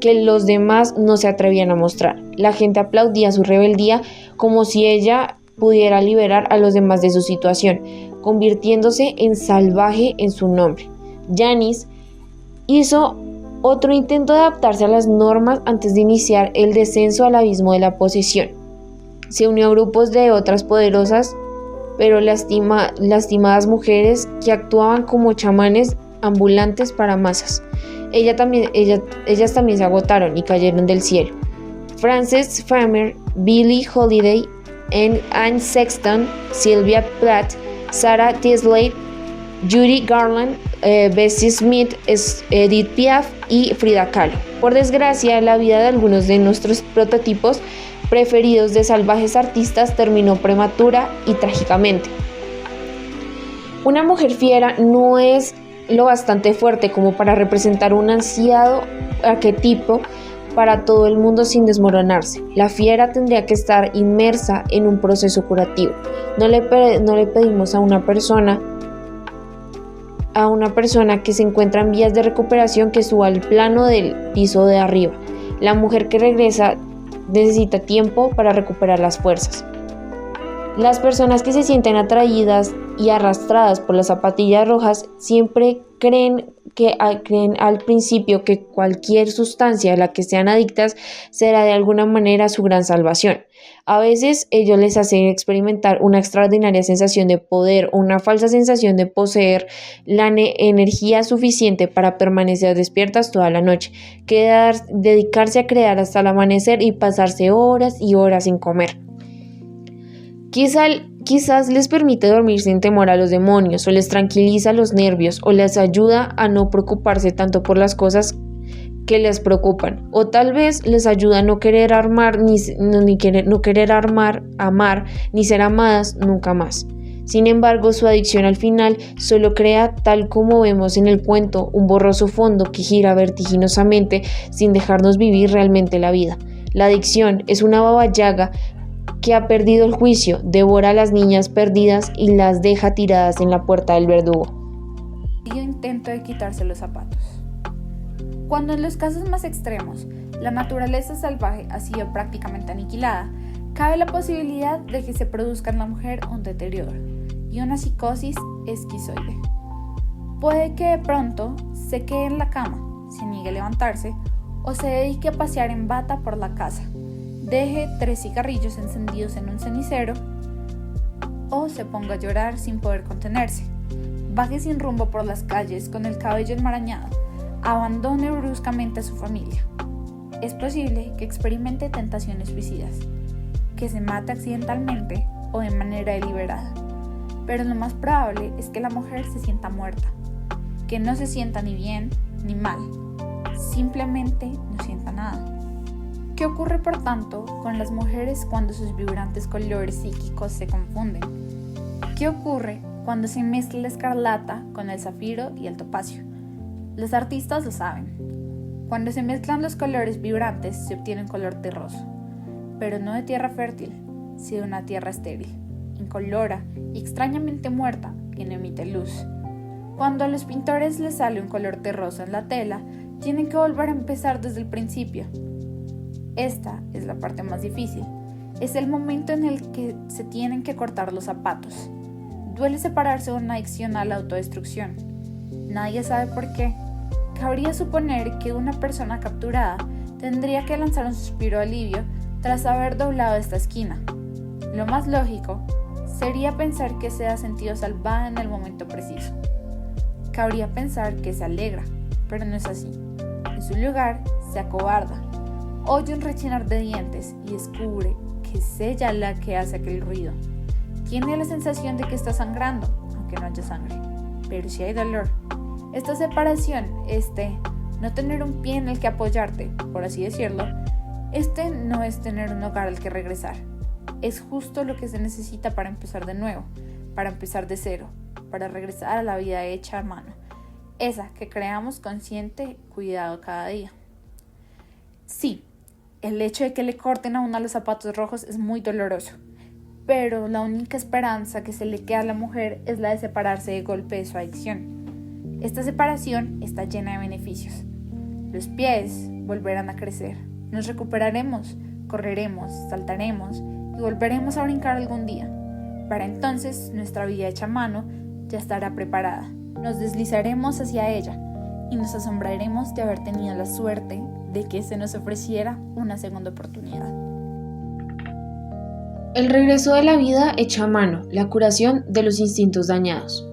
que los demás no se atrevían a mostrar. La gente aplaudía su rebeldía como si ella pudiera liberar a los demás de su situación, convirtiéndose en salvaje en su nombre. Janis hizo otro intento de adaptarse a las normas antes de iniciar el descenso al abismo de la posesión. Se unió a grupos de otras poderosas pero lastimadas mujeres que actuaban como chamanes ambulantes para masas. Ellas también se agotaron y cayeron del cielo. Frances Farmer, Billie Holiday, Anne Sexton, Sylvia Plath, Sarah Teasley, Judy Garland, Bessie Smith, Edith Piaf y Frida Kahlo. Por desgracia, la vida de algunos de nuestros prototipos preferidos de salvajes artistas terminó prematura y trágicamente. Una mujer fiera no es lo bastante fuerte como para representar un ansiado arquetipo para todo el mundo sin desmoronarse. La fiera tendría que estar inmersa en un proceso curativo. No le pedimos a una persona que se encuentra en vías de recuperación que suba al plano del piso de arriba. La mujer que regresa necesita tiempo para recuperar las fuerzas. Las personas que se sienten atraídas y arrastradas por las zapatillas rojas siempre creen al principio que cualquier sustancia a la que sean adictas será de alguna manera su gran salvación. A veces ellos les hacen experimentar una extraordinaria sensación de poder o una falsa sensación de poseer la energía suficiente para permanecer despiertas toda la noche, dedicarse a crear hasta el amanecer y pasarse horas y horas sin comer. Quizás les permite dormir sin temor a los demonios, o les tranquiliza los nervios, o les ayuda a no preocuparse tanto por las cosas que les preocupan, o tal vez les ayuda a no querer amar, ni ser amadas nunca más. Sin embargo, su adicción al final solo crea, tal como vemos en el cuento, un borroso fondo que gira vertiginosamente sin dejarnos vivir realmente la vida. La adicción es una baba yaga que ha perdido el juicio, devora a las niñas perdidas y las deja tiradas en la puerta del verdugo. Yo intento de quitarse los zapatos. Cuando en los casos más extremos la naturaleza salvaje ha sido prácticamente aniquilada, cabe la posibilidad de que se produzca en la mujer un deterioro y una psicosis esquizoide. Puede que de pronto se quede en la cama, se niegue a levantarse o se dedique a pasear en bata por la casa, deje 3 cigarrillos encendidos en un cenicero o se ponga a llorar sin poder contenerse, vague sin rumbo por las calles con el cabello enmarañado, abandone bruscamente a su familia. Es posible que experimente tentaciones suicidas, que se mate accidentalmente o de manera deliberada, pero lo más probable es que la mujer se sienta muerta, que no se sienta ni bien ni mal, simplemente no sienta nada. ¿Qué ocurre, por tanto, con las mujeres cuando sus vibrantes colores psíquicos se confunden? ¿Qué ocurre cuando se mezcla la escarlata con el zafiro y el topacio? Los artistas lo saben. Cuando se mezclan los colores vibrantes se obtiene un color terroso, pero no de tierra fértil, sino de una tierra estéril, incolora y extrañamente muerta, que no emite luz. Cuando a los pintores les sale un color terroso en la tela, tienen que volver a empezar desde el principio. Esta es la parte más difícil. Es el momento en el que se tienen que cortar los zapatos. Duele separarse de una adicción a la autodestrucción. Nadie sabe por qué. Cabría suponer que una persona capturada tendría que lanzar un suspiro de alivio tras haber doblado esta esquina. Lo más lógico sería pensar que se ha sentido salvada en el momento preciso. Cabría pensar que se alegra, pero no es así. En su lugar, se acobarda. Oye un rechinar de dientes y descubre que es ella la que hace aquel ruido. Tiene la sensación de que está sangrando, aunque no haya sangre, pero sí hay dolor. Esta separación, no tener un pie en el que apoyarte, por así decirlo, no es tener un hogar al que regresar. Es justo lo que se necesita para empezar de nuevo, para empezar de cero, para regresar a la vida hecha a mano, esa que creamos consciente, cuidado cada día. Sí, el hecho de que le corten a uno los zapatos rojos es muy doloroso, pero la única esperanza que se le queda a la mujer es la de separarse de golpe de su adicción. Esta separación está llena de beneficios. Los pies volverán a crecer, nos recuperaremos, correremos, saltaremos y volveremos a brincar algún día. Para entonces nuestra vida hecha a mano ya estará preparada. Nos deslizaremos hacia ella y nos asombraremos de haber tenido la suerte de que se nos ofreciera una segunda oportunidad. El regreso de la vida hecha a mano, la curación de los instintos dañados.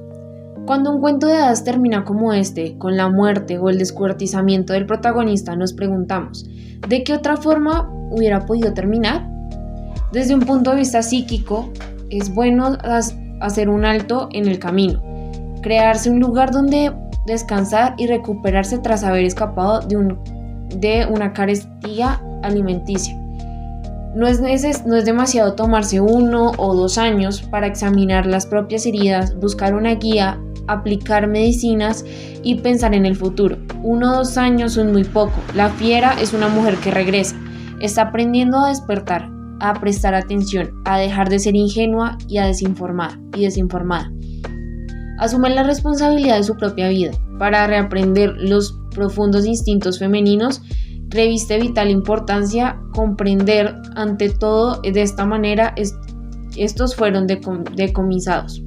Cuando un cuento de hadas termina como este, con la muerte o el descuartizamiento del protagonista, nos preguntamos, ¿de qué otra forma hubiera podido terminar? Desde un punto de vista psíquico, es bueno hacer un alto en el camino, crearse un lugar donde descansar y recuperarse tras haber escapado de una carestía alimenticia. No es demasiado tomarse 1 o 2 años para examinar las propias heridas, buscar una guía, aplicar medicinas y pensar en el futuro. 1 o 2 años son muy poco. La fiera es una mujer que regresa, está aprendiendo a despertar, a prestar atención, a dejar de ser ingenua y desinformada. Asume la responsabilidad de su propia vida. Para reaprender los profundos instintos femeninos, reviste vital importancia comprender ante todo de esta manera estos fueron decomisados.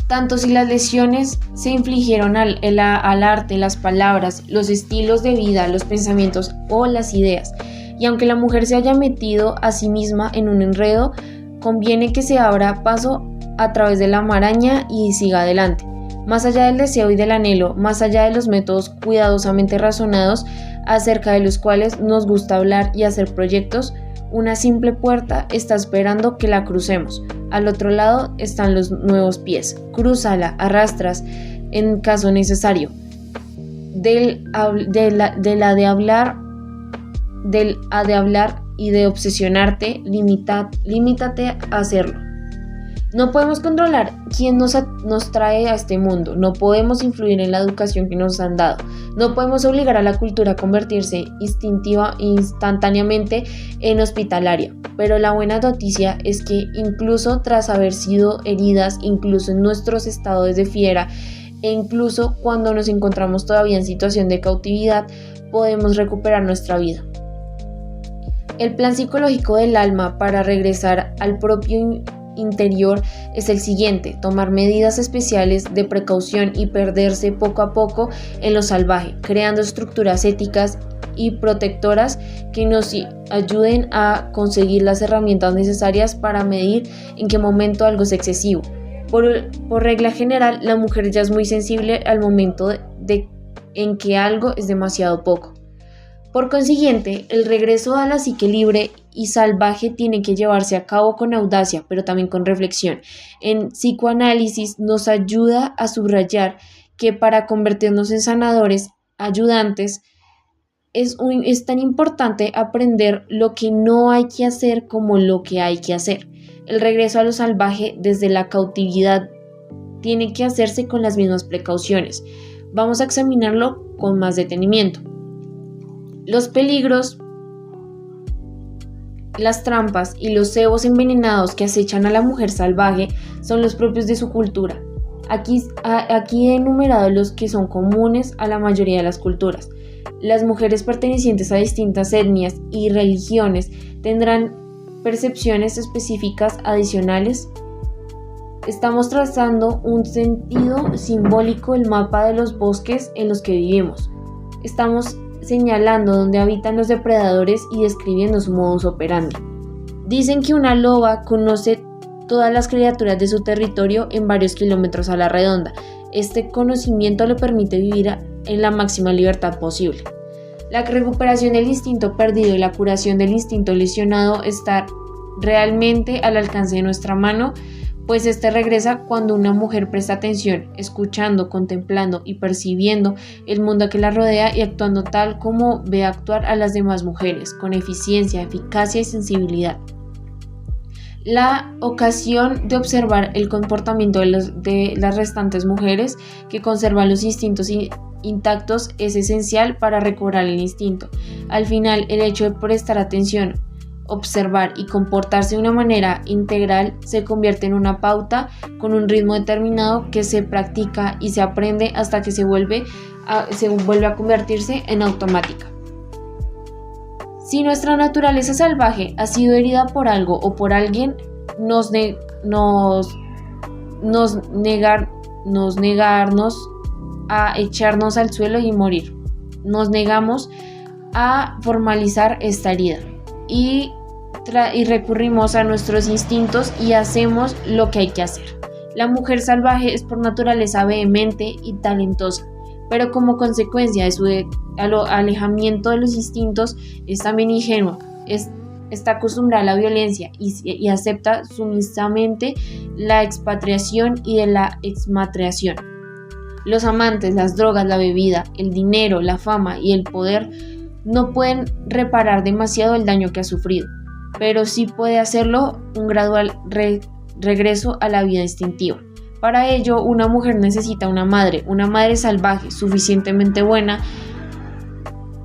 Tanto si las lesiones se infligieron al arte, las palabras, los estilos de vida, los pensamientos o las ideas. Y aunque la mujer se haya metido a sí misma en un enredo, conviene que se abra paso a través de la maraña y siga adelante. Más allá del deseo y del anhelo, más allá de los métodos cuidadosamente razonados acerca de los cuales nos gusta hablar y hacer proyectos, una simple puerta está esperando que la crucemos. Al otro lado están los nuevos pies. Crúzala, arrastras en caso necesario. Del de hablar y de obsesionarte, limítate a hacerlo. No podemos controlar quién nos trae a este mundo, no podemos influir en la educación que nos han dado, no podemos obligar a la cultura a convertirse instantáneamente en hospitalaria, pero la buena noticia es que incluso tras haber sido heridas, incluso en nuestros estados de fiera, e incluso cuando nos encontramos todavía en situación de cautividad, podemos recuperar nuestra vida. El plan psicológico del alma para regresar al propio interior es el siguiente: tomar medidas especiales de precaución y perderse poco a poco en lo salvaje, creando estructuras éticas y protectoras que nos ayuden a conseguir las herramientas necesarias para medir en qué momento algo es excesivo. Por regla general, la mujer ya es muy sensible al momento en que algo es demasiado poco. Por consiguiente, el regreso a la psique libre y salvaje tiene que llevarse a cabo con audacia, pero también con reflexión. En psicoanálisis nos ayuda a subrayar que para convertirnos en sanadores, ayudantes, es tan importante aprender lo que no hay que hacer como lo que hay que hacer. El regreso a lo salvaje desde la cautividad tiene que hacerse con las mismas precauciones. Vamos a examinarlo con más detenimiento. Los peligros, las trampas y los cebos envenenados que acechan a la mujer salvaje son los propios de su cultura. Aquí he enumerado los que son comunes a la mayoría de las culturas. Las mujeres pertenecientes a distintas etnias y religiones tendrán percepciones específicas adicionales. Estamos trazando un sentido simbólico el mapa de los bosques en los que vivimos. Estamos señalando dónde habitan los depredadores y describiendo su modus operandi. Dicen que una loba conoce todas las criaturas de su territorio en varios kilómetros a la redonda. Este conocimiento le permite vivir en la máxima libertad posible. La recuperación del instinto perdido y la curación del instinto lesionado está realmente al alcance de nuestra mano, pues este regresa cuando una mujer presta atención, escuchando, contemplando y percibiendo el mundo que la rodea y actuando tal como ve actuar a las demás mujeres, con eficiencia, eficacia y sensibilidad. La ocasión de observar el comportamiento de las restantes mujeres que conservan los instintos intactos es esencial para recobrar el instinto. Al final, el hecho de prestar atención, observar y comportarse de una manera integral se convierte en una pauta con un ritmo determinado que se practica y se aprende hasta que se vuelve a convertirse en automática. Si nuestra naturaleza salvaje ha sido herida por algo o por alguien, nos negarnos a echarnos al suelo y morir. Nos negamos a formalizar esta herida y recurrimos a nuestros instintos y hacemos lo que hay que hacer. La mujer salvaje es por naturaleza vehemente y talentosa, pero como consecuencia de su alejamiento de los instintos es también ingenua, está acostumbrada a la violencia y acepta sumisamente la expatriación y de la exmatriación. Los amantes, las drogas, la bebida, el dinero, la fama y el poder no pueden reparar demasiado el daño que ha sufrido, pero sí puede hacerlo un gradual regreso a la vida instintiva. Para ello, una mujer necesita una madre salvaje, suficientemente buena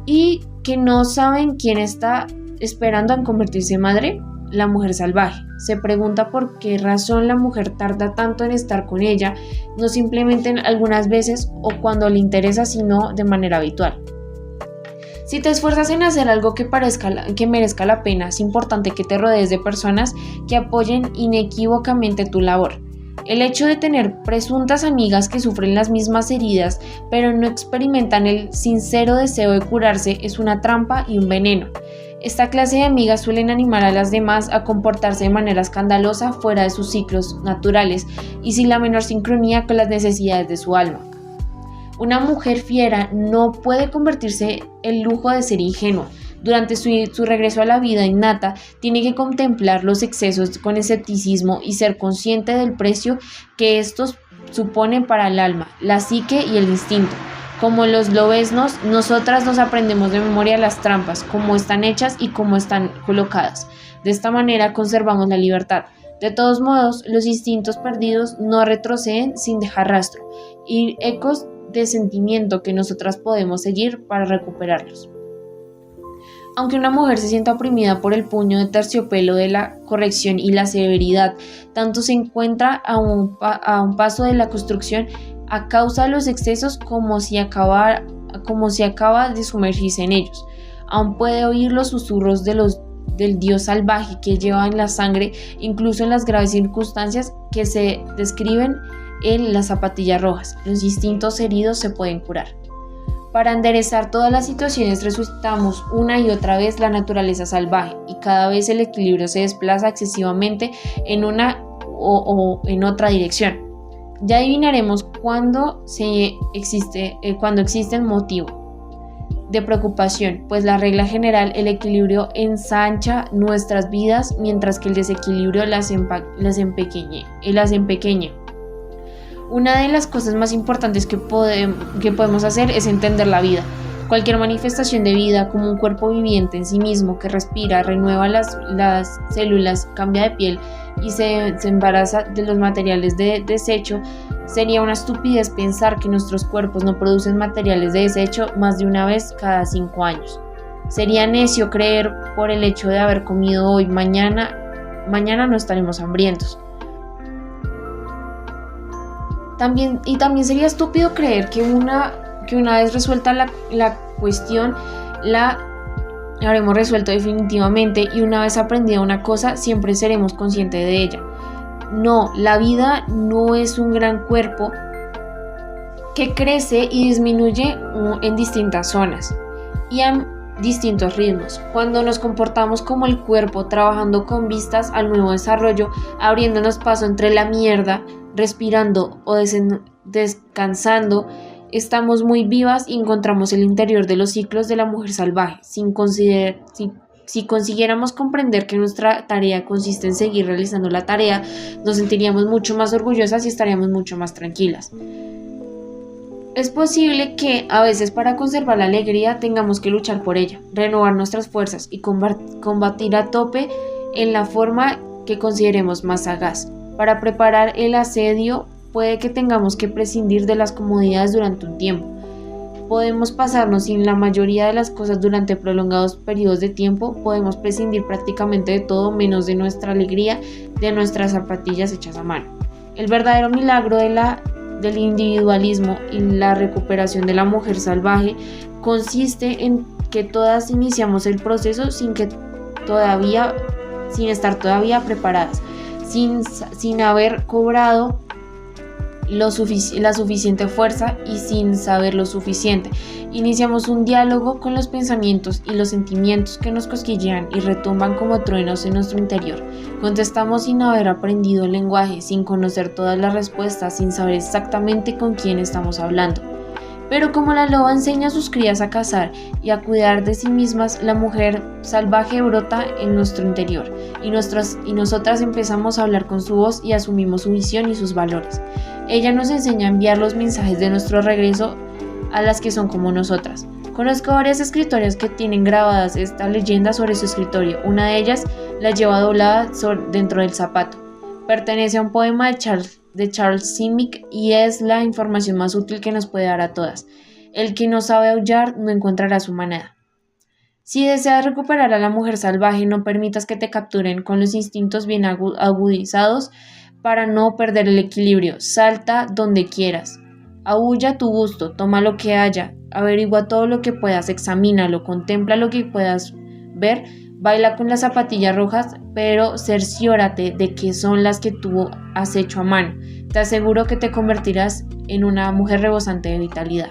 y que no saben quién está esperando en convertirse en madre. La mujer salvaje se pregunta por qué razón la mujer tarda tanto en estar con ella, no simplemente algunas veces o cuando le interesa, sino de manera habitual. Si te esfuerzas en hacer algo que merezca la pena, es importante que te rodees de personas que apoyen inequívocamente tu labor. El hecho de tener presuntas amigas que sufren las mismas heridas, pero no experimentan el sincero deseo de curarse, es una trampa y un veneno. Esta clase de amigas suelen animar a las demás a comportarse de manera escandalosa fuera de sus ciclos naturales y sin la menor sincronía con las necesidades de su alma. Una mujer fiera no puede convertirse en lujo de ser ingenua. Durante su regreso a la vida innata, tiene que contemplar los excesos con escepticismo y ser consciente del precio que estos suponen para el alma, la psique y el instinto. Como los lobeznos, nosotras nos aprendemos de memoria las trampas, cómo están hechas y cómo están colocadas. De esta manera conservamos la libertad. De todos modos, los instintos perdidos no retroceden sin dejar rastro y ecos de sentimiento que nosotras podemos seguir para recuperarlos. Aunque una mujer se sienta oprimida por el puño de terciopelo de la corrección y la severidad, tanto se encuentra a un paso de la construcción a causa de los excesos como si acaba de sumergirse en ellos. Aún puede oír los susurros del dios salvaje que lleva en la sangre, incluso en las graves circunstancias que se describen en las zapatillas rojas. Los instintos heridos se pueden curar. Para enderezar todas las situaciones resucitamos una y otra vez la naturaleza salvaje y cada vez el equilibrio se desplaza excesivamente en una o en otra dirección. Ya adivinaremos cuando existe motivo de preocupación, pues la regla general, el equilibrio ensancha nuestras vidas mientras que el desequilibrio las empequeña. Una de las cosas más importantes que podemos hacer es entender la vida. Cualquier manifestación de vida, como un cuerpo viviente en sí mismo que respira, renueva las células, cambia de piel y se embaraza de los materiales de desecho, sería una estupidez pensar que nuestros cuerpos no producen materiales de desecho más de una vez cada 5 años. Sería necio creer por el hecho de haber comido hoy, mañana no estaremos hambrientos. También sería estúpido creer que una vez resuelta la cuestión, la habremos resuelto definitivamente, y una vez aprendida una cosa, siempre seremos conscientes de ella. No, la vida no es un gran cuerpo que crece y disminuye en distintas zonas y en distintos ritmos. Cuando nos comportamos como el cuerpo, trabajando con vistas al nuevo desarrollo, abriéndonos paso entre la mierda, respirando o descansando, estamos muy vivas y encontramos el interior de los ciclos de la mujer salvaje. Si consiguiéramos comprender que nuestra tarea consiste en seguir realizando la tarea, nos sentiríamos mucho más orgullosas y estaríamos mucho más tranquilas. Es posible que a veces para conservar la alegría tengamos que luchar por ella, renovar nuestras fuerzas y combatir a tope en la forma que consideremos más sagaz. Para preparar el asedio puede que tengamos que prescindir de las comodidades durante un tiempo. Podemos pasarnos sin la mayoría de las cosas durante prolongados periodos de tiempo. Podemos prescindir prácticamente de todo menos de nuestra alegría, de nuestras zapatillas hechas a mano. El verdadero milagro del individualismo y la recuperación de la mujer salvaje consiste en que todas iniciamos el proceso sin estar todavía preparadas, sin haber cobrado la suficiente fuerza y sin saber lo suficiente. Iniciamos un diálogo con los pensamientos y los sentimientos que nos cosquillean y retumban como truenos en nuestro interior. Contestamos sin haber aprendido el lenguaje, sin conocer todas las respuestas, sin saber exactamente con quién estamos hablando. Pero como la loba enseña a sus crías a cazar y a cuidar de sí mismas, la mujer salvaje brota en nuestro interior y nosotras empezamos a hablar con su voz y asumimos su visión y sus valores. Ella nos enseña a enviar los mensajes de nuestro regreso a las que son como nosotras. Conozco varias escritoras que tienen grabadas esta leyenda sobre su escritorio. Una de ellas la lleva doblada dentro del zapato. Pertenece a un poema de Charles Simic y es la información más útil que nos puede dar a todas. El que no sabe aullar no encontrará su manada. Si deseas recuperar a la mujer salvaje, no permitas que te capturen con los instintos bien agudizados para no perder el equilibrio. Salta donde quieras. Aúlla a tu gusto, toma lo que haya, averigua todo lo que puedas, examínalo, contempla lo que puedas ver, baila con las zapatillas rojas, pero cerciórate de que son las que tú has hecho a mano. Te aseguro que te convertirás en una mujer rebosante de vitalidad.